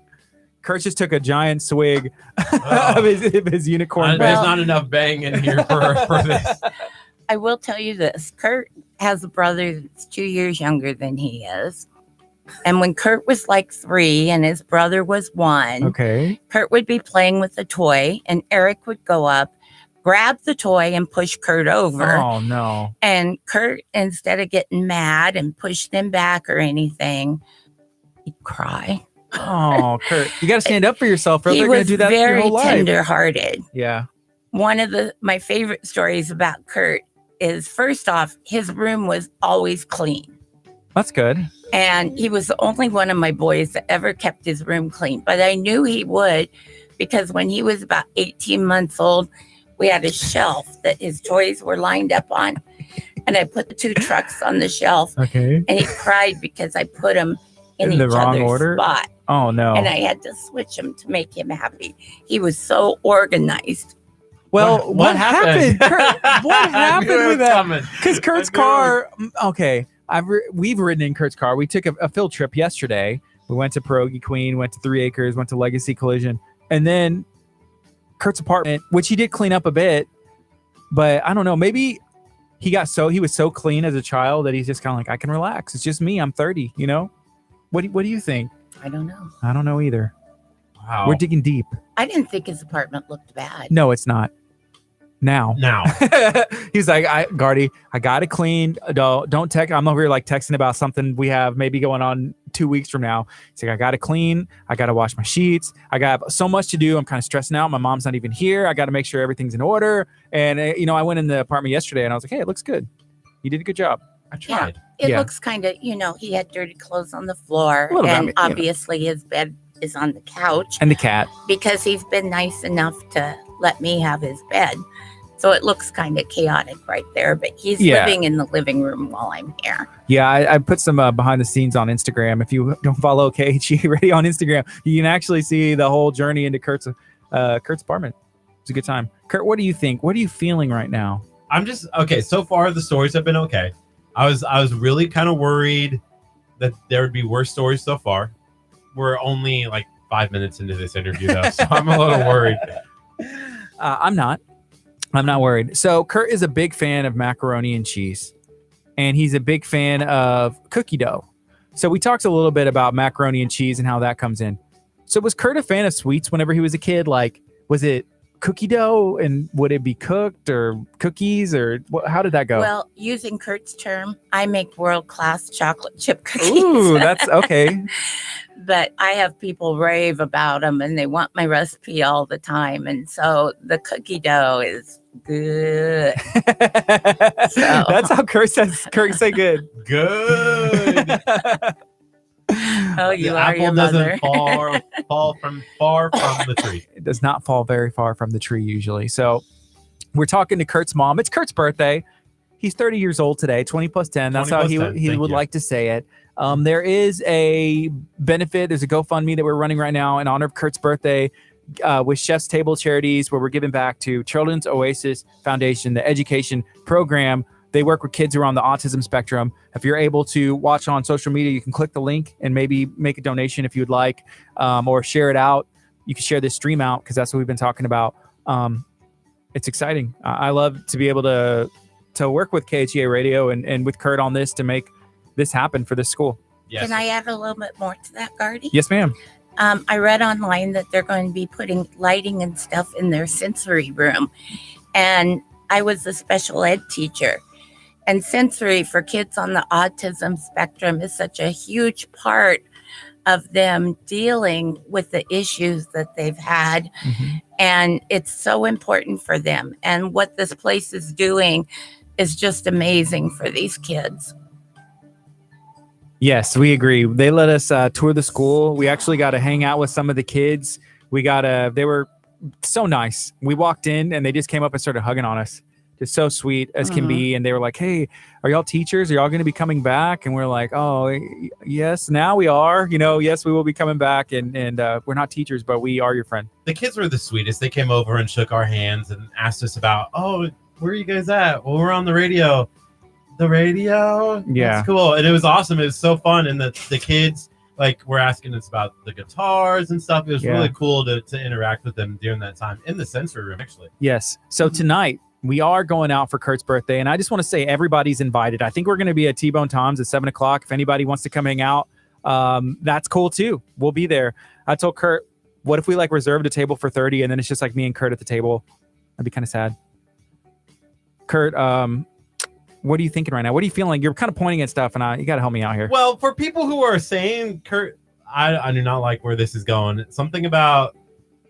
Kurt just took a giant swig of his unicorn. There's not enough bang in here for this. I will tell you this. Kurt has a brother that's 2 years younger than he is. And when Kurt was like 3 and his brother was 1, okay, Kurt would be playing with a toy and Eric would go up, grab the toy and push Kurt over. Oh, no. And Kurt, instead of getting mad and push them back or anything, he'd cry. Oh, Kurt, you got to stand up for yourself. Or He they're going to was do that your very whole life. tender-hearted. Yeah. One of my favorite stories about Kurt is, first off, his room was always clean. That's good. And he was the only one of my boys that ever kept his room clean. But I knew he would, because when he was about 18 months old, we had a shelf that his toys were lined up on. And I put the 2 trucks on the shelf. Okay. And he cried because I put them in the each wrong other's order? spot. Oh, no. And I had to switch them to make him happy. He was so organized. Well, what happened? Kurt, what happened with that? Because Kurt's car, okay, we've ridden in Kurt's car. We took a field trip yesterday. We went to Pierogi Queen, went to 3 Acres, went to Legacy Collision, and then Kurt's apartment, which he did clean up a bit, but I don't know, maybe he was so clean as a child that he's just kind of like, I can relax. It's just me. I'm 30, you know? What do you think? I don't know. I don't know either. Wow. We're digging deep. I didn't think his apartment looked bad. No, it's not. Now. He's like, Gardy, I got to clean. Don't text. I'm over here like texting about something we have maybe going on 2 weeks from now. He's like, I got to clean. I got to wash my sheets. I got so much to do. I'm kind of stressing out. My mom's not even here. I got to make sure everything's in order. And, I went in the apartment yesterday and I was like, hey, it looks good. You did a good job. I tried. Yeah, it looks kind of, he had dirty clothes on the floor. And obviously his bed is on the couch. And the cat. Because he's been nice enough to let me have his bed. So it looks kind of chaotic right there, but he's living in the living room while I'm here. Yeah, I put some behind the scenes on Instagram. If you don't follow KHE Ready on Instagram, you can actually see the whole journey into Kurt's apartment. It's a good time. Kurt, what do you think? What are you feeling right now? I'm just okay. So far, the stories have been okay. I was really kind of worried that there would be worse stories so far. We're only like 5 minutes into this interview, though, so I'm a little worried. I'm not worried. So Kurt is a big fan of macaroni and cheese, and he's a big fan of cookie dough. So we talked a little bit about macaroni and cheese and how that comes in. So was Kurt a fan of sweets whenever he was a kid? Like, was it cookie dough, and would it be cooked or cookies, or how did that go? Well, using Kurt's term, I make world-class chocolate chip cookies. Ooh, that's okay. But I have people rave about them and they want my recipe all the time. And so the cookie dough is good. That's how Kurt says. Kurt say good. Good. Oh, you The are apple your mother. doesn't fall from far from the tree. It does not fall very far from the tree usually. So we're talking to Kurt's mom. It's Kurt's birthday. He's 30 years old today, 20 plus 10. That's 20 how plus he 10. he Thank would you. like to say it. There is a benefit. There's a GoFundMe that we're running right now in honor of Kurt's birthday with Chef's Table Charities, where we're giving back to Children's Oasis Foundation, the education program. They work with kids who are on the autism spectrum. If you're able to watch on social media, you can click the link and maybe make a donation if you would like, or share it out. You can share this stream out because that's what we've been talking about. It's exciting. I love to be able to work with KHEA Radio and with Kurt on this to make this happen for this school. Yes. Can I add a little bit more to that, Gardy? Yes, ma'am. I read online that they're going to be putting lighting and stuff in their sensory room. And I was a special ed teacher. And sensory for kids on the autism spectrum is such a huge part of them dealing with the issues that they've had. Mm-hmm. And it's so important for them. And what this place is doing is just amazing for these kids. Yes, we agree. They let us tour the school. We actually got to hang out with some of the kids. They were so nice. We walked in and they just came up and started hugging on us. Just so sweet as can be. And they were like, hey, are y'all teachers? Are y'all going to be coming back? And we're like, oh, yes, now we are. Yes, we will be coming back. And we're not teachers, but we are your friend. The kids were the sweetest. They came over and shook our hands and asked us about, oh, where are you guys at? Well, we're on the radio. The radio? Yeah. That's cool. And it was awesome. It was so fun. And the kids were asking us about the guitars and stuff. It was really cool to interact with them during that time in the sensory room, actually. Yes. So tonight we are going out for Kurt's birthday. And I just want to say everybody's invited. I think we're going to be at T-Bone Tom's at 7:00. If anybody wants to come hang out, that's cool too. We'll be there. I told Kurt, what if we reserved a table for 30 and then it's just me and Kurt at the table? That'd be kind of sad. Kurt, what are you thinking right now? What are you feeling? You're kind of pointing at stuff, and you got to help me out here. Well, for people who are saying, Kurt, I do not like where this is going. Something about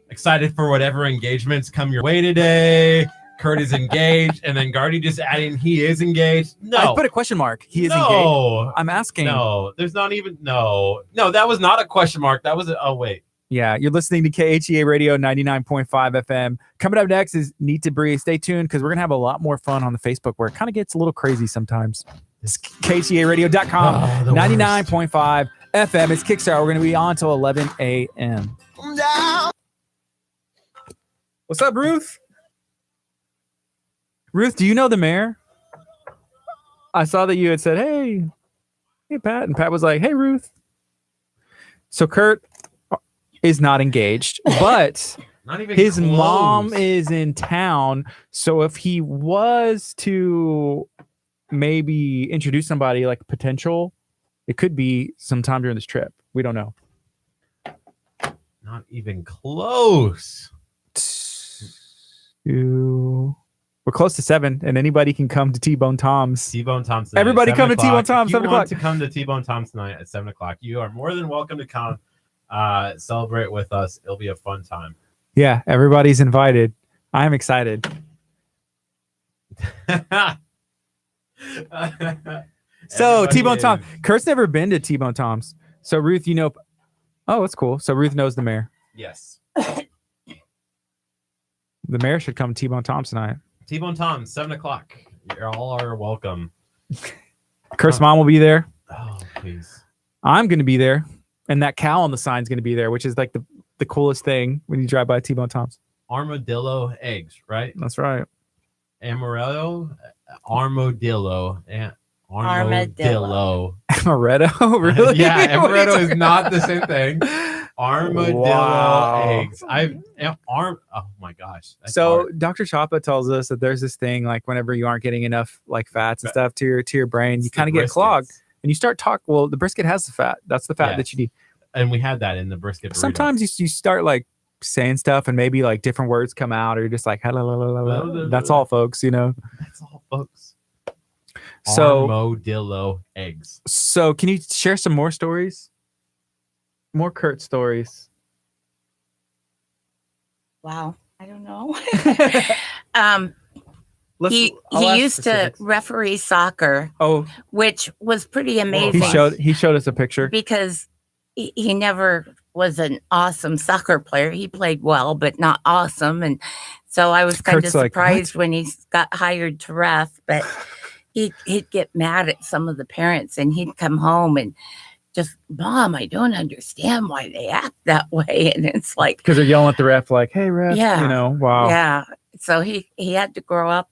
excited for whatever engagements come your way today. Kurt is engaged, and then Gardy just adding he is engaged. No, I put a question mark. He is engaged. I'm asking. No, there's not even no. That was not a question mark. That was oh wait. Yeah, you're listening to KHEA Radio 99.5 FM. Coming up next is Need to Breathe. Stay tuned because we're going to have a lot more fun on the Facebook where it kind of gets a little crazy sometimes. It's KHEAradio.com, 99.5 FM. It's Kickstart. We're going to be on till 11 a.m. What's up, Ruth? Ruth, do you know the mayor? I saw that you had said, hey, Pat. And Pat was like, hey, Ruth. So Kurt is not engaged, but not even his close. Mom is in town. So if he was to maybe introduce somebody potential, it could be sometime during this trip. We don't know. Not even close. We're close to 7, and anybody can come to T-Bone Tom's. T-Bone Tom's. Everybody come to T-Bone Tom's. If you 7:00. want to come to T-Bone Tom's tonight at 7:00, you are more than welcome to come. Celebrate with us. It'll be a fun time. Yeah, everybody's invited. I'm excited. So T-Bone Tom, Kurt's never been to T-Bone Tom's. So Ruth, oh, that's cool. So Ruth knows the mayor. Yes. The mayor should come to T-Bone Tom's tonight. T-Bone Tom's 7:00. You all are welcome. Kurt's mom will be there. Oh, please. I'm going to be there. And that cow on the sign is going to be there, which is the coolest thing when you drive by T-Bone Tom's. Armadillo eggs, right? That's right. Armadillo. Armadillo. Amaretto? Really? Yeah, amaretto is not the same thing. Armadillo eggs. Oh my gosh. So hard. Dr. Chapa tells us that there's this thing whenever you aren't getting enough fats and stuff to your brain, you kind of get clogged. And you start well, the brisket has the fat. That's the fat that you need. And we had that in the brisket burrito. Sometimes you start saying stuff and maybe different words come out or you're just hello. That's all, folks, That's all, folks. So Armadillo eggs. So can you share some more stories? More Kurt stories. Wow. I don't know. He used to referee soccer, which was pretty amazing. He showed us a picture because he never was an awesome soccer player. He played well, but not awesome. And so I was kind of surprised when he got hired to ref, but he'd get mad at some of the parents and he'd come home and just, Mom, I don't understand why they act that way. And it's like, because they're yelling at the ref, like, hey, ref, wow. Yeah. So he had to grow up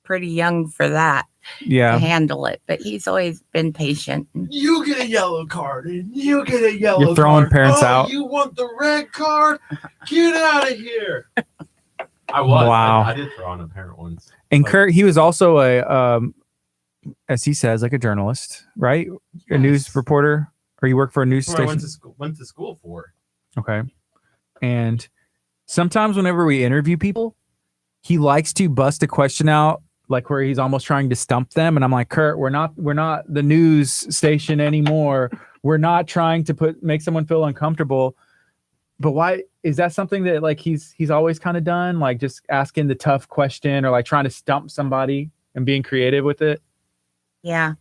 pretty young for that. Yeah. To handle it, but he's always been patient. You get a yellow card, and you get a yellow card. You're throwing parents out. You want the red card? Get out of here. I was. Wow. I did throw on a parent once. And Curt, he was also as he says, like a journalist, right? Yes. A news reporter, or you work for a news station? I went to school for. Okay. And sometimes whenever we interview people, he likes to bust a question out, like where he's almost trying to stump them. And I'm like, Curt, we're not the news station anymore. We're not trying to make someone feel uncomfortable. But why is that something that like he's always kind of done? Like just asking the tough question or like trying to stump somebody and being creative with it? Yeah.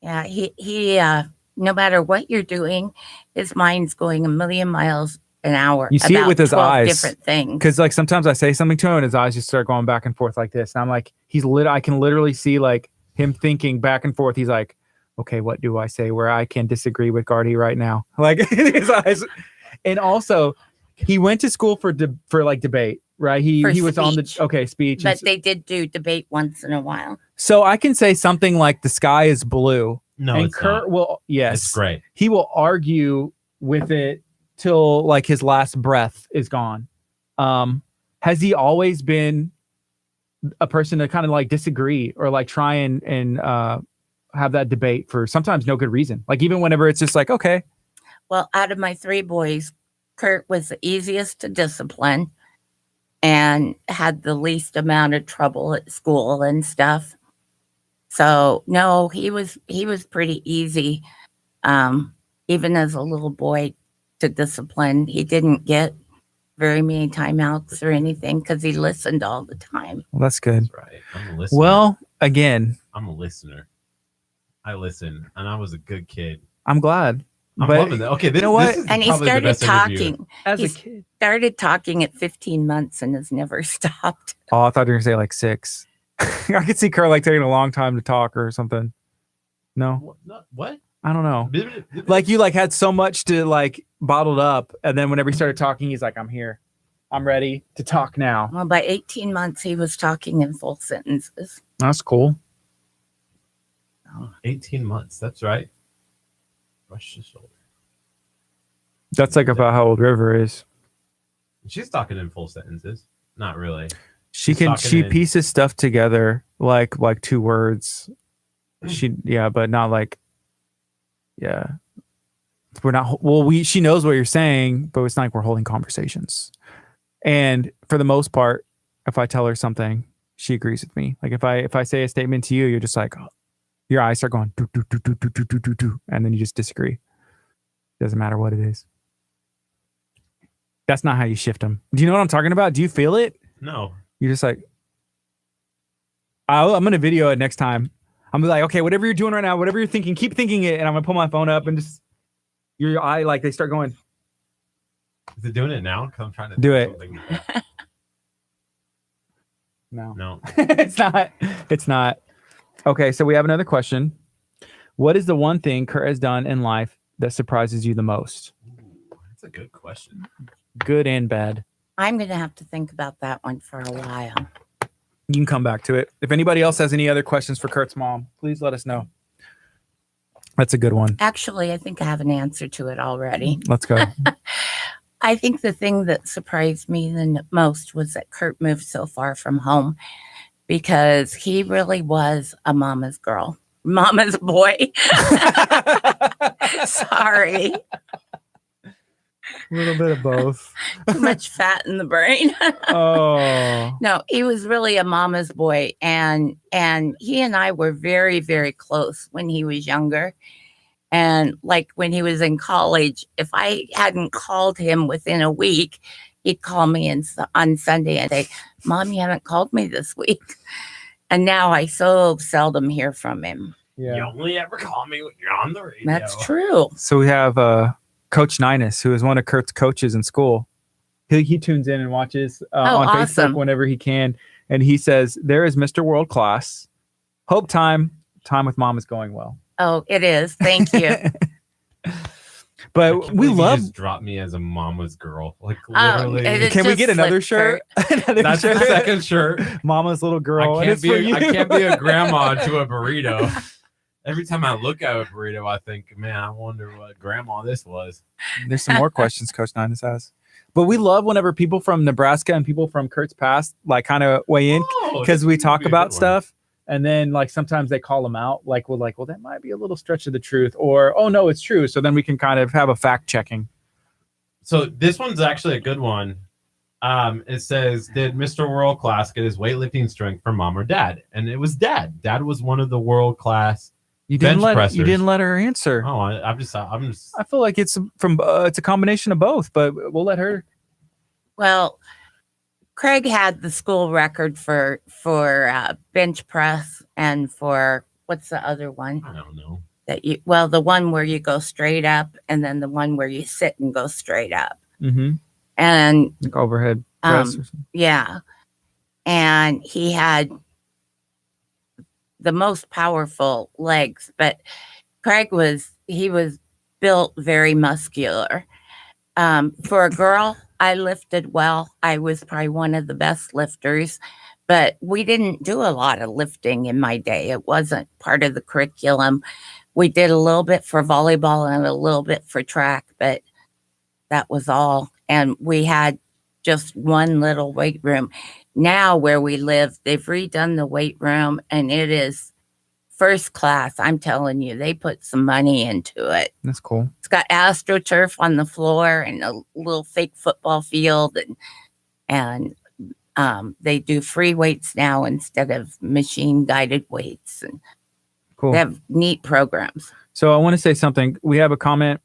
Yeah. He no matter what you're doing, his mind's going a million miles an hour. You see it with his eyes. Different things. Because like sometimes I say something to him and his eyes just start going back and forth like this. And I'm like, I can literally see like him thinking back and forth. He's like, okay, what do I say where I can disagree with Gardy right now? Like his eyes. And also he went to school for like debate, right? He was on the speech. But they did do debate once in a while. So I can say something like the sky is blue. No, and Curt will, yes. It's great. He will argue with it till like his last breath is gone. Has he always been a person to kind of like disagree or like try and have that debate for sometimes no good reason? Like even whenever it's just like, okay. Well, out of my 3 boys, Curt was the easiest to discipline and had the least amount of trouble at school and stuff. So no, he was pretty easy. Even as a little boy, to discipline. He didn't get very many timeouts or anything because he listened all the time. Well, that's good. That's right. I'm a listener. Well, again, I'm a listener. I listen, and I was a good kid. I'm glad. I'm loving that. Okay, you know what? And he started talking. As a kid. Started talking at 15 months and has never stopped. Oh, I thought you were going to say like 6. I could see Curt like taking a long time to talk or something. No? What? I don't know. Like you like had so much to like bottled up, and then whenever he started talking, he's like, I'm here. I'm ready to talk now. Well, by 18 months, he was talking in full sentences. That's cool. Oh, 18 months. That's right. Brush the shoulder. That's like about how old River is. She's talking in full sentences. Not really. She pieces stuff together like 2 words. But not like, yeah. We're not, she knows what you're saying, but it's not like we're holding conversations. And for the most part, if I tell her something, she agrees with me. Like if I say a statement to you, you're just like, oh, your eyes start going, do, do, do, do, do, do, do, do, and then you just disagree. Doesn't matter what it is. That's not how you shift them. Do you know what I'm talking about? Do you feel it? No. You're just like, I'm going to video it next time. I'm gonna be like, okay, whatever you're doing right now, whatever you're thinking, keep thinking it. And I'm going to pull my phone up and just, your eye, like they start going. Is it doing it now? Because I'm trying to do it. Something. No. It's not. Okay, so we have another question. What is the one thing Curt has done in life that surprises you the most? Ooh, that's a good question. Good and bad. I'm going to have to think about that one for a while. You can come back to it. If anybody else has any other questions for Curt's mom, please let us know. That's a good one. Actually, I think I have an answer to it already. Let's go. I think the thing that surprised me the most was that Curt moved so far from home, because he really was a mama's girl, mama's boy. Sorry. A little bit of both. Too much fat in the brain. Oh. No, he was really a mama's boy. And he and I were very, very close when he was younger. And like when he was in college, if I hadn't called him within a week, he'd call me on Sunday and say, Mom, you haven't called me this week. And now I so seldom hear from him. You only ever call me when you're on the radio. That's true. So we have Coach Ninus, who is one of Kurt's coaches in school. He tunes in and watches on awesome. Facebook whenever he can. And he says, there is Mr. World Class. Hope time with mom is going well. Oh, it is. Thank you. But we love. Just drop me as a mama's girl. Like Oh, literally. it is Can we just get another slip shirt? Another That's the shirt? second shirt. Mama's little girl. I and it's for you. can't be a grandma to a burrito. Every time I look at a burrito, I think, man, I wonder what grandma this was. There's some more questions Coach Ninus has. But we love whenever people from Nebraska and people from Kurt's past like kind of weigh in because we talk about stuff. And then like sometimes they call them out. Like we're like, well, that might be a little stretch of the truth. Or, oh, no, it's true. So then we can kind of have a fact checking. So this one's actually a good one. It says, did Mr. World Class get his weightlifting strength from mom or dad? And it was dad. Dad was one of the world class. You didn't let her answer. Oh, I'm just. I feel like it's it's a combination of both, but we'll let her. Well, Craig had the school record for bench press and for what's the other one? I don't know. The one where you go straight up and then the one where you sit and go straight up. Mm-hmm. And like overhead press. Yeah. And he had the most powerful legs, but Craig was built very muscular. For a girl, I lifted well. I was probably one of the best lifters, but we didn't do a lot of lifting in my day. It wasn't part of the curriculum. We did a little bit for volleyball and a little bit for track, but that was all. And we had just one little weight room. Now where we live, they've redone the weight room and it is first class. I'm telling you, they put some money into it. That's cool. It's got AstroTurf on the floor and a little fake football field, and they do free weights now instead of machine guided weights. And cool. They have neat programs. So I want to say something. We have a comment,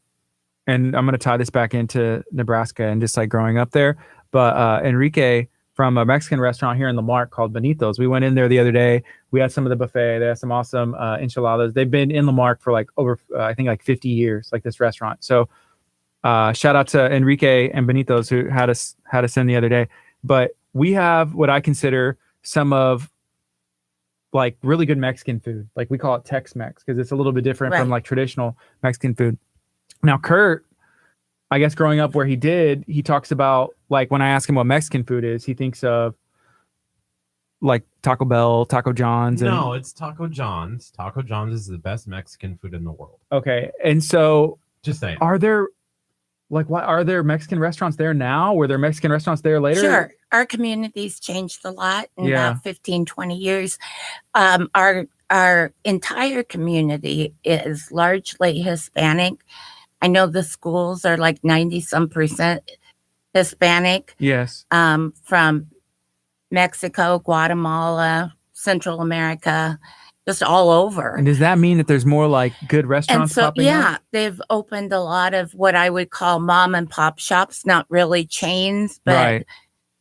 and I'm going to tie this back into Nebraska and just like growing up there. But Enrique from a Mexican restaurant here in La Marque called Benito's. We went in there the other day. We had some of the buffet. They had some awesome enchiladas. They've been in La Marque for like over, I think like 50 years, like this restaurant. So shout out to Enrique and Benito's who had us in the other day. But we have what I consider some of like really good Mexican food. Like we call it Tex-Mex because it's a little bit different from like traditional Mexican food. Now, Curt, I guess growing up where he talks about like when I ask him what Mexican food is, he thinks of like Taco Bell, Taco John's. No, it's Taco John's. Taco John's is the best Mexican food in the world. Okay. And so just saying, are there Mexican restaurants there now? Were there Mexican restaurants there later? Sure. Our community's changed a lot in about 15, 20 years. Our entire community is largely Hispanic. I know the schools are like 90% Hispanic. Yes. From Mexico, Guatemala, Central America, just all over. And does that mean that there's more like good restaurants popping up? They've opened a lot of what I would call mom and pop shops, not really chains, but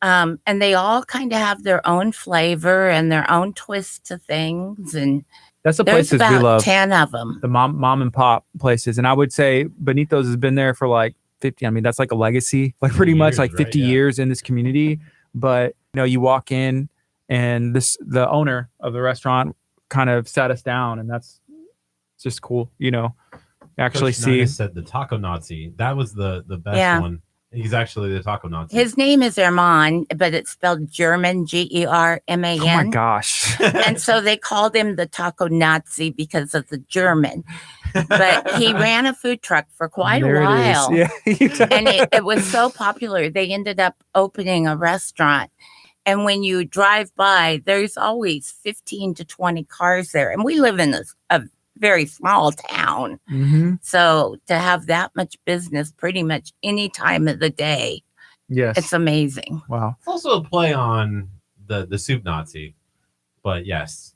and they all kind of have their own flavor and their own twist to things. And that's the there's places about we love. 10 of them. The mom and pop places. And I would say Benito's has been there for like 50. I mean, that's like a legacy, like pretty much like 50 years in this community. But you walk in and the owner of the restaurant kind of sat us down, and that's just cool, actually Coach see. Nina said the Taco Nazi. That was the best one. He's actually the Taco Nazi. His name is Herman, but it's spelled German, German. Oh my gosh. And so they called him the Taco Nazi because of the German. But he ran a food truck for quite a while. Yeah. And it was so popular, they ended up opening a restaurant. And when you drive by, there's always 15 to 20 cars there. And we live in a very small town. Mm-hmm. So to have that much business pretty much any time of the day, yes, it's amazing. Wow. It's also a play on the soup Nazi. But yes,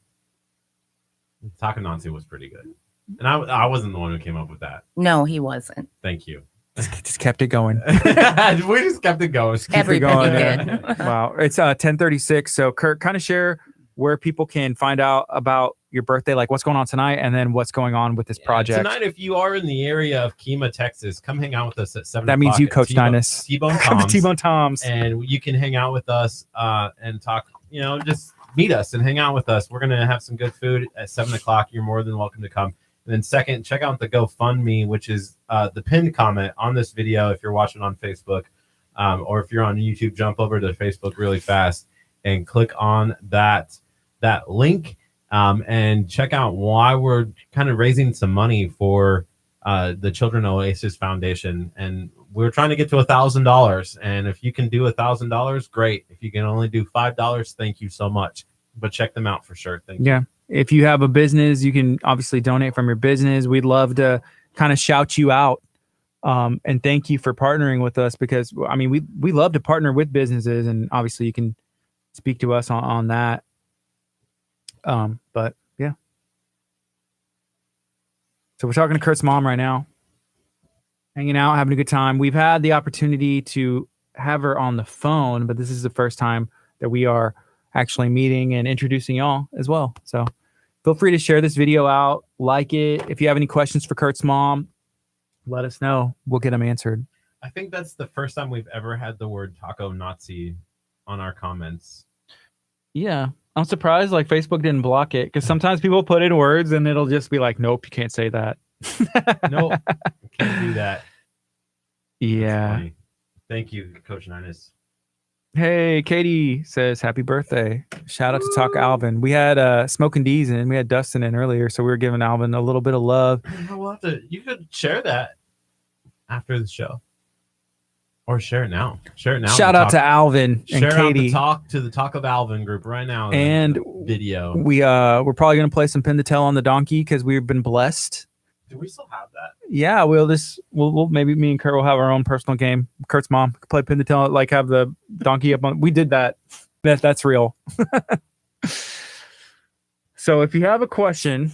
Taco Nazi was pretty good. And I wasn't the one who came up with that. No, he wasn't. Thank you. Just kept it going. We just kept it going. Keep it Everybody going, did. Wow. It's 10:36. So Kurt, kind of share where people can find out about your birthday, like what's going on tonight, and then what's going on with this project. Tonight, if you are in the area of Kemah, Texas, come hang out with us at 7 That means o'clock you, at Coach Ninus. T-Bone Come to Tom's. T-Bone Tom's. And you can hang out with us and talk, just meet us and hang out with us. We're going to have some good food at 7 o'clock. You're more than welcome to come. And then second, check out the GoFundMe, which is the pinned comment on this video if you're watching on Facebook. Or if you're on YouTube, jump over to Facebook really fast and click on that link and check out why we're kind of raising some money for the Children Oasis Foundation. And we're trying to get to $1,000. And if you can do $1,000, great. If you can only do $5, thank you so much. But check them out for sure. Thank you. Yeah. If you have a business, you can obviously donate from your business. We'd love to kind of shout you out. And thank you for partnering with us because, I mean, we love to partner with businesses, and obviously you can speak to us on that. But yeah. So we're talking to Kurt's mom right now, hanging out, having a good time. We've had the opportunity to have her on the phone, but this is the first time that we are actually meeting and introducing y'all as well. So feel free to share this video out, like it. If you have any questions for Kurt's mom, let us know. We'll get them answered. I think that's the first time we've ever had the word taco Nazi on our comments. Yeah. I'm surprised like Facebook didn't block it because sometimes people put in words and it'll just be like, nope, you can't say that. Nope, can't do that. Yeah. Thank you, Coach Ninus. Hey, Katie says happy birthday. Shout out to Talk Alvin. We had Smoking D's in, we had Dustin in earlier, so we were giving Alvin a little bit of love. We'll have to, you could share that after the show. Or share it now. Share it now. Shout out to Alvin and share Katie. Out the Talk of Alvin group right now. And video. We're probably gonna play some Pin to Tell on the donkey because we've been blessed. Do we still have that? Yeah, we'll maybe me and Kurt will have our own personal game. Kurt's mom could play Pin to Tell, like have the donkey up on. We did that. That's real. So if you have a question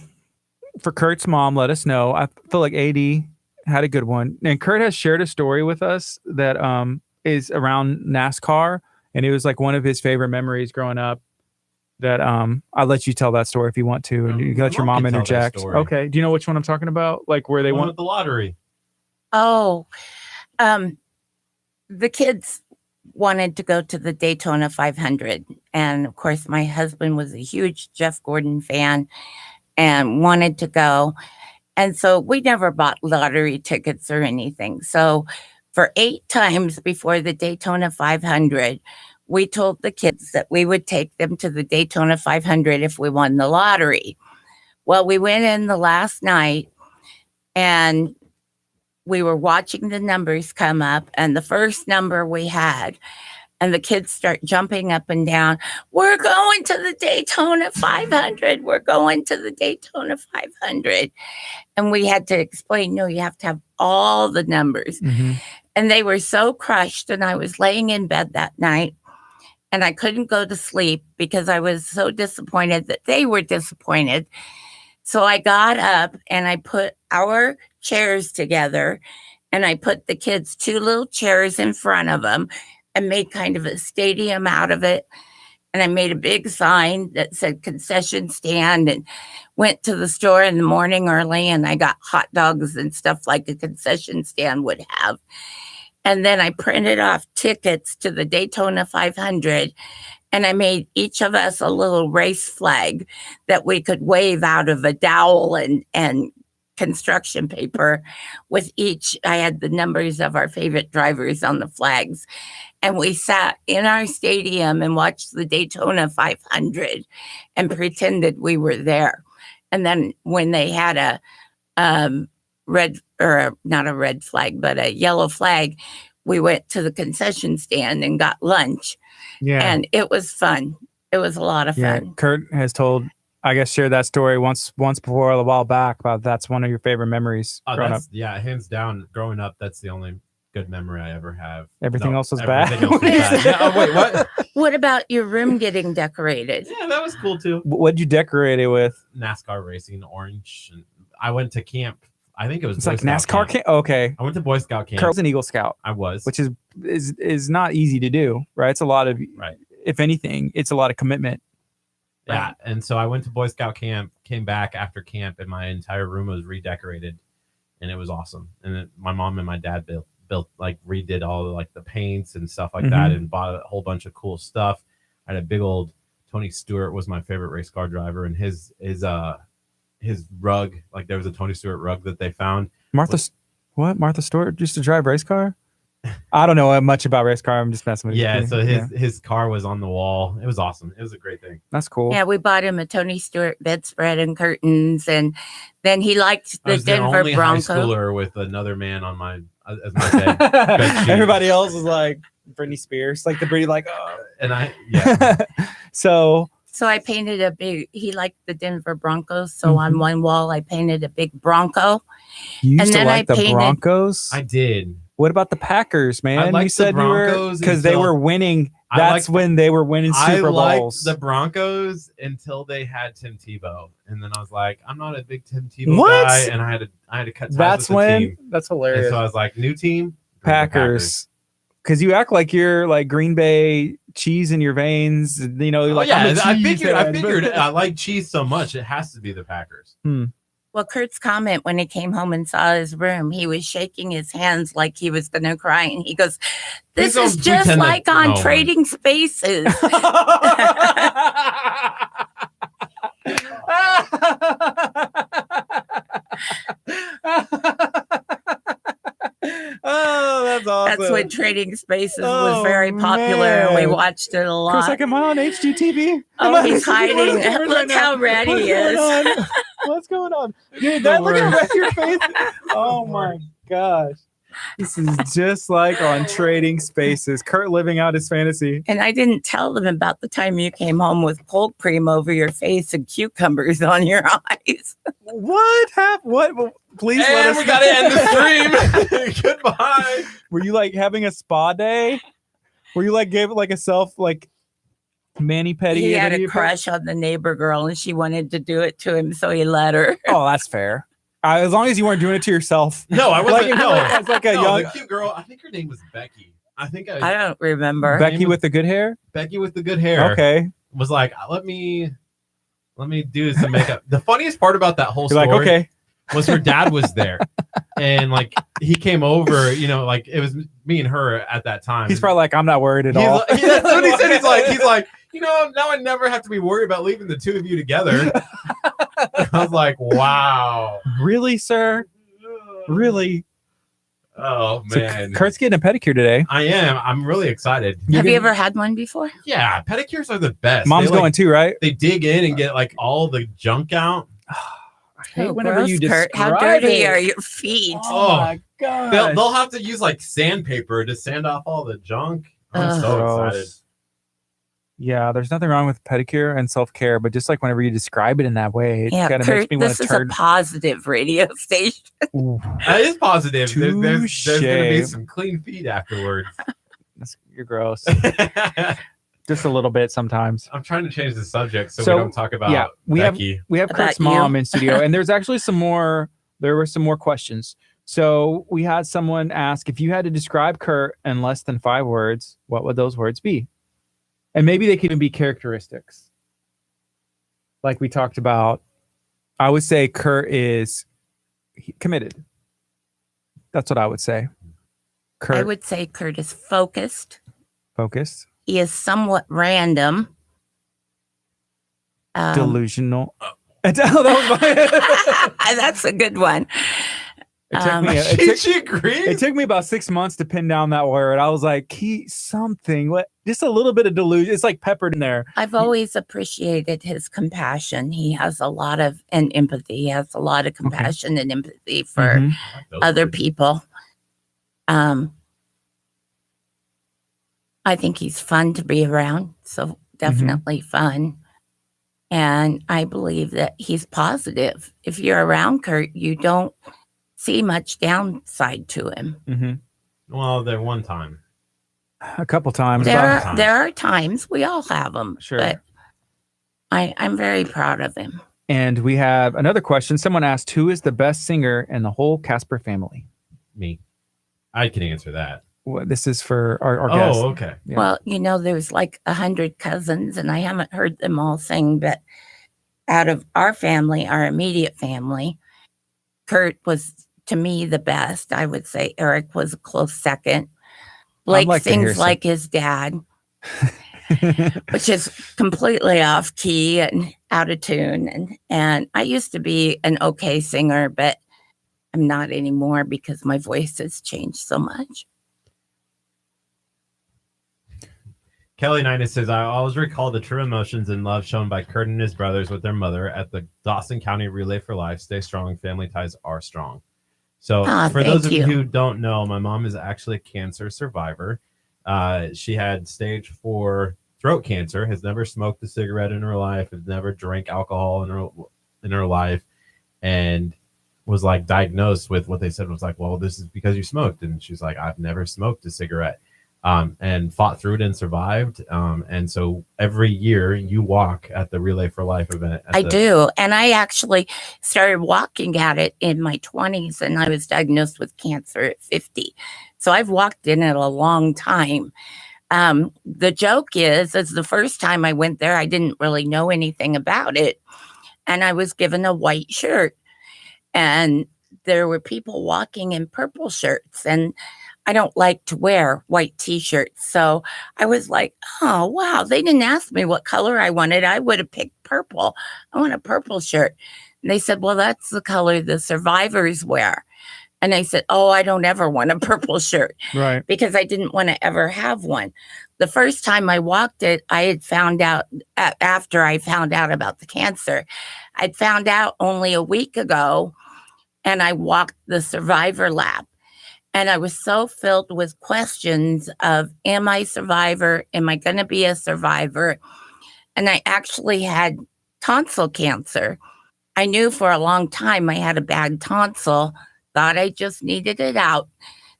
for Kurt's mom, let us know. I feel like AD had a good one, and Kurt has shared a story with us that is around NASCAR, and it was like one of his favorite memories growing up. That I'll let you tell that story if you want to, and you let your mom interject. Okay. Do you know which one I'm talking about? Like where they won the lottery. Oh, the kids wanted to go to the Daytona 500, and of course, my husband was a huge Jeff Gordon fan and wanted to go, and so we never bought lottery tickets or anything. So, for 8 times before the Daytona 500. We told the kids that we would take them to the Daytona 500 if we won the lottery. Well, we went in the last night and we were watching the numbers come up, and the first number we had, and the kids start jumping up and down. We're going to the Daytona 500. We're going to the Daytona 500. And we had to explain, no, you have to have all the numbers. Mm-hmm. And they were so crushed. And I was laying in bed that night. And I couldn't go to sleep because I was so disappointed that they were disappointed. So I got up and I put our chairs together and I put the kids' 2 little chairs in front of them and made kind of a stadium out of it. And I made a big sign that said concession stand and went to the store in the morning early and I got hot dogs and stuff like a concession stand would have. And then I printed off tickets to the Daytona 500 and I made each of us a little race flag that we could wave out of a dowel and construction paper with each. I had the numbers of our favorite drivers on the flags. And we sat in our stadium and watched the Daytona 500 and pretended we were there. And then when they had a red, or not a red flag, but a yellow flag, we went to the concession stand and got lunch. Yeah. And it was fun. It was a lot of fun. Yeah. Kurt has told, I guess, shared that story once before a while back about that's one of your favorite memories growing up. Yeah, hands down. Growing up, that's the only good memory I ever have. Everything else was bad. Else was bad. Yeah, oh, wait, what? What about your room getting decorated? Yeah, that was cool too. What'd you decorate it with? NASCAR racing, orange. And I went to camp I think it was It's Boy like Scout NASCAR camp. camp. Okay. I went to Boy Scout camp. Carl's an Eagle Scout, I was. which is not easy to do, right? It's a lot of, Right. if anything, it's a lot of commitment. Yeah, Right. and so I went to Boy Scout camp, came back after camp, and my entire room was redecorated, and it was awesome. And then my mom and my dad built like redid all the, like the paints and stuff like that, and bought a whole bunch of cool stuff. I had a big old Tony Stewart was my favorite race car driver, and his rug, like there was a Tony Stewart rug that they found. Martha Stewart used to drive race car? I don't know much about race car. I'm just messing with you. Yeah, so his car was on the wall. It was awesome. It was a great thing. That's cool. Yeah, we bought him a Tony Stewart bedspread and curtains, and then he liked I the was the Denver only high Broncos. schooler with another man on my as my bed sheet. Everybody else was like Britney Spears, like the Britney, like. And So I painted a big. He liked the Denver Broncos, so on one wall I painted a big Bronco. you used And to then like I the painted- Broncos. I did. What about the Packers, man? I liked You said the you were Broncos because they until- were winning. I That's liked- when they were winning Super I liked Bowls. the Broncos until they had Tim Tebow, and then I was like, I'm not a big Tim Tebow What? guy, and I had to cut ties That's with the when. team. That's And hilarious. so I was like, new team, Packers. Because you act like you're like Green Bay cheese in your veins. You know, you're Oh, like, yeah, I'm a I cheese figured head. I like cheese so much, it has to be the Packers. Well, Kurt's comment when he came home and saw his room, he was shaking his hands like he was going to cry. And he goes, Please this is don't just pretend that- like on Oh, my- Trading Spaces. Oh, that's awesome. That's when Trading Spaces was very popular. And we man. watched it a lot. Chris, like, am I on HGTV? Oh, he's hiding. Look how red he is. What's going on? Dude, that look at red your face. Oh my gosh. This is just like on Trading Spaces. Kurt living out his fantasy. And I didn't tell them about the time you came home with cold cream over your face and cucumbers on your eyes. What happened? What? Please let And us we got to end the stream. Goodbye. Were you like having a spa day? Were you like gave it like a self like mani pedi? He had and a you- crush on the neighbor girl and she wanted to do it to him, so he let her. Oh, that's fair. As long as you weren't doing it to yourself. No, I wasn't. Like, no, as like a no, young the cute girl. I think her name was Becky. I think I don't remember. Becky with the good hair. Becky with the good hair. Okay, Was like, let me do some makeup. The funniest part about that whole you're story like okay. was her dad was there, and like he came over. You know, like it was me and her at that time. He's probably like, I'm not worried at all. That's what he said. He's like, you know, now I never have to be worried about leaving the two of you together. I was like, wow, Really, sir? Really? oh So man. Kurt's getting a pedicure today. I am. I'm really excited. Have you ever had one before? Yeah, pedicures are the best. Mom's They, like, going too, right? They dig in and get like all the junk out. I hate Oh, whenever gross, you Kurt. describe How dirty it. are your feet? Oh my god. They'll have to use like sandpaper to sand off all the junk. I'm Ugh. so excited. Yeah, there's nothing wrong with pedicure and self-care, but just like whenever you describe it in that way, it Yeah, kind of Kurt, makes me want this to is turn. a positive radio station. Ooh, That is positive. There's going to be Touche. some clean feet afterwards. you're gross. Just a little bit sometimes. I'm trying to change the subject so So, we don't talk about yeah, we have- Becky. We have About Kurt's you? mom in studio, and there's actually some more. There were some more questions. So we had someone ask if you had to describe Kurt in less than 5 words, what would those words be? And maybe they could even be characteristics. Like we talked about, I would say Kurt is committed. That's what I would say. Kurt I would say Kurt is focused. focused, He is somewhat random. delusional. That was That's a good one. It took me. She agreed. It took me about 6 months to pin down that word. I was like, just a little bit of delusion. It's like peppered in there. I've always appreciated his compassion. He has a lot of and empathy. He has a lot of compassion and empathy for Mhm. other people. I think he's fun to be around. So definitely fun. And I believe that he's positive. If you're around Kurt, you don't see much downside to him. Mhm. Well, there one time. A couple times. There but- are- There are times we all have them. Sure. But I'm very proud of him. And we have another question. Someone asked, who is the best singer in the whole Casper family? Me. I can answer that. Well, this is for our guest. Oh, okay. Yeah. Well, there's like 100 cousins, and I haven't heard them all sing, but out of our family, our immediate family, Curt was, to me, the best. I would say Eric was a close second. Blake like to hear sings like his dad, which is completely off key and out of tune. And I used to be an okay singer, but I'm not anymore because my voice has changed so much. Kelly Ninus says, I always recall the true emotions and love shown by Curt and his brothers with their mother at the Dawson County Relay for Life. Stay strong. Family ties are strong. So for those of you who don't know, my mom is actually a cancer survivor. She had stage 4 throat cancer, has never smoked a cigarette in her life, has never drank alcohol in her life, and was like diagnosed with what they said was like, well, this is because you smoked. And she's like, I've never smoked a cigarette. And fought through it and survived. And so every year you walk at the Relay for Life event. I do. And I actually started walking at it in my 20s, and I was diagnosed with cancer at 50. So I've walked in it a long time. The joke is the first time I went there, I didn't really know anything about it. And I was given a white shirt. And there were people walking in purple shirts. And I don't like to wear white t-shirts. So I was like, oh, wow, they didn't ask me what color I wanted. I would have picked purple. I want a purple shirt. And they said, well, that's the color the survivors wear. And I said, oh, I don't ever want a purple shirt. Right. Because I didn't want to ever have one. The first time I walked it, I had found out after I found out about the cancer. I'd found out only a week ago, and I walked the survivor lap. And I was so filled with questions of, am I a survivor? Am I going to be a survivor? And I actually had tonsil cancer. I knew for a long time I had a bad tonsil, thought I just needed it out.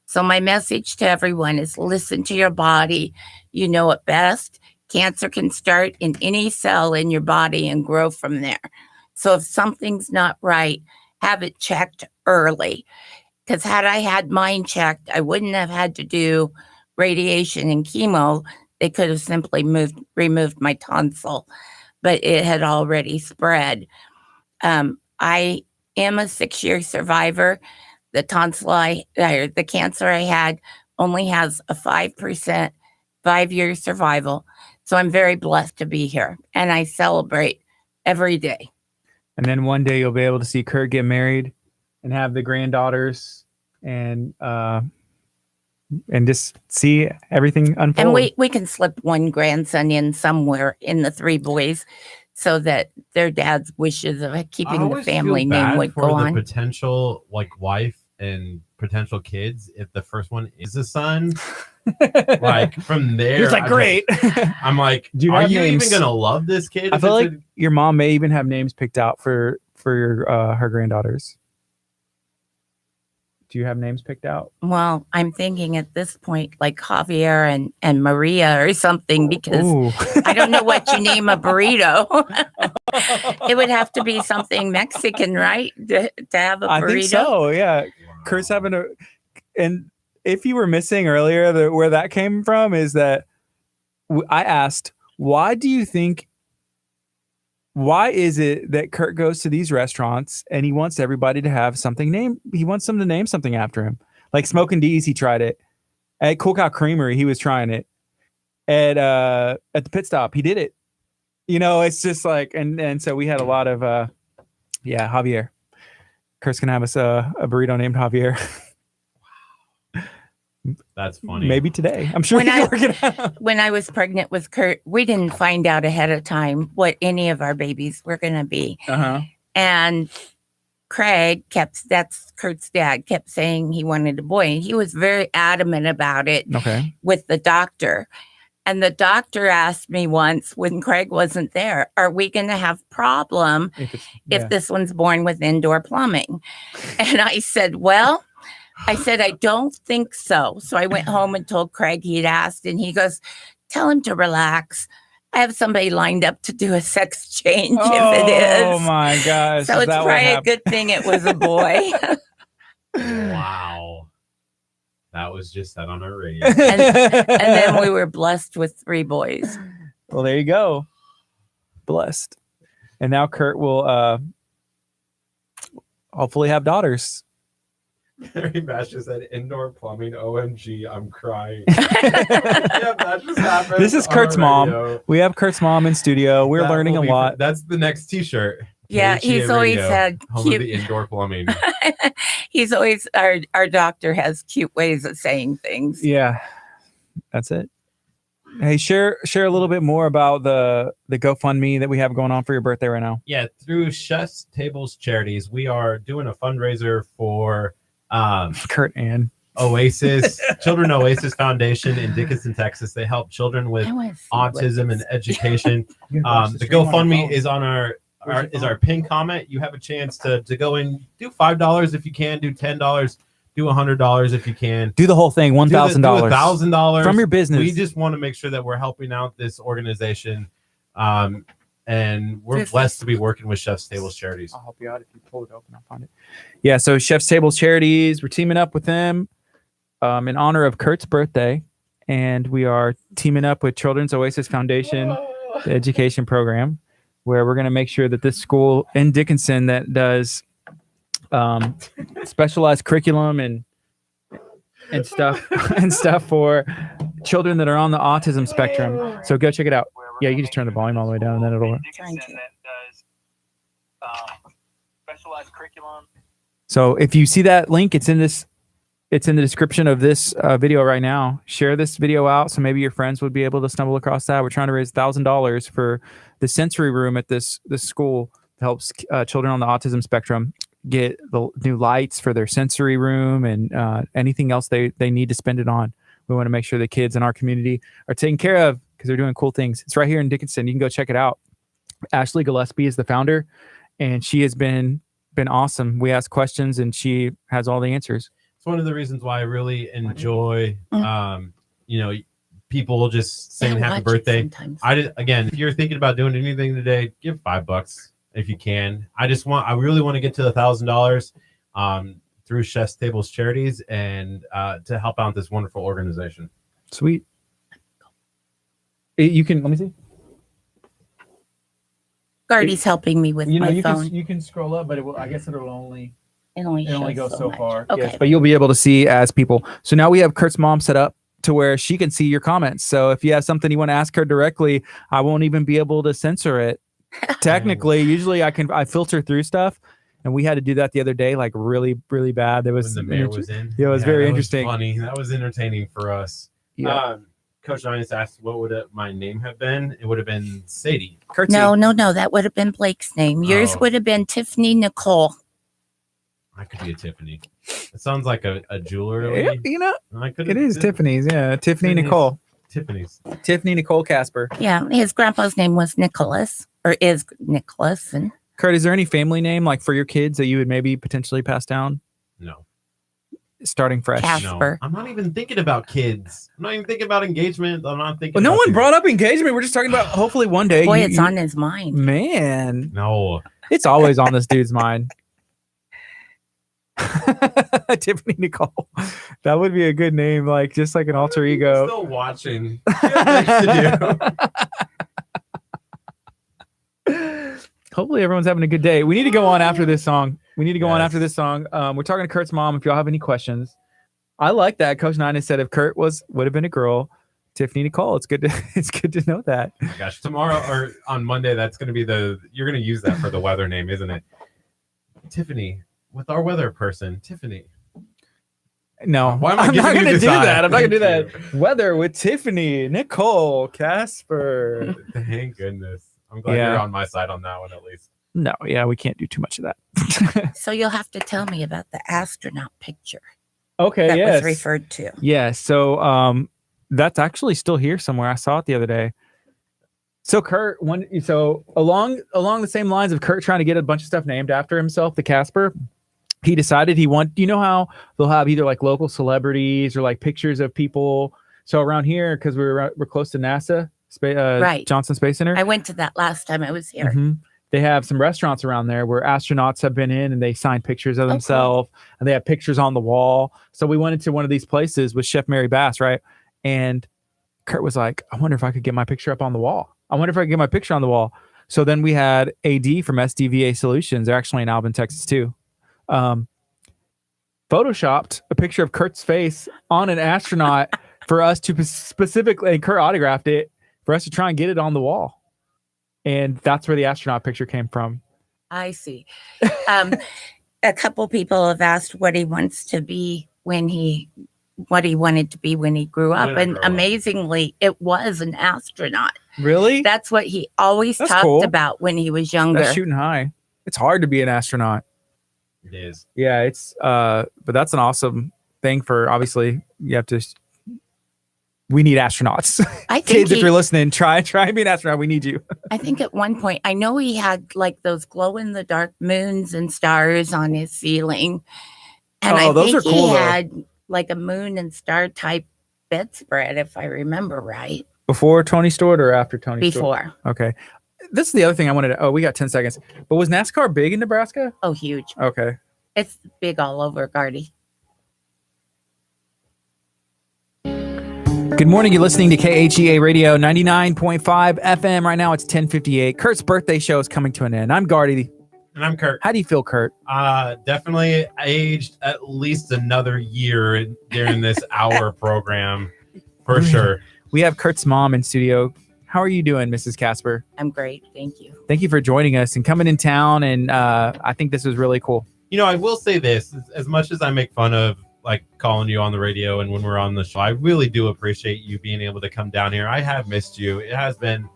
So my message to everyone is listen to your body. You know it best. Cancer can start in any cell in your body and grow from there. So if something's not right, have it checked early. Because had I had mine checked, I wouldn't have had to do radiation and chemo. They could have simply removed my tonsil, but it had already spread. I am a 6-year survivor. The the cancer I had only has a 5% 5-year survival. So I'm very blessed to be here, and I celebrate every day. And then one day you'll be able to see Curt get married and have the granddaughters and just see everything unfold. And we can slip one grandson in somewhere in the 3 boys so that their dad's wishes of keeping the family name would go on. The potential wife and potential kids, if the first one is a son, from there, he was like, great. I'm like, are you even gonna love this kid? I feel like your mom may even have names picked out for her granddaughters. Do you have names picked out? Well, I'm thinking at this point like Javier and Maria or something, because I don't know what you name a burrito. It would have to be something Mexican, right? To have a burrito. I think so, yeah. Curt's having and if you were missing earlier, where that came from is that I asked, why is it that Curt goes to these restaurants and he wants everybody to have something named? He wants them to name something after him. Like Smokin' D's, he tried it. At Cool Cow Creamery, he was trying it. At the pit stop, he did it. It's just like, and so we had a lot of, Javier. Curt's gonna have us a burrito named Javier. That's funny. Maybe today. I'm sure when I was pregnant with Curt, we didn't find out ahead of time what any of our babies were going to be. Uh-huh. And Craig that's Curt's dad, kept saying he wanted a boy. And he was very adamant about it with the doctor. And the doctor asked me once when Craig wasn't there, are we going to have problem if this one's born with indoor plumbing? And I said, I don't think so. So I went home and told Craig he'd asked, and he goes, tell him to relax. I have somebody lined up to do a sex change if Oh it is. my gosh! So is it's that what probably a happened? good thing it was a boy. Wow. That was just said on our radio. And then we were blessed with 3 boys. Well, there you go. Blessed. And now Curt will hopefully have daughters. Harry Bash just said indoor plumbing. OMG, I'm crying. Yeah, that just happened. This is on Kurt's our mom. radio. We have Kurt's mom in studio. We're That learning a will be lot. That's the next T-shirt. Yeah, KHEA he's always Radio, had home of cute. the indoor plumbing. He's always our doctor has cute ways of saying things. Yeah, that's it. Hey, share a little bit more about the GoFundMe that we have going on for your birthday right now. Yeah, through Chef's Tables Charities, we are doing a fundraiser for Curt and Oasis Children Oasis Foundation in Dickinson, Texas. They help children with I wanna see what autism this- and education. The GoFundMe is on our pinned comment. You have a chance to go in, do $5 if you can, do $10, do $100 if you can. do the whole thing, $1,000. $1,000 from your business. We just want to make sure that we're helping out this organization, and we're This blessed is- to be working with Chef's Tables Charities. I'll help you out if you pull it open. I'll find it. Yeah, so Chef's Tables Charities, we're teaming up with them in honor of Curt's birthday, and we are teaming up with Children's Oasis Foundation, the education program, where we're going to make sure that this school in Dickinson that does specialized curriculum and stuff and stuff for children that are on the autism spectrum. So go check it out. Yeah, you can just turn the volume all the way down, and then it'll. Trying to. Specialized curriculum. So if you see that link, it's in the description of this video right now. Share this video out so maybe your friends would be able to stumble across that. We're trying to raise $1,000 for the sensory room at this school that helps children on the autism spectrum get the new lights for their sensory room and anything else they need to spend it on. We want to make sure the kids in our community are taken care of because they're doing cool things. It's right here in Dickinson. You can go check it out. Ashley Gillespie is the founder, and she has been awesome. We ask questions, and she has all the answers. It's one of the reasons why I really enjoy, people just saying I happy watch it birthday. sometimes. Again, if you're thinking about doing anything today, give $5 if you can. I really want to get to $1,000 through Chef's Tables Charities and to help out this wonderful organization. Sweet. You can let me see. Gardy's helping me with my phone. You can scroll up, but I guess it'll only It only shows goes so much. far. Okay. Yes, but you'll be able to see as people. So now we have Kurt's mom set up to where she can see your comments. So if you have something you want to ask her directly, I won't even be able to censor it. Technically, usually I filter through stuff, and we had to do that the other day, like really, really bad. There was When the mayor was in. Yeah, it was very that interesting. Funny. That was entertaining for us. Yeah. Coach Nice asked, what would my name have been? It would have been Sadie. Kurt's No, that would have been Blake's name. Yours Oh. would have been Tiffany Nicole. I could be a Tiffany. It sounds like a jeweler. Yeah, lady. I could. it is Tiffany's. Yeah, Tiffany Tiffany's. Nicole. Tiffany's. Tiffany Nicole Casper. Yeah, his grandpa's name was Nicholas, or is Nicholas, and Kurt, is there any family name like for your kids that you would maybe potentially pass down No. starting fresh? Casper. No. I'm not even thinking about kids. I'm not even thinking about engagement. I'm not thinking. Well, no about one these- brought up engagement. We're just talking about hopefully one day. boy, you- it's you- on his mind. Man, No. it's always on this dude's mind. Tiffany Nicole. That would be a good name, like just like an alter ego. Still watching. You have things to Hopefully everyone's having a good day. We need to go on after this song. Yes. We're talking to Kurt's mom. If y'all have any questions, I like that. Coach Nine has said if Kurt would have been a girl, Tiffany Nicole. It's good to know that. Oh my gosh, tomorrow or on Monday, that's going to be you're going to use that for the weather name, isn't it? Tiffany, with our weather person, Tiffany. No, Why am I I'm not giving you going to this do eye? that. I'm not going to do Thank that. Weather with Tiffany, Nicole, Casper. Thank goodness. I'm glad Yeah. you're on my side on that one at least. No, yeah, we can't do too much of that. So you'll have to tell me about the astronaut picture Okay, that yes. was referred to. Yeah, so that's actually still here somewhere. I saw it the other day. So Kurt, along the same lines of Kurt trying to get a bunch of stuff named after himself, the Casper, he decided you know how they'll have either like local celebrities or like pictures of people. So around here, because we're close to NASA, Right. Johnson Space Center. I went to that last time I was here. Mhm. They have some restaurants around there where astronauts have been in and they sign pictures of cool. themselves and they have pictures on the wall. So we went into one of these places with Chef Mary Bass, right? And Curt was like, I wonder if I could get my picture up on the wall. I wonder if I could get my picture on the wall. So then we had AD from SDVA Solutions. They're actually in Alvin, Texas too. Photoshopped a picture of Curt's face on an astronaut for us to specifically, and Curt autographed it for us to try and get it on the wall. And that's where the astronaut picture came from. I see. A couple people have asked what he wants to be what he wanted to be when he grew up. And amazingly, it was an astronaut. Really? That's what he always talked about when he was younger. That's shooting high. It's hard to be an astronaut. It is. Yeah, it's but that's an awesome thing for, obviously you have to. We need astronauts. I think Kids, if you're listening, try and be an astronaut. We need you. I think at one point, I know he had like those glow in the dark moons and stars on his ceiling. And I those think are cool, he though. had like a moon and star type bedspread, if I remember right. Before Tony Stewart or after Tony Stewart? Before. Okay. This is the other thing I wanted to. Oh, we got 10 seconds. But was NASCAR big in Nebraska? Oh, huge. Okay. It's big all over, Gardy. Good morning. You're listening to KHEA Radio 99.5 FM. Right now it's 10:58. Curt's birthday show is coming to an end. I'm Gardy. And I'm Curt. How do you feel, Curt? Definitely aged at least another year during this hour program, for sure. We have Curt's mom in studio. How are you doing, Mrs. Casper? I'm great. Thank you. Thank you for joining us and coming in town. And I think this was really cool. You know, I will say this, as much as I make fun of like calling you on the radio and when we're on the show, I really do appreciate you being able to come down here. I have missed you. It has been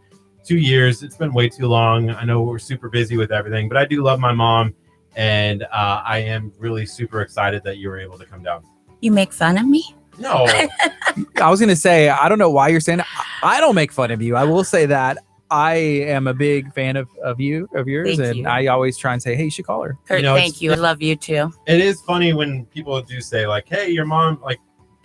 2 years. It's been way too long. I know we're super busy with everything, but I do love my mom. And I am really super excited that you were able to come down. You make fun of me? No. I was going to say, I don't know why you're saying that. I don't make fun of you. I will say that I am a big fan of yours. Thank And you. I always try and say, hey, you should call her. Kurt, You know, thank you. I love you too. It is funny when people do say like, hey, your mom, like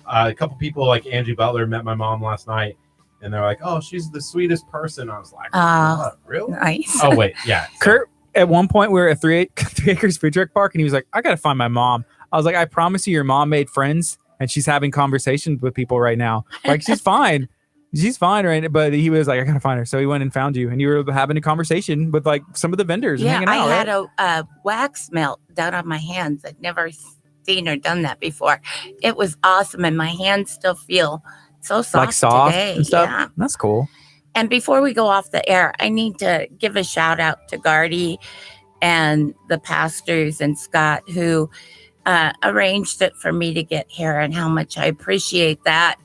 a couple people like Angie Butler met my mom last night and they're like, oh, she's the sweetest person. I was like, what? Really? Nice. Oh, wait. Yeah. Curt, at one point, we were at 3 Acres Food Truck Park and he was like, I got to find my mom. I was like, I promise you, your mom made friends and she's having conversations with people right now. Like, she's fine. She's fine, right? But he was like, I gotta find her. So he went and found you, and you were having a conversation with like some of the vendors. Yeah, and hanging out, I had right? a wax melt down on my hands. I'd never seen or done that before. It was awesome, and my hands still feel so soft, like soft today. and stuff. Yeah. That's cool. And before we go off the air, I need to give a shout out to Gardy and the pastors and Scott who arranged it for me to get here, and how much I appreciate that.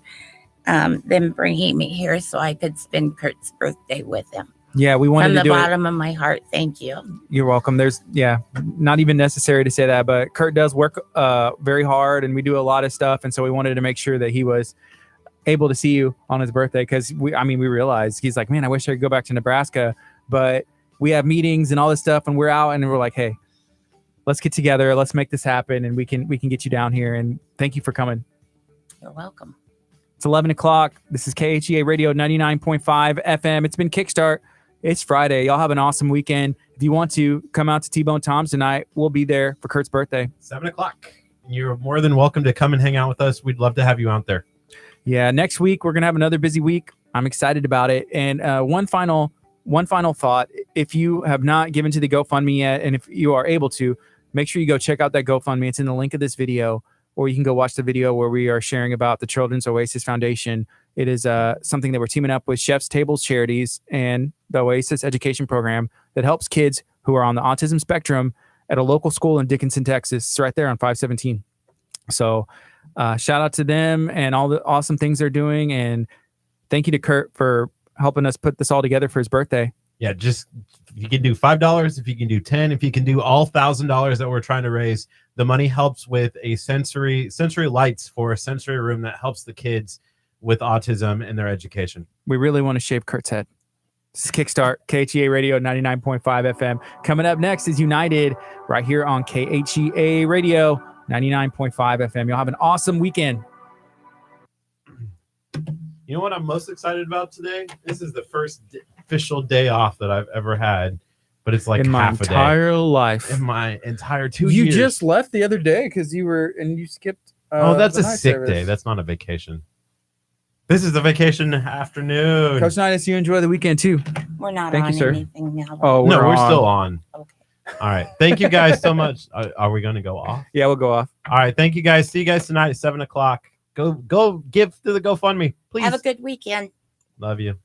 Them bringing me here so I could spend Curt's birthday with him. Yeah, we wanted From to the do bottom of my heart, thank you. You're welcome. There's not even necessary to say that, but Curt does work very hard, and we do a lot of stuff, and so we wanted to make sure that he was able to see you on his birthday because we realized he's like, man, I wish I could go back to Nebraska, but we have meetings and all this stuff, and we're out, and we're like, hey, let's get together, let's make this happen, and we can get you down here. And thank you for coming. You're welcome. It's 11 o'clock. This is KHEA Radio 99.5 FM. It's been Kickstart. It's Friday. Y'all have an awesome weekend. If you want to come out to T-Bone Tom's tonight, we'll be there for Curt's birthday. 7:00. You're more than welcome to come and hang out with us. We'd love to have you out there. Yeah, next week we're gonna have another busy week. I'm excited about it. And one final thought: if you have not given to the GoFundMe yet, and if you are able to, make sure you go check out that GoFundMe. It's in the link of this video. Or you can go watch the video where we are sharing about the Children's Oasis Foundation. It is something that we're teaming up with Chef's Tables Charities and the Oasis Education Program that helps kids who are on the autism spectrum at a local school in Dickinson, Texas. It's right there on 517. So shout out to them and all the awesome things they're doing. And thank you to Curt for helping us put this all together for his birthday. Yeah, just if you can do $5, if you can do $10, if you can do all $1,000 that we're trying to raise, the money helps with a sensory lights for a sensory room that helps the kids with autism in their education. We really want to shave Curt's head. This is Kickstart, KHEA Radio 99.5 FM. Coming up next is United right here on KHEA Radio 99.5 FM. Y'all have an awesome weekend. You know what I'm most excited about today? This is the first official day off that I've ever had, but it's like in my half a day. entire life. In my entire 2 You years. just left the other day because you skipped. That's the a night sick service. day. That's not a vacation. This is the vacation afternoon. Coach Nidus, you enjoy the weekend too. We're not Thank on you, sir. anything now. Oh, No, we're on. still on. Okay. All right. Thank you guys so much. Are we going to go off? Yeah, we'll go off. All right. Thank you guys. See you guys tonight at 7:00. Go give to the GoFundMe, please. Have a good weekend. Love you.